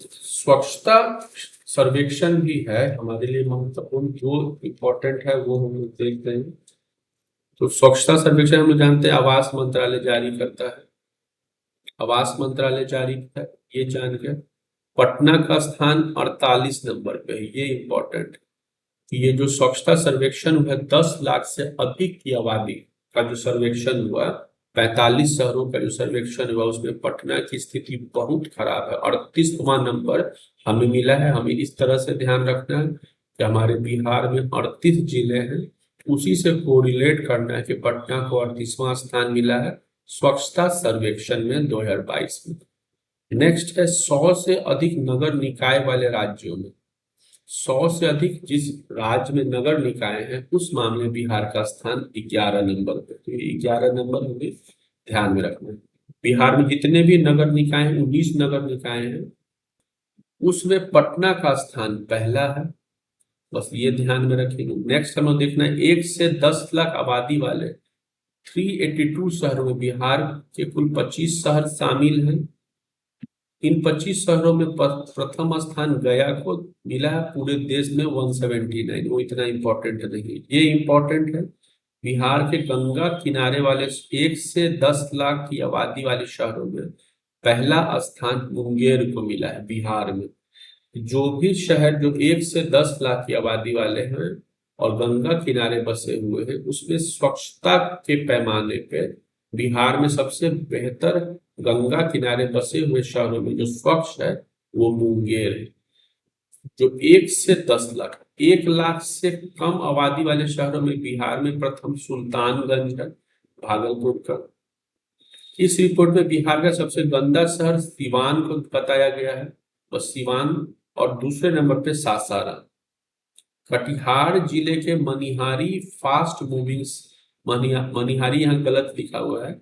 [SPEAKER 1] स्वच्छता सर्वेक्षण भी है हमारे लिए महत्वपूर्ण, जो इम्पोर्टेंट है वो हम लोग देखते हैं। तो स्वच्छता सर्वेक्षण हम लोग जानते हैं आवास मंत्रालय जारी करता है। आवास मंत्रालय जारी किया है, ये जान गए। पटना का स्थान 48 नंबर पे है, ये इंपॉर्टेंट। ये जो स्वच्छता सर्वेक्षण हुआ 10 लाख से अधिक की आबादी का जो सर्वेक्षण हुआ, 45 शहरों का जो सर्वेक्षण हुआ, उसमें पटना की स्थिति बहुत खराब है। 38वां नंबर हमें मिला है। हमें इस तरह से ध्यान रखना है कि हमारे बिहार में 38 जिले हैं, उसी से कोरिलेट करना है कि पटना को 38वां स्थान मिला है स्वच्छता सर्वेक्षण में 2022 में। नेक्स्ट है 100 से अधिक नगर निकाय वाले राज्यों में, 100 से अधिक जिस राज्य में नगर निकाय हैं उस मामले में बिहार का स्थान 11 नंबर पे। तो ये 11 नंबर हमें ध्यान में रखना है। बिहार में जितने भी नगर निकाय हैं, 19 नगर निकाय हैं, उसमें पटना का स्थान पहला है, बस ये ध्यान में रखेंगे। नेक्स्ट हमें देखना है 1 से 10 लाख आबादी वाले 382 शहरों में बिहार के कुल 25 शहर शामिल हैं। इन 25 शहरों में प्रथम स्थान गया को मिला है पूरे देश में 179। वो इतना इंपॉर्टेंट नहीं, ये इंपॉर्टेंट है। बिहार के गंगा किनारे वाले 1 से 10 लाख की आबादी वाले शहरों में पहला स्थान मुंगेर को मिला है बिहार में। जो भी शहर जो 1 से 10 लाख की आबादी वाले हैं और गंगा किनारे बसे हुए हैं, उसमें स्वच्छता के पैमाने पे बिहार में सबसे बेहतर गंगा किनारे बसे हुए शहरों में जो स्वच्छ है वो मुंगेर है। जो 1 से 10 लाख, 1 लाख से कम आबादी वाले शहरों में बिहार में प्रथम सुल्तानगंज है, भागलपुर का। इस रिपोर्ट में बिहार का सबसे गंदा शहर सिवान को बताया गया है, और सिवान, और दूसरे नंबर पे सासाराम। कटिहार जिले के मनिहारी फास्ट मूविंग, मनिहारी यहाँ गलत लिखा हुआ है,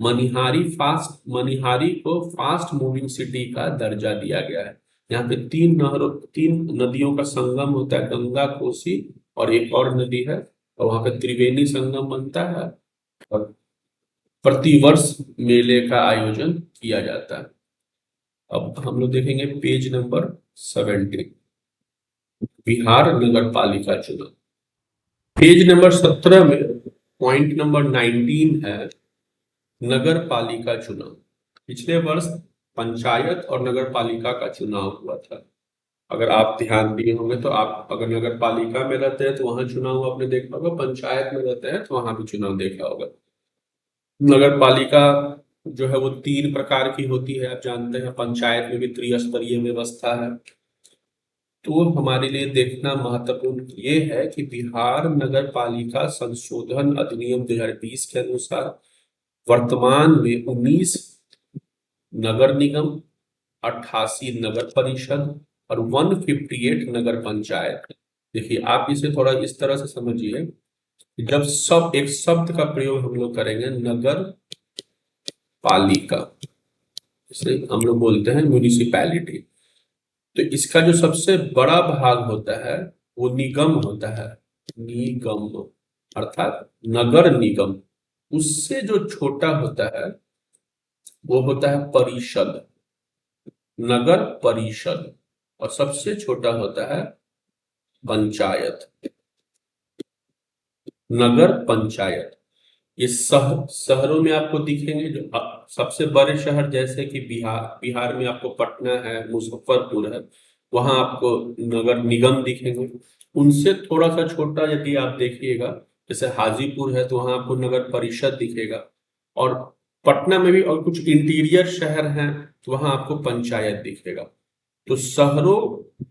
[SPEAKER 1] मनिहारी को फास्ट मूविंग सिटी का दर्जा दिया गया है। यहाँ पे 3 नदियों का संगम होता है, गंगा, कोसी और एक और नदी है, और वहां पे त्रिवेणी संगम बनता है, और प्रतिवर्ष मेले का आयोजन किया जाता है। अब हम लोग देखेंगे पेज नंबर 70, बिहार नगर पालिका चुनाव। पेज नंबर 17 में पॉइंट नंबर 19 है नगर पालिका चुनाव। पिछले वर्ष पंचायत और नगर पालिका का चुनाव हुआ था। अगर आप ध्यान दिए होंगे तो आप अगर नगर पालिका में रहते हैं तो वहां चुनाव आपने देखा होगा, पंचायत में रहते हैं तो वहां भी चुनाव देखा होगा। नगर पालिका जो है वो 3 प्रकार की होती है, आप जानते हैं। पंचायत में भी त्रिस्तरीय व्यवस्था है। तो हमारे लिए देखना महत्वपूर्ण ये है कि बिहार नगर पालिका संशोधन अधिनियम 2020 के अनुसार वर्तमान में 19 नगर निगम, 88 नगर परिषद और 158 नगर पंचायत। देखिए आप इसे थोड़ा इस तरह से समझिए, जब सब एक शब्द का प्रयोग हम लोग करेंगे नगर पालिका, इसे हम लोग बोलते हैं म्यूनिसिपैलिटी, तो इसका जो सबसे बड़ा भाग होता है वो निगम होता है। निगम अर्थात नगर निगम। उससे जो छोटा होता है वो होता है परिषद, नगर परिषद, और सबसे छोटा होता है पंचायत, नगर पंचायत। ये शहरों में आपको दिखेंगे, जो सबसे बड़े शहर जैसे कि बिहार में आपको पटना है, मुजफ्फरपुर है, वहां आपको नगर निगम दिखेंगे। उनसे थोड़ा सा छोटा यदि आप देखिएगा, जैसे हाजीपुर है तो वहां आपको नगर परिषद दिखेगा, और पटना में भी और कुछ इंटीरियर शहर हैं तो वहां आपको पंचायत दिखेगा। तो शहरों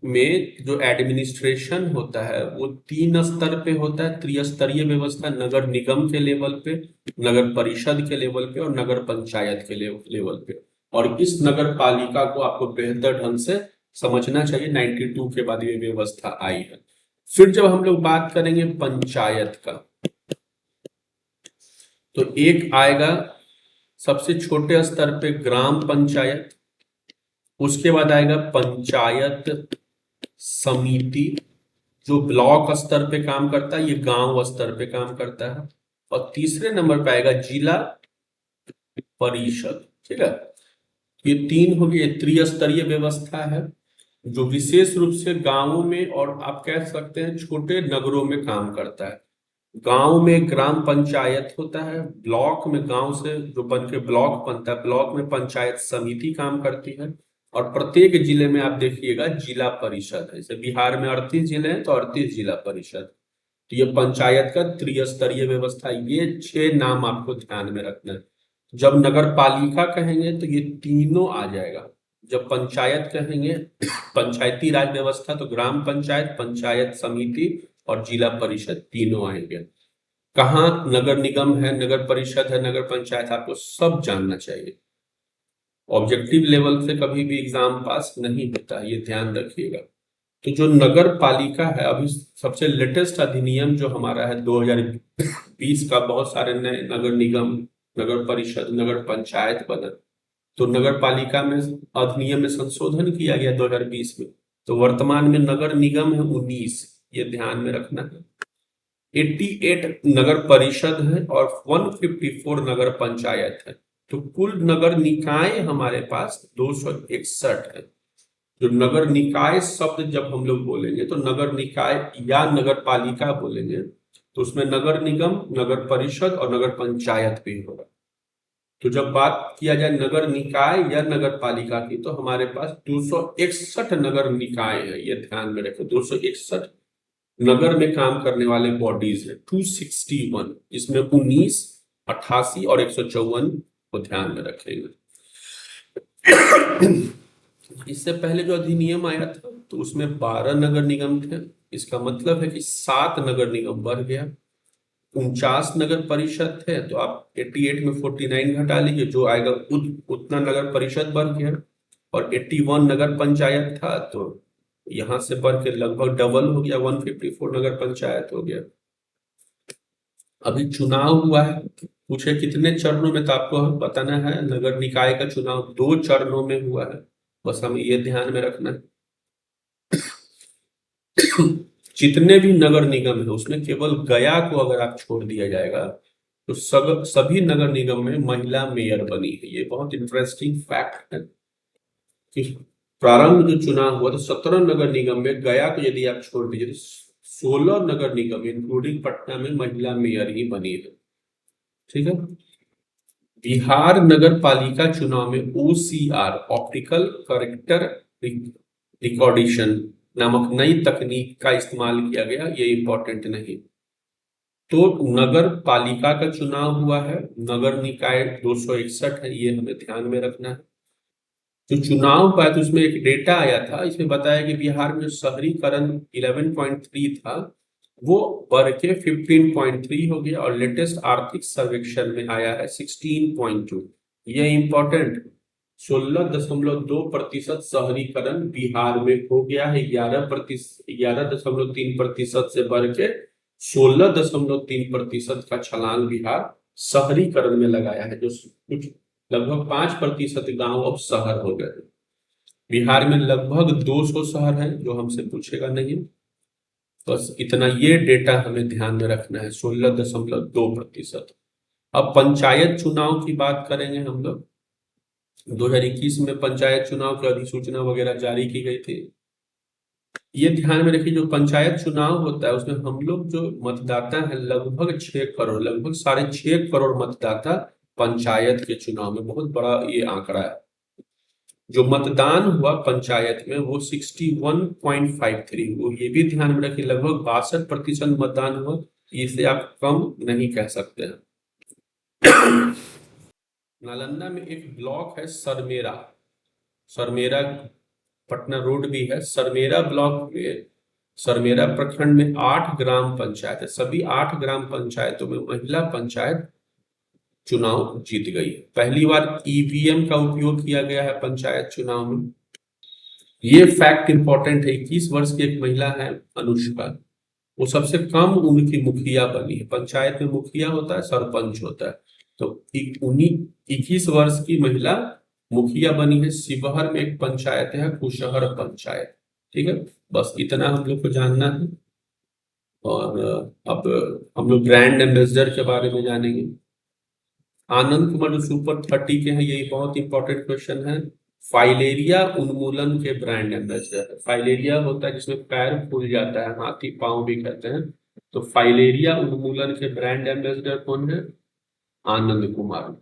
[SPEAKER 1] में जो एडमिनिस्ट्रेशन होता है वो 3 स्तर पे होता है, त्रिस्तरीय व्यवस्था, नगर निगम के लेवल पे, नगर परिषद के लेवल पे और नगर पंचायत के लेवल पे। और इस नगर पालिका को आपको बेहतर ढंग से समझना चाहिए, 92 के बाद ये व्यवस्था आई है। फिर जब हम लोग बात करेंगे पंचायत का, तो एक आएगा सबसे छोटे स्तर पे ग्राम पंचायत, उसके बाद आएगा पंचायत समिति जो ब्लॉक स्तर पे काम करता है, ये गांव स्तर पे काम करता है, और तीसरे नंबर पे आएगा जिला परिषद। ठीक है, ये 3 हो गए, त्रिस्तरीय व्यवस्था है जो विशेष रूप से गांवों में और आप कह सकते हैं छोटे नगरों में काम करता है। गांव में ग्राम पंचायत होता है, ब्लॉक में गांव से जो बन के ब्लॉक बनता है, ब्लॉक में पंचायत समिति काम करती है, और प्रत्येक जिले में आप देखिएगा जिला परिषद है। जैसे बिहार में 38 जिले हैं तो 38 जिला परिषद। तो ये पंचायत का त्रिस्तरीय व्यवस्था है। ये 6 नाम आपको ध्यान में रखना है। जब नगर पालिका कहेंगे तो ये तीनों आ जाएगा। जब पंचायत कहेंगे, पंचायती राज व्यवस्था, तो ग्राम पंचायत, पंचायत समिति और जिला परिषद तीनों आएंगे। कहाँ नगर निगम है, नगर परिषद है, नगर पंचायत, आपको सब जानना चाहिए। ऑब्जेक्टिव लेवल से कभी भी एग्जाम पास नहीं होता, ये ध्यान रखिएगा। तो जो नगर पालिका है, अभी सबसे लेटेस्ट अधिनियम जो हमारा है 2020 का, बहुत सारे नए नगर निगम, नगर परिषद, नगर पंचायत बना। तो नगर पालिका में अधिनियम में संशोधन किया गया 2020 में। तो वर्तमान में नगर निगम है 19, ये ध्यान में रखना है। 88 नगर परिषद है और 154 नगर पंचायत है। तो कुल नगर निकाय हमारे पास 261 है। जो नगर निकाय शब्द जब हम लोग बोलेंगे तो नगर निकाय या नगर पालिका बोलेंगे, तो उसमें नगर निगम, नगर परिषद और नगर पंचायत भी होगा। तो जब बात किया जाए नगर निकाय या नगर पालिका की, तो हमारे पास 261 नगर निकाय है, ये ध्यान में रखें। 261 नगर में काम करने वाले बॉडीज है, 261, इसमें 19, 88 और 154 को ध्यान में रखेंगे। इससे पहले जो अधिनियम आया था तो उसमें 12 नगर निगम थे। इसका मतलब है कि 7 नगर निगम बढ़ गया। 49 नगर परिषद थे, तो आप 88 में 49 घटा लीजिए, जो आएगा उतना नगर परिषद बढ़ गया। और 81 नगर पंचायत था, तो यहां से बढ़ के लगभग डबल हो गया, 154 नगर पंचायत हो गया। अभी चुनाव हुआ है, पूछे कितने चरणों में, तो आपको बताना है नगर निकाय का चुनाव 2 चरणों में हुआ है, बस हमें ये ध्यान में रखना है। जितने भी नगर निगम है उसमें केवल गया को अगर आप छोड़ दिया जाएगा तो सभी नगर निगम में महिला मेयर बनी है। ये बहुत इंटरेस्टिंग फैक्ट है कि प्रारंभ जो चुनाव हुआ तो 17 नगर निगम में गया को यदि आप छोड़ दीजिए तो 16 नगर निगम इंक्लूडिंग पटना में महिला मेयर ही बनी है। ठीक है। बिहार नगर पालिका चुनाव में OCR, ऑप्टिकल करेक्टर रिकॉर्डिशन नामक नई तकनीक का इस्तेमाल किया गया, ये इंपॉर्टेंट नहीं। तो नगर पालिका का चुनाव हुआ है, नगर निकाय 261 है, ये हमें ध्यान में रखना है। जो चुनाव हुआ है तो उसमें एक डेटा आया था, इसमें बताया कि बिहार में शहरीकरण 11.3 था, वो बढ़ के 15.3 हो गया, और लेटेस्ट आर्थिक सर्वेक्षण में आया है 16.2। ये इंपॉर्टेंट, 16.2% शहरीकरण बिहार में हो गया है। 11.3% से बढ़ के 16.3% का छलांग बिहार शहरीकरण में लगाया है, जो कुछ लगभग 5% गांव अब शहर हो गए। बिहार में लगभग 200 शहर हैं, जो हमसे पूछेगा नहीं, बस इतना ये डेटा हमें ध्यान में रखना है, 16.2%। अब पंचायत चुनाव की बात करेंगे हम लोग। 2021 में पंचायत चुनाव की अधिसूचना वगैरह जारी की गई थी। ये ध्यान में रखिए, जो पंचायत चुनाव होता है उसमें हम लोग जो मतदाता है लगभग 6 करोड़, लगभग 6.5 करोड़ मतदाता पंचायत के चुनाव में, बहुत बड़ा ये आंकड़ा है। जो मतदान हुआ पंचायत में वो 61.53, वो ये भी ध्यान में रखिए, लगभग 62% मतदान हुआ, इसे आप कम नहीं कह सकते हैं। नालंदा में एक ब्लॉक है सरमेरा, सरमेरा पटना रोड भी है। सरमेरा ब्लॉक में, सरमेरा प्रखंड में 8 ग्राम पंचायत है। सभी 8 ग्राम पंचायतों में महिला पंचायत चुनाव जीत गई है। पहली बार EVM का उपयोग किया गया है पंचायत चुनाव में। ये फैक्ट इंपॉर्टेंट है। 21 वर्ष की एक महिला है अनुष्का, वो सबसे कम उम्र की मुखिया बनी है। पंचायत में मुखिया होता है, सरपंच होता है, तो 21 वर्ष की महिला मुखिया बनी है। शिवहर में एक पंचायत है कुशहर पंचायत। ठीक है, बस इतना हम लोग को जानना है। और अब हम लोग ब्रांड एम्बेसडर के बारे में जानेंगे। आनंद कुमार जो सुपर 30 के हैं, ये बहुत इंपॉर्टेंट क्वेश्चन है। फाइलेरिया उन्मूलन के ब्रांड एम्बेसडर। फाइलेरिया होता है जिसमें पैर फूल जाता है, हाथी पांव भी कहते हैं, तो फाइलेरिया उन्मूलन के ब्रांड एम्बेसडर कौन है? आनंद कुमार।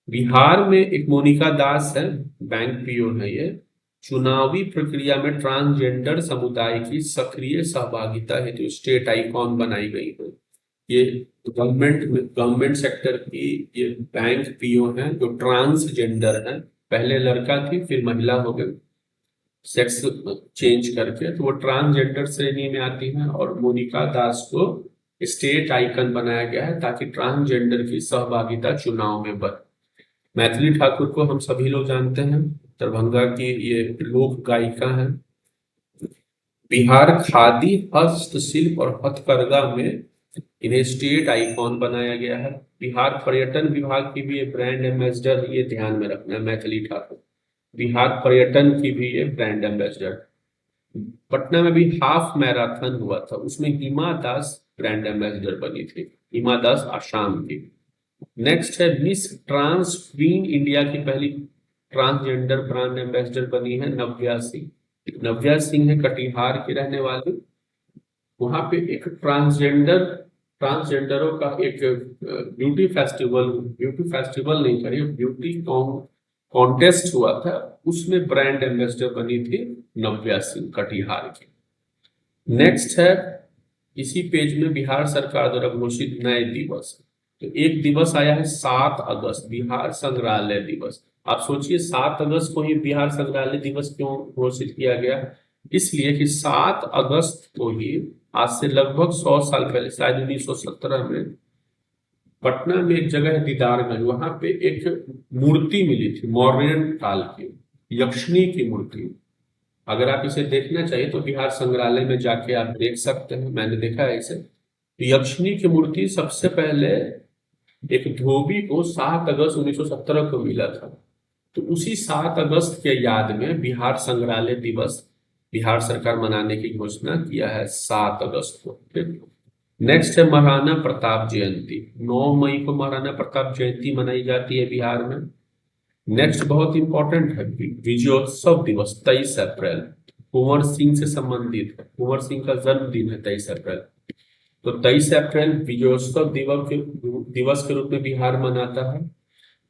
[SPEAKER 1] बिहार में एक मोनिका दास है, बैंक पीओ है ये। चुनावी प्रक्रिया में ट्रांसजेंडर समुदाय की सक्रिय सहभागिता हेतु स्टेट आइकॉन बनाई गई है। ये गवर्नमेंट सेक्टर की ये बैंक पीओ है जो ट्रांसजेंडर है, पहले लड़का थी फिर महिला हो गई सेक्स चेंज करके, तो वो ट्रांसजेंडर श्रेणी में आती है। और मोनिका दास को स्टेट आइकन बनाया गया है ताकि ट्रांसजेंडर की सहभागिता चुनाव में बढ़े। मैथिली ठाकुर को हम सभी लोग जानते हैं, दरभंगा की ये लोक गायिका है। बिहार खादी हस्तशिल्प और हथकरघा में इन्हें स्टेट आइकॉन बनाया गया है। बिहार पर्यटन विभाग की भी ये ब्रांड एम्बेसडर, ये ध्यान में रखना है, मैथिली ठाकुर बिहार पर्यटन की भी ये ब्रांड एम्बेसडर। पटना में भी हाफ मैराथन हुआ था, उसमें हिमा दास ब्रांड एम्बेसडर बनी थी, हिमा दास आसाम की। नेक्स्ट है मिस ट्रांस क्वीन इंडिया की पहली ट्रांसजेंडर ब्रांड एम्बेसडर बनी है नव्या सिंह। नव्या सिंह है कटिहार की रहने वाली। वहां पे एक ट्रांसजेंडरों का एक ब्यूटी फेस्टिवल नहीं करिए, ब्यूटी कॉन्टेस्ट हुआ था, उसमें ब्रांड एम्बेसडर बनी थी नव्या सिंह कटिहार की। नेक्स्ट है इसी पेज में बिहार सरकार द्वारा घोषित नए दिवस। तो एक दिवस आया है 7 अगस्त, बिहार संग्रहालय दिवस। आप सोचिए 7 अगस्त को ही बिहार संग्रहालय दिवस क्यों घोषित किया गया? इसलिए कि 7 अगस्त को ही आज से लगभग 100 साल पहले, शायद 1917 में, पटना में एक जगह है दीदारगंज, वहां पे एक मूर्ति मिली थी मौर्य काल की, यक्षिणी की मूर्ति। अगर आप इसे देखना चाहिए तो बिहार संग्रहालय में जाके आप देख सकते हैं, मैंने देखा है इसे। तो यक्षिणी की मूर्ति सबसे पहले एक धोबी को 7 अगस्त 1917 को मिला था। तो उसी 7 अगस्त के याद में बिहार संग्रहालय दिवस बिहार सरकार मनाने की घोषणा किया है 7 अगस्त को। नेक्स्ट है महाराणा प्रताप जयंती। 9 मई को महाराणा प्रताप जयंती मनाई जाती है बिहार में। नेक्स्ट बहुत इंपॉर्टेंट है विजयोत्सव दिवस 23 अप्रैल, कुंवर सिंह से संबंधित है, कुंवर सिंह का जन्मदिन है 23 अप्रैल। तो 23 अप्रैल विजयोत्सव दिवस के रूप में बिहार मनाता है।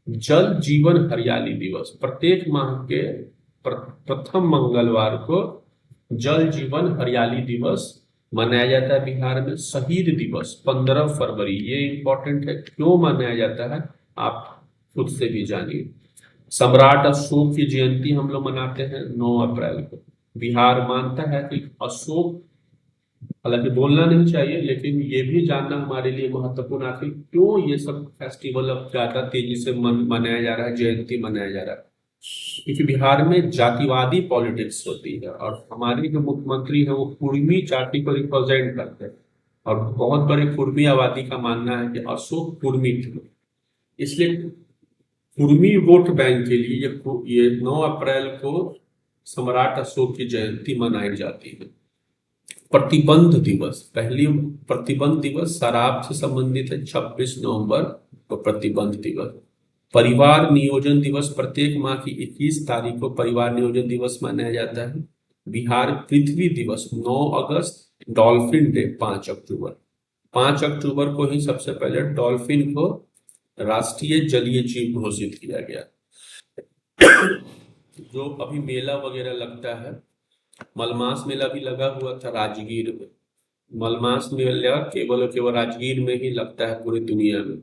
[SPEAKER 1] जल जीवन हरियाली दिवस, प्रत्येक माह के प्रथम मंगलवार को जल जीवन हरियाली दिवस मनाया जाता है बिहार में। शहीद दिवस 15 फरवरी, ये इंपॉर्टेंट है, क्यों मनाया जाता है आप खुद से भी जानिए। सम्राट अशोक की जयंती हम लोग मनाते हैं 9 अप्रैल को। बिहार मानता है कि अशोक, हालांकि बोलना नहीं चाहिए लेकिन ये भी जानना हमारे लिए महत्वपूर्ण, आखिर क्यों ये सब फेस्टिवल अब ज्यादा तेजी से मनाया जा रहा है, जयंती मनाया जा रहा है। क्योंकि बिहार में जातिवादी पॉलिटिक्स होती है और हमारे जो मुख्यमंत्री है वो कुर्मी जाति को रिप्रेजेंट करते हैं, और बहुत बड़े कुर्मी आबादी का मानना है कि अशोक कुर्मी थे, इसलिए कुर्मी वोट बैंक के लिए ये 9 अप्रैल को सम्राट अशोक की जयंती मनाई जाती है। प्रतिबंध दिवस, पहली प्रतिबंध दिवस शराब से संबंधित है 26 नवंबर को प्रतिबंध दिवस। परिवार नियोजन दिवस, प्रत्येक माह की 21 तारीख को परिवार नियोजन दिवस मनाया जाता है। बिहार पृथ्वी दिवस 9 अगस्त। डॉल्फिन डे 5 अक्टूबर। 5 अक्टूबर को ही सबसे पहले डॉल्फिन को राष्ट्रीय जलीय जीव घोषित किया गया। जो अभी मेला वगैरह लगता है, मलमास मेला भी लगा हुआ था राजगीर में। मलमास मेला केवल राजगीर में ही लगता है पूरी दुनिया में।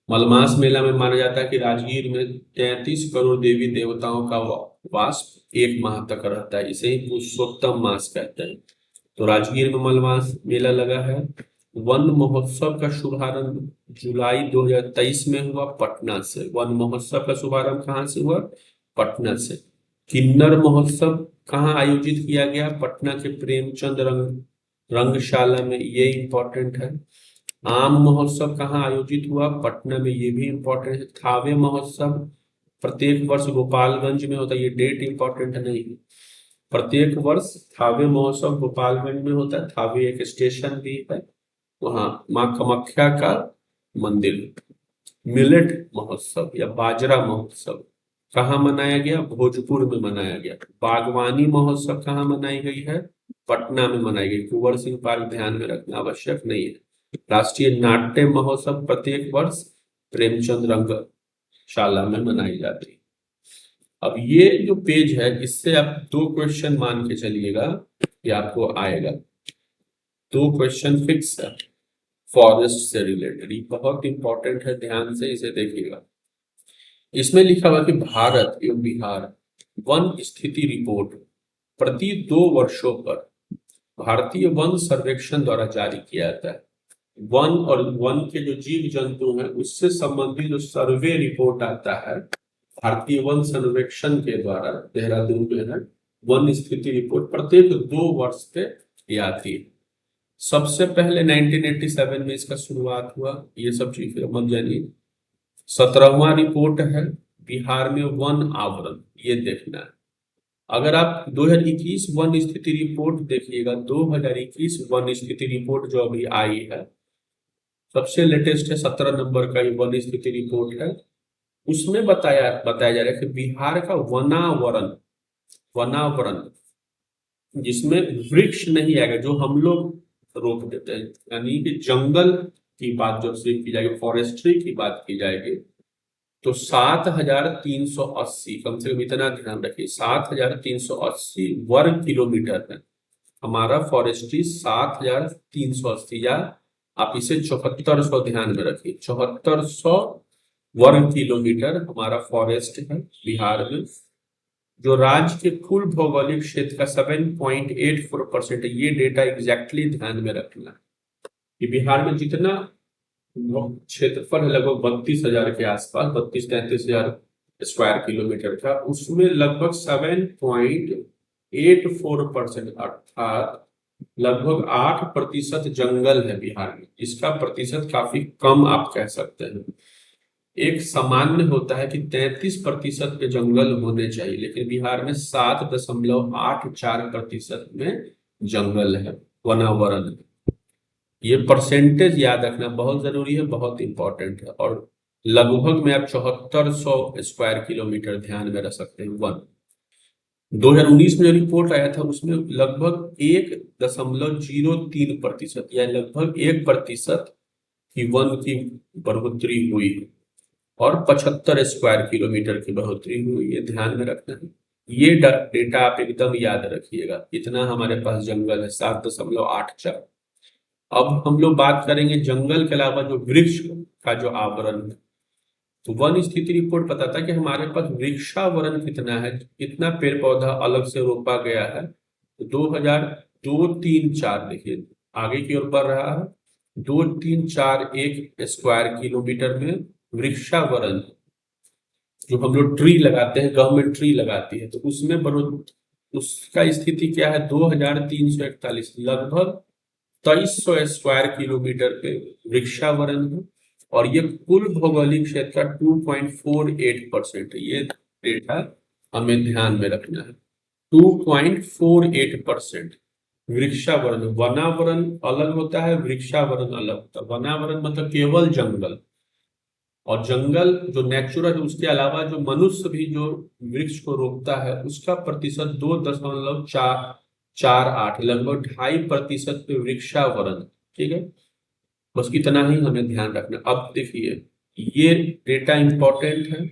[SPEAKER 1] मलमास मेला में माना जाता है कि राजगीर में 33 करोड़ देवी देवताओं का वास 1 माह तक रहता है, इसे ही पुरुषोत्तम मास कहते हैं। तो राजगीर में मलमास मेला लगा है। वन महोत्सव का शुभारंभ जुलाई 2023 में हुआ पटना से। वन महोत्सव का शुभारंभ कहाँ से हुआ? पटना से। किन्नर महोत्सव कहाँ आयोजित किया गया? पटना के प्रेमचंद रंगशाला में, ये इंपॉर्टेंट है। आम महोत्सव कहाँ आयोजित हुआ? पटना में, ये भी इंपॉर्टेंट है। थावे महोत्सव प्रत्येक वर्ष गोपालगंज में होता है, ये डेट इंपॉर्टेंट नहीं है। प्रत्येक वर्ष थावे महोत्सव गोपालगंज में होता है, थावे एक स्टेशन भी है, वहां माँ कामाख्या का मंदिर। मिलेट महोत्सव या बाजरा महोत्सव कहाँ मनाया गया? भोजपुर में मनाया गया। बागवानी महोत्सव कहाँ मनाई गई है? पटना में मनाई गई। कुंवर सिंह पार्क ध्यान में रखना आवश्यक नहीं है। राष्ट्रीय नाट्य महोत्सव प्रत्येक वर्ष प्रेमचंद रंगशाला में मनाई जाती है। अब ये जो पेज है, इससे आप 2 क्वेश्चन मान के चलिएगा कि आपको आएगा। 2 क्वेश्चन फिक्स है फॉरेस्ट से रिलेटेड, ये बहुत इंपॉर्टेंट है, ध्यान से इसे देखिएगा। इसमें लिखा हुआ कि भारत एवं बिहार वन स्थिति रिपोर्ट प्रति 2 वर्षों पर भारतीय वन सर्वेक्षण द्वारा जारी किया जाता है। वन और वन के जो जीव जंतु हैं उससे संबंधित जो सर्वे रिपोर्ट आता है भारतीय वन सर्वेक्षण के द्वारा देहरादून में है, वन स्थिति रिपोर्ट प्रत्येक 2 वर्ष पे आती है। सबसे पहले 1987 में इसका शुरुआत हुआ, ये सब चीजें मत जानिए। 17वां रिपोर्ट है बिहार में वन आवरण, ये देखना है। अगर आप 2021 वन स्थिति रिपोर्ट देखिएगा, 2021 वन स्थिति रिपोर्ट जो अभी आई है, सबसे लेटेस्ट है, 17 नंबर का ये वन स्थिति रिपोर्ट है। उसमें बताया जा रहा है कि बिहार का वनावरण जिसमें वृक्ष नहीं आएगा, जो हम लोग रोक देते हैं, यानी कि जंगल की बात जब से की जाएगी, फॉरेस्ट्री की बात की जाएगी, तो 7,380, कम से कम इतना ध्यान रखिए, 7,380 वर्ग किलोमीटर है हमारा फॉरेस्ट्री। 7,380, या आप इसे 7400 ध्यान में रखिए, 7400 वर्ग किलोमीटर हमारा फॉरेस्ट है बिहार में, जो राज्य के कुल भौगोलिक क्षेत्र का 7.84% है। ये डेटा एग्जैक्टली ध्यान में रखना कि बिहार में जितना क्षेत्रफल है लगभग 32,000 के आसपास, 32-33,000 स्क्वायर किलोमीटर का, उसमें लगभग 7.84% अर्थात लगभग 8% जंगल है बिहार में। इसका प्रतिशत काफी कम आप कह सकते हैं। एक सामान्य होता है कि 33% के जंगल होने चाहिए, लेकिन बिहार में 7.84% में जंगल है, वनावरण है। ये परसेंटेज याद रखना बहुत जरूरी है, बहुत इंपॉर्टेंट है। और लगभग में आप 7400 स्क्वायर किलोमीटर ध्यान में रख सकते हैं वन। 2019 में जो रिपोर्ट आया था उसमें लगभग 1.03% या लगभग 1% की वन की बढ़ोतरी हुई और 75 स्क्वायर किलोमीटर की बढ़ोतरी हुई, ये ध्यान में रखना है। ये डेटा आप एकदम याद रखिएगा, इतना हमारे पास जंगल है, 7.84। अब हम लोग बात करेंगे जंगल के अलावा जो वृक्ष का जो आवरण है, तो वन स्थिति रिपोर्ट बताता है कि हमारे पास वृक्षावरण कितना है, कितना पेड़ पौधा अलग से रोपा गया है। तो 2002-3-4 देखिए आगे की ओर बढ़ रहा है, 2-3-4-1 स्क्वायर किलोमीटर में वृक्षावरण, जो हम लोग ट्री लगाते हैं, गवर्नमेंट ट्री लगाती है, तो उसमें उसका स्थिति क्या है, 2,341, लगभग 2300 स्क्वायर किलोमीटर पे वृक्षावरण है। और ये कुल भौगोलिक क्षेत्र का 2.48% है। ये डेटा हमें ध्यान में रखना है, 2.48% वृक्षावरण। वनावरण अलग होता है, वृक्षावरण अलग होता है। वनावरण मतलब केवल जंगल, और जंगल जो नेचुरल है, उसके अलावा जो मनुष्य भी जो वृक्ष को रोकता है उसका प्रतिशत 2.48, लगभग 2.5% पे वृक्षावरण। ठीक है, बस इतना ही हमें ध्यान रखना। अब देखिए ये डेटा इंपॉर्टेंट है।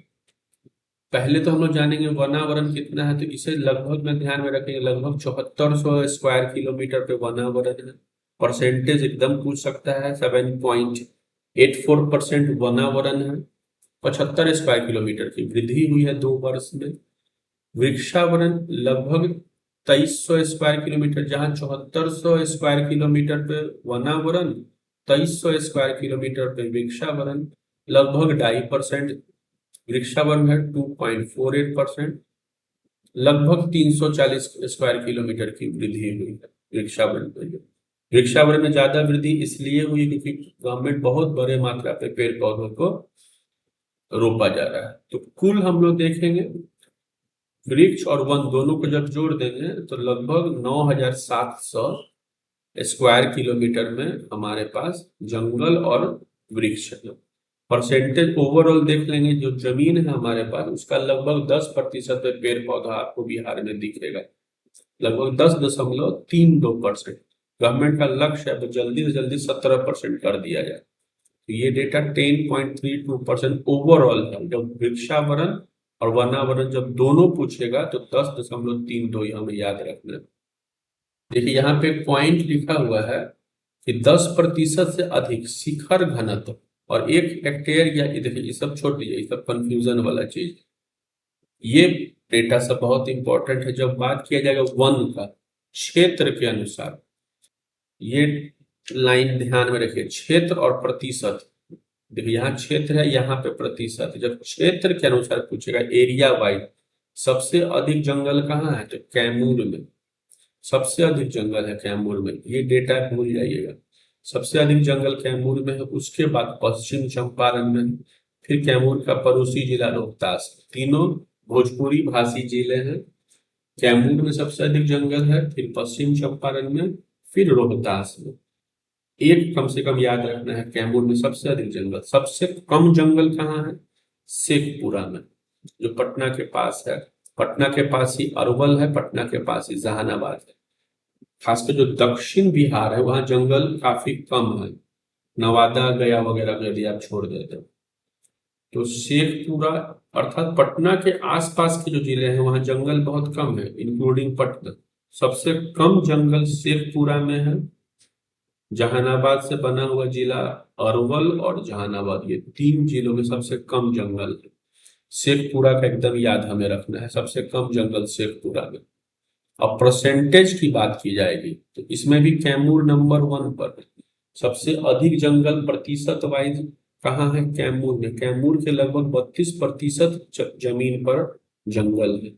[SPEAKER 1] पहले तो हम लोग जानेंगे वनावरण कितना है, तो इसे लगभग में ध्यान में रखेंगे, लगभग 7400 स्क्वायर किलोमीटर पे वनावरण है। परसेंटेज एकदम पूछ सकता है, 7.84% वनावरण है। 75 स्क्वायर किलोमीटर की वृद्धि हुई है 2 वर्ष में। वृक्षावरण लगभग 2300 स्क्वायर किलोमीटर, जहां 7400 स्क्वायर किलोमीटर पे वनावरण, 2300 स्क्वायर किलोमीटर पे वृक्षावरण, लगभग 2.5% वृक्षावरण है, 2.48%, लगभग 340 स्क्वायर किलोमीटर की वृद्धि हुई है वृक्षावरण में। वृक्षावरण में ज्यादा वृद्धि इसलिए हुई क्योंकि गवर्नमेंट बहुत बड़े मात्रा पे पेड़ पौधों को रोपा जा रहा है। तो कुल हम लोग देखेंगे वृक्ष और वन दोनों को जब जोड़ देंगे तो लगभग 9,700 स्क्वायर किलोमीटर में हमारे पास जंगल और वृक्ष है। परसेंटेज ओवरऑल देख लेंगे, जो जमीन है हमारे पास उसका लगभग 10% पे पेड़ पौधा आपको बिहार में दिखेगा, लगभग 10.32%। गवर्नमेंट का लक्ष्य है तो जल्दी से जल्दी 17% कर दिया जाए। तो ये डेटा 10.32% ओवरऑल है। जब वृक्षावरण और वनावरण जब दोनों पूछेगा तो 10.32 ही हमें याद रखना है। देखिए यहाँ पे एक पॉइंट लिखा हुआ है कि 10% से अधिक शिखर घनत्व और 1 हेक्टेयर, या देखिए ये सब छोड़ दीजिए, ये सब कंफ्यूजन वाला चीज। ये डेटा सब बहुत इंपॉर्टेंट है। जब बात किया जाएगा वन का क्षेत्र के अनुसार, ये लाइन ध्यान में रखिए, क्षेत्र और प्रतिशत। देखिए यहाँ क्षेत्र है, यहाँ पे प्रतिशत। जब क्षेत्र के अनुसार पूछेगा एरिया वाइज, सबसे अधिक जंगल कहाँ है तो कैमूर में सबसे अधिक जंगल है, कैमूर में। ये डेटा भूल जाइएगा, सबसे अधिक जंगल कैमूर में है। उसके बाद पश्चिम चंपारण में, फिर कैमूर का पड़ोसी जिला रोहतास। तीनों भोजपुरी भाषी जिले हैं। कैमूर में सबसे अधिक जंगल है, फिर पश्चिम चंपारण में, फिर रोहतास में। एक कम से कम याद रखना है, कैमूर में सबसे अधिक जंगल। सबसे कम जंगल कहाँ है, शेखपुरा में, जो पटना के पास है। पटना के पास ही अरवल है, पटना के पास ही जहानाबाद है। खासकर जो दक्षिण बिहार है वहां जंगल काफी कम है, नवादा गया वगैरह में यदि आप छोड़ देते हो तो। शेखपुरा अर्थात पटना के आसपास के जो जिले हैं वहां जंगल बहुत कम है, इंक्लूडिंग पटना। सबसे कम जंगल शेखपुरा में है। जहानाबाद से बना हुआ जिला अरवल और जहानाबाद, ये 3 जिलों में सबसे कम जंगल है। शेखपुरा का एकदम याद हमें रखना है, सबसे कम जंगल शेखपुरा में। अब परसेंटेज की बात की जाएगी तो इसमें भी कैमूर नंबर 1 पर है। सबसे अधिक जंगल प्रतिशत वाइज कहाँ है, कैमूर में। कैमूर के लगभग 32% जमीन पर जंगल है।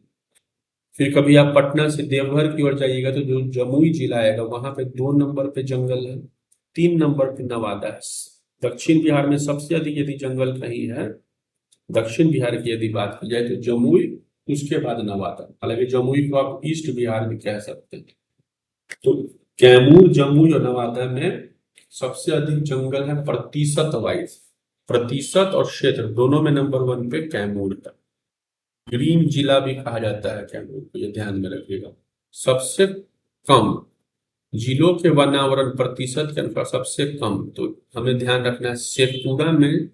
[SPEAKER 1] फिर कभी आप पटना से देवघर की ओर जाइएगा तो जो जमुई जिला आएगा वहां पे 2 नंबर पे जंगल है, 3 नंबर पे नवादा है। दक्षिण बिहार में सबसे अधिक यदि जंगल कहीं है, दक्षिण बिहार की यदि बात की जाए तो जमुई, उसके बाद नवादा। हालांकि जमुई को आप ईस्ट बिहार भी कह सकते हैं। तो कैमूर, जमुई और नवादा में सबसे अधिक जंगल है प्रतिशत वाइज। प्रतिशत और क्षेत्र दोनों में नंबर 1 पे कैमूर है। ग्रीन जिला भी कहा जाता है कैमूर को, ये ध्यान में रखिएगा। सबसे कम जिलों के वनावरण प्रतिशत के अनुसार सबसे कम, तो हमें ध्यान रखना है शेखपुरा में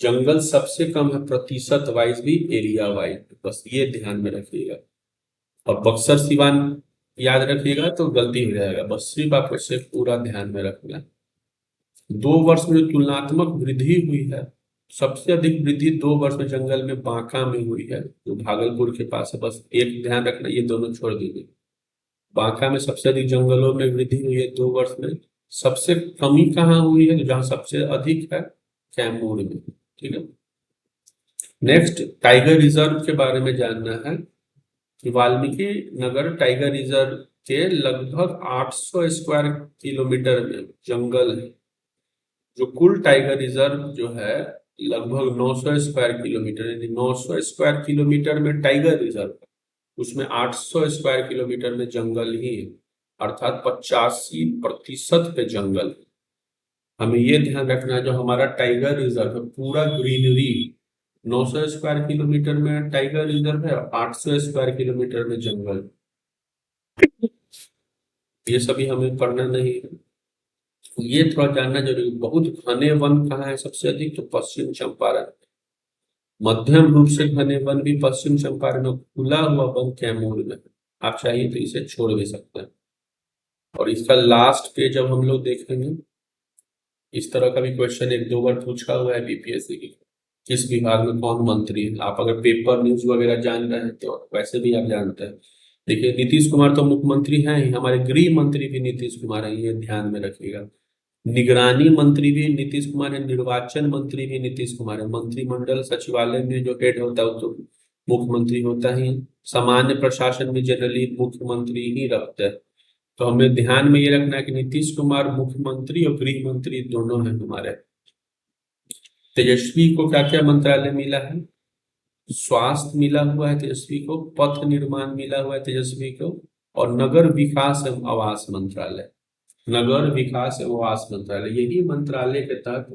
[SPEAKER 1] जंगल सबसे कम है प्रतिशत वाइज भी, एरिया वाइज, बस ये ध्यान में रखिएगा। और बक्सर सिवान याद रखिएगा तो गलती हो जाएगा, बस सिर्फ आपको शेखपुरा ध्यान में रखना है। 2 वर्ष में जो तुलनात्मक वृद्धि हुई है, सबसे अधिक वृद्धि 2 वर्ष में जंगल में बांका में हुई है, जो भागलपुर के पास है। बस एक ध्यान रखना, ये दोनों छोड़ दीजिए। बांका में सबसे अधिक जंगलों में वृद्धि हुई है 2 वर्ष में। सबसे कमी कहाँ हुई है, तो जहां सबसे अधिक है कैमूर में। ठीक है, नेक्स्ट टाइगर रिजर्व के बारे में जानना है कि वाल्मीकि नगर टाइगर रिजर्व के लगभग 800 स्क्वायर किलोमीटर में जंगल है। जो कुल टाइगर रिजर्व जो है लगभग 900 स्क्वायर किलोमीटर, यानी 900 स्क्वायर किलोमीटर में टाइगर रिजर्व है, उसमें 800 स्क्वायर किलोमीटर में जंगल ही है, अर्थात 85% पे जंगल है। हमें ये ध्यान रखना है, जो हमारा टाइगर रिजर्व है पूरा ग्रीनरी, 900 स्क्वायर किलोमीटर में टाइगर रिजर्व है और 800 स्क्वायर किलोमीटर में जंगल। ये सभी हमें पढ़ना नहीं है, ये थोड़ा जानना जरूरी। बहुत घने वन कहाँ है सबसे अधिक, तो पश्चिम चंपारण। मध्यम रूप से घने वन भी पश्चिम चंपारण में, खुला हुआ वन कैमूर में। आप चाहिए तो इसे छोड़ भी सकते हैं। और इसका लास्ट पेज जब हम लोग देखेंगे, इस तरह का भी क्वेश्चन 1-2 बार पूछा हुआ है बीपीएससी की, किस विभाग में कौन मंत्री है। आप अगर पेपर न्यूज वगैरह जान रहे हैं तो वैसे भी आप जानते हैं। देखिए नीतीश कुमार तो मुख्यमंत्री हैं ही, हमारे गृह मंत्री भी नीतीश कुमार हैं, ये ध्यान में रखिएगा। निगरानी मंत्री भी नीतीश कुमार है, निर्वाचन मंत्री भी नीतीश कुमार है। मंत्रिमंडल सचिवालय में जो हेड होता है वो तो मुख्यमंत्री होता ही। सामान्य प्रशासन में जनरली मुख्यमंत्री ही रखते हैं। तो हमें ध्यान में ये रखना है कि नीतीश कुमार मुख्यमंत्री और गृह मंत्री दोनों हैं हमारे। तेजस्वी को क्या क्या मंत्रालय मिला है, स्वास्थ्य मिला हुआ है तेजस्वी को, पथ निर्माण मिला हुआ है तेजस्वी को, और नगर विकास एवं आवास मंत्रालय। नगर विकास एवं आवास मंत्रालय, यही मंत्रालय के तहत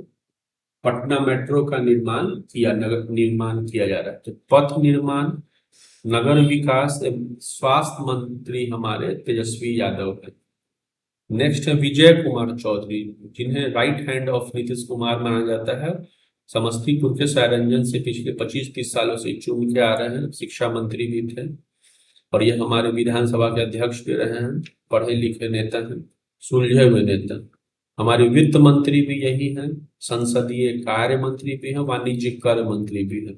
[SPEAKER 1] पटना मेट्रो का नगर निर्माण किया जा रहा है। तो पथ निर्माण, नगर विकास एवं स्वास्थ्य मंत्री हमारे तेजस्वी यादव है। नेक्स्ट है विजय कुमार चौधरी, जिन्हें right hand of Nitish Kumar माना जाता है। समस्तीपुर के सरायरंजन से पिछले 25-30 सालों से चुन के आ रहे हैं, शिक्षा मंत्री भी थे और ये हमारे विधानसभा के अध्यक्ष भी रहे हैं। पढ़े लिखे नेता हैं, सुलझे हुए नेता। हमारे वित्त मंत्री भी यही हैं, संसदीय कार्य मंत्री भी हैं, वाणिज्य कर मंत्री भी हैं।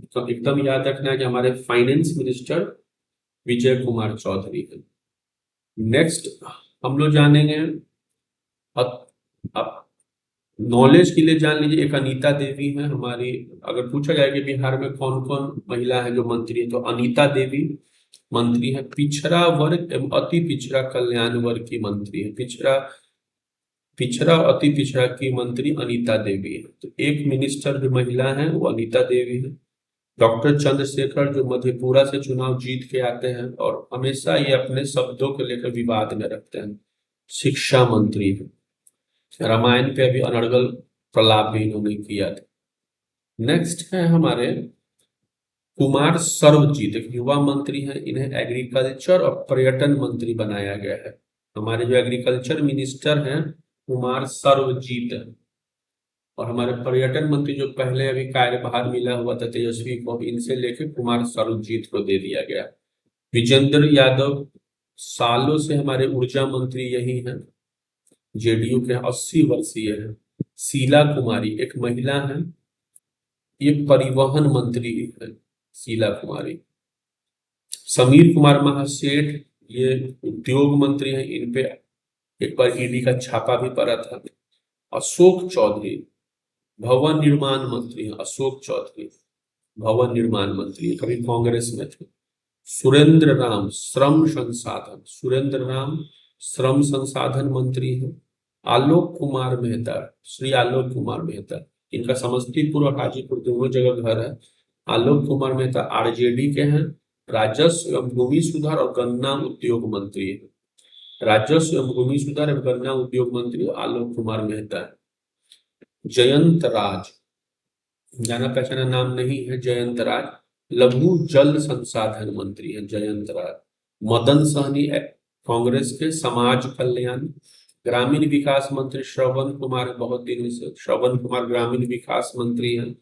[SPEAKER 1] तो एकदम याद रखना है कि हमारे फाइनेंस मिनिस्टर विजय कुमार चौधरी है। नेक्स्ट हम लोग जानेंगे, अब नॉलेज के लिए जान लीजिए, एक अनीता देवी है हमारी। अगर पूछा जाए कि बिहार में कौन कौन महिला है जो मंत्री है, तो अनीता देवी मंत्री है। पिछड़ा वर्ग एवं अति पिछड़ा कल्याण वर्ग की मंत्री है। पिछड़ा और अति पिछड़ा की मंत्री अनीता देवी है। तो एक मिनिस्टर जो महिला है वो अनीता देवी है। डॉक्टर चंद्रशेखर जो मधेपुरा से चुनाव जीत के आते हैं और हमेशा ये अपने शब्दों को लेकर विवाद में रखते हैं, शिक्षा मंत्री है। रामायण पे अभी अनर्गल प्रलाप भी इन्होंने किया था। नेक्स्ट है हमारे कुमार सर्वजीत, एक युवा मंत्री हैं। इन्हें एग्रीकल्चर और पर्यटन मंत्री बनाया गया है। हमारे जो एग्रीकल्चर मिनिस्टर हैं कुमार सर्वजीत है। और हमारे पर्यटन मंत्री जो पहले अभी कार्यभार मिला हुआ था तेजस्वी को, इनसे लेके कुमार सर्वजीत को दे दिया गया। विजेंद्र यादव सालों से हमारे ऊर्जा मंत्री यही हैं, जेडीयू के 80 वर्षीय है। शीला कुमारी एक महिला है, ये परिवहन मंत्री है, शीला कुमारी। समीर कुमार महासेठ ये उद्योग मंत्री हैं, इन पे एक बार ईडी का छापा भी पड़ा था। अशोक चौधरी भवन निर्माण मंत्री हैं। अशोक चौधरी भवन निर्माण मंत्री, कभी कांग्रेस में थे। सुरेंद्र राम श्रम संसाधन मंत्री हैं। आलोक कुमार मेहता, श्री आलोक कुमार मेहता, इनका समस्तीपुर और हाजीपुर दोनों जगह घर है। आलोक कुमार मेहता आरजेडी के हैं, राजस्व एवं भूमि सुधार और गन्ना उद्योग मंत्री है। राजस्व एवं भूमि सुधार एवं गन्ना उद्योग मंत्री आलोक कुमार मेहता है। जयंत राज, जाना पहचाना नाम नहीं है, जयंत राज लघु जल संसाधन मंत्री है। जयंत राज। मदन सहनी कांग्रेस के समाज कल्याण। ग्रामीण विकास मंत्री श्रवण कुमार, बहुत दिनों से श्रवण कुमार ग्रामीण विकास मंत्री हैं।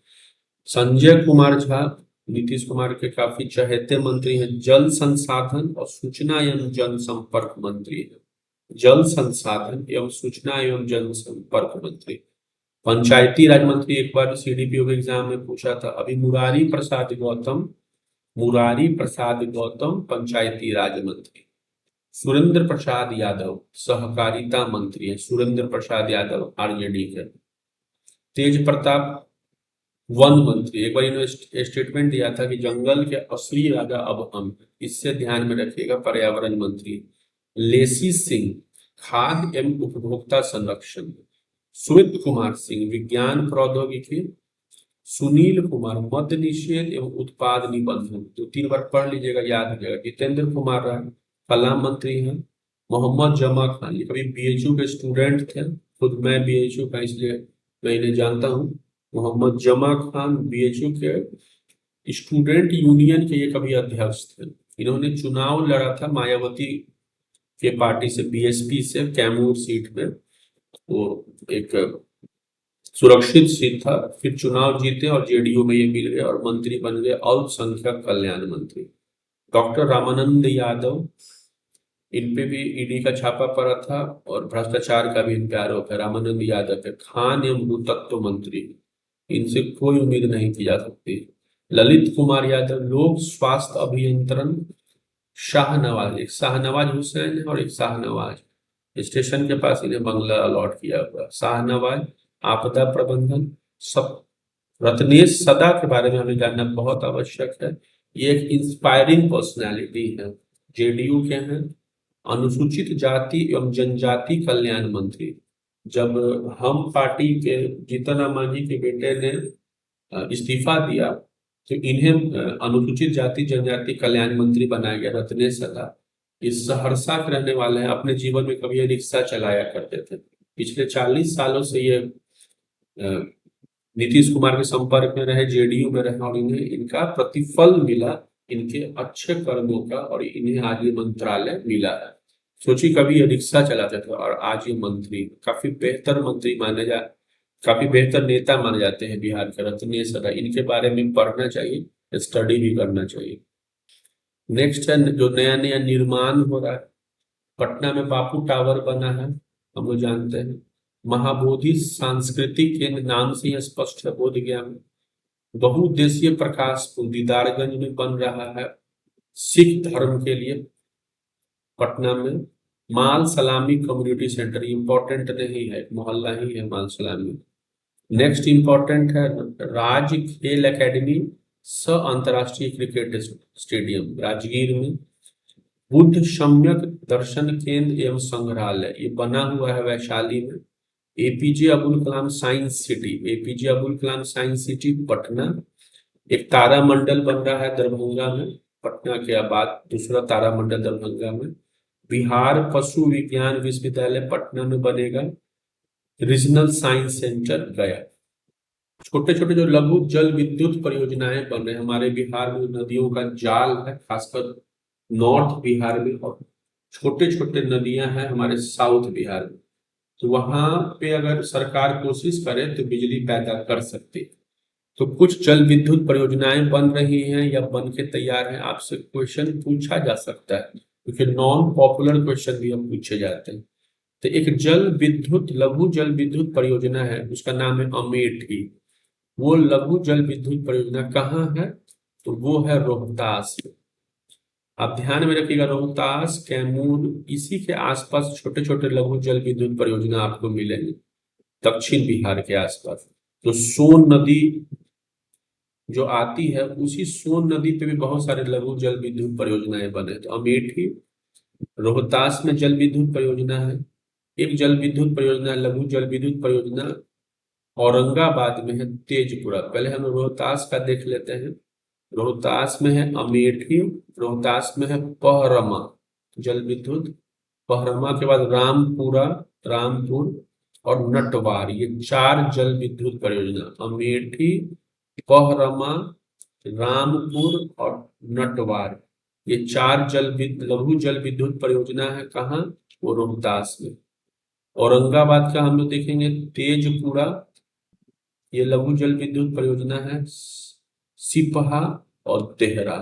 [SPEAKER 1] संजय कुमार झा नीतीश कुमार के काफी चहेते मंत्री हैं। जल संसाधन और सूचना एवं जनसंपर्क मंत्री है। जल संसाधन एवं सूचना एवं जनसंपर्क मंत्री। पंचायती राज मंत्री एक बार सीडीपीओ के एग्जाम में पूछा था, अभी मुरारी प्रसाद गौतम पंचायती राज मंत्री। सुरेंद्र प्रसाद यादव सहकारिता मंत्री है। सुरेंद्र प्रसाद यादव आरजेडी के। तेज प्रताप वन मंत्री, एक बार इन्होंने स्टेटमेंट दिया था कि जंगल के असली राजा अब हम हैं, इससे ध्यान में रखिएगा। पर्यावरण मंत्री। लेसी सिंह खाद्य एवं उपभोक्ता संरक्षण। सुमित कुमार सिंह विज्ञान प्रौद्योगिकी। सुनील कुमार मद्य निषेध एवं उत्पाद निबंधन, तो 3 बार पढ़ लीजिएगा, याद हो जाएगा। जितेंद्र कुमार राय कला मंत्री हैं। मोहम्मद जमा खान, ये कभी बीएचयू के स्टूडेंट थे, खुद मैं बीएचयू का इसलिए मैं इन्हें जानता हूँ। मोहम्मद जमा खान बीएचयू के स्टूडेंट यूनियन के ये कभी अध्यक्ष थे। इन्होंने चुनाव लड़ा था मायावती के पार्टी से, बीएसपी से, कैमूर सीट में। वो एक सुरक्षित सीट था, फिर चुनाव जीते और जेडीयू में ये मिल गए और मंत्री बन गए अल्पसंख्यक कल्याण मंत्री। डॉक्टर रामानंद यादव, इन पे भी ईडी का छापा पड़ा था और भ्रष्टाचार का भी इन पे आरोप है। रामानंद यादव पे खान एवं भूतत्व मंत्री, इनसे कोई उम्मीद नहीं की जा सकती। ललित कुमार यादव लोक स्वास्थ्य अभियंत्रण। शाहनवाज, एक शाहनवाज हुसैन है और एक शाहनवाज स्टेशन के पास इन्हें बंगला अलॉट किया हुआ। शाहनवाज आपदा प्रबंधन। सब रत्नेश सदा के बारे में हमें जानना बहुत आवश्यक है। ये एक इंस्पायरिंग पर्सनैलिटी है, जेडीयू के हैं। अनुसूचित जाति एवं जनजाति कल्याण मंत्री, जब हम पार्टी के जीतन राम मांझी के बेटे ने इस्तीफा दिया तो इन्हें अनुसूचित जाति जनजाति कल्याण मंत्री बनाया गया। रत्नेश सदा ये सहरसा के रहने वाले हैं, अपने जीवन में कभी ये रिक्शा चलाया करते थे। पिछले 40 सालों से ये नीतीश कुमार के संपर्क में रहे, जेडीयू में रहे और इन्हें इनका प्रतिफल मिला इनके अच्छे कर्मों का, और इन्हें आज ये मंत्रालय मिला है। सोचिए, कभी ये रिक्शा चलाते थे और आज ये मंत्री, काफी बेहतर मंत्री माने काफी बेहतर नेता माने जाते हैं बिहार के, रत्नीय सदा। इनके बारे में पढ़ना चाहिए, स्टडी भी करना चाहिए। नेक्स्ट है जो नया नया निर्माण हो रहा है, पटना में बापू टावर बना है, हम लोग जानते हैं। महाबोधि सांस्कृतिक केंद्र नाम से ही स्पष्ट है, बोध गया में। बहुउद्देशीय प्रकाश पुल दीदारगंज में बन रहा है सिख धर्म के लिए। पटना में माल सलामी कम्युनिटी सेंटर, इंपॉर्टेंट नहीं है, मोहल्ला ही है माल सलामी। नेक्स्ट इंपॉर्टेंट है राज खेल एकेडमी स अंतरराष्ट्रीय क्रिकेट स्टेडियम राजगीर में। बुद्ध सम्यक दर्शन केंद्र एवं संग्रहालय, ये बना हुआ है वैशाली में। APJ Abdul Kalam science city, APJ Abdul Kalam science city Patna. एक तारामंडल बन रहा है दरभंगा में, पटना के बाद दूसरा तारामंडल दरभंगा में। बिहार पशु विज्ञान विश्वविद्यालय पटना में बनेगा। रीजनल साइंस सेंटर गया। छोटे छोटे जो लघु जल विद्युत परियोजनाएं बन रहे हैं हमारे बिहार में, नदियों का जाल है खासकर नॉर्थ बिहार में, और छोटे छोटे नदियां हैं हमारे साउथ बिहार में। तो वहां पे अगर सरकार कोशिश करे तो बिजली पैदा कर सकती है। तो कुछ जल विद्युत परियोजनाएं बन रही हैं या बन के तैयार हैं, आपसे क्वेश्चन पूछा जा सकता है, क्योंकि नॉन पॉपुलर क्वेश्चन भी हम पूछे जाते हैं। तो एक जल विद्युत लघु जल विद्युत परियोजना है, उसका नाम है अमेठी। वो लघु जल विद्युत परियोजना कहाँ है? तो वो है रोहतास में। आप ध्यान में रखिएगा, रोहतास, कैमूर, इसी के आसपास छोटे छोटे लघु जल विद्युत परियोजना आपको मिलेंगे दक्षिण बिहार के आसपास। तो सोन नदी जो आती है, उसी सोन नदी पे भी बहुत सारे लघु जल विद्युत परियोजनाएं बने। तो अमेठी रोहतास में जल विद्युत परियोजना है। एक जल विद्युत परियोजना लघु जल विद्युत परियोजना औरंगाबाद में है, तेजपुरा। पहले हम रोहतास का देख लेते हैं। रोहतास में है अमेठी, रोहतास में है पहरमा जल विद्युत, पहरमा के बाद रामपुरा, रामपुर और नटवार, ये 4 जल विद्युत परियोजना, अमेठी, पहरमा, रामपुर और नटवार, ये 4 लघु जल विद्युत परियोजना है। कहाँ? वो रोहतास में। औरंगाबाद का हम लोग देखेंगे तेजपुरा, ये लघु जल विद्युत परियोजना है। सिपहा और देहरा,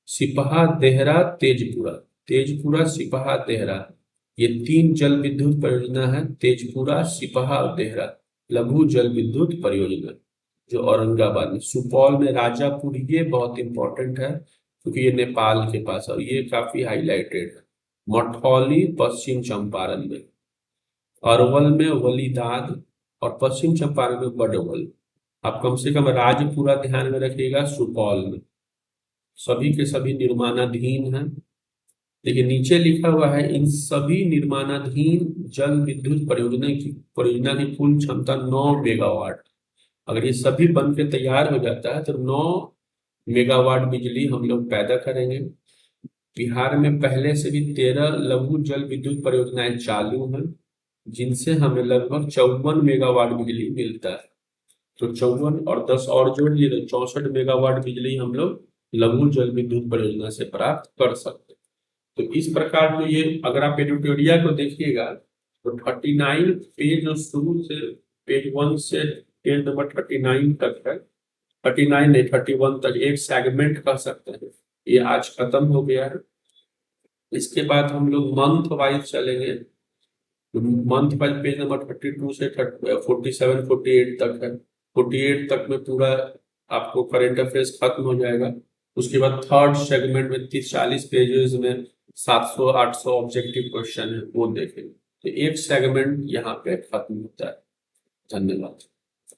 [SPEAKER 1] सिपहा, देहरा, तेजपुरा, तेजपुरा, सिपहा, देहरा, ये 3 जल विद्युत परियोजना है। तेजपुरा, सिपहा और देहरा लघु जल विद्युत परियोजना जो औरंगाबाद में। सुपौल में राजापुर, ये बहुत इंपॉर्टेंट है क्योंकि ये नेपाल के पास, और ये काफी हाईलाइटेड है। मठौली पश्चिम चंपारण में, अरवल में वलीदाद और पश्चिम चंपारण में बड़वल। आप कम से कम राजपुरा ध्यान में रखिएगा सुपौल में। सभी के सभी निर्माणाधीन हैं। देखिए नीचे लिखा हुआ है, इन सभी निर्माणाधीन जल विद्युत परियोजना की कुल क्षमता 9 मेगावाट। अगर ये सभी बन के तैयार हो जाता है तो 9 मेगावाट बिजली हम लोग पैदा करेंगे। बिहार में पहले से भी 13 लघु जल विद्युत परियोजनाएं चालू हैं, जिनसे हमें लगभग 54 मेगावाट बिजली मिलता है। तो 54 और 10 और जोड़ लिए तो 64 मेगावाट बिजली हम लोग लघु जल विद्युत परियोजना से प्राप्त कर सकते हैं। तो इस प्रकार जो ये, अगर आप एडिटोरिया को देखिएगा तो 39 पेज और शुरू से पेज 1 से पेज नंबर 39 तक है। 39 नहीं 31 तक एक सेगमेंट कह सकते हैं। ये आज खत्म हो गया है। इसके बाद हम लोग मंथ वाइज चलेंगे। मंथ वाइज पेज नंबर 32 से 47 48 तक है। 48 तक में पूरा आपको करंट अफेयर्स खत्म हो जाएगा। उसके बाद थर्ड सेगमेंट में 30-40 पेजेस में 700-800 ऑब्जेक्टिव क्वेश्चन है, वो देखेंगे। तो एक सेगमेंट यहाँ पे खत्म होता है। धन्यवाद।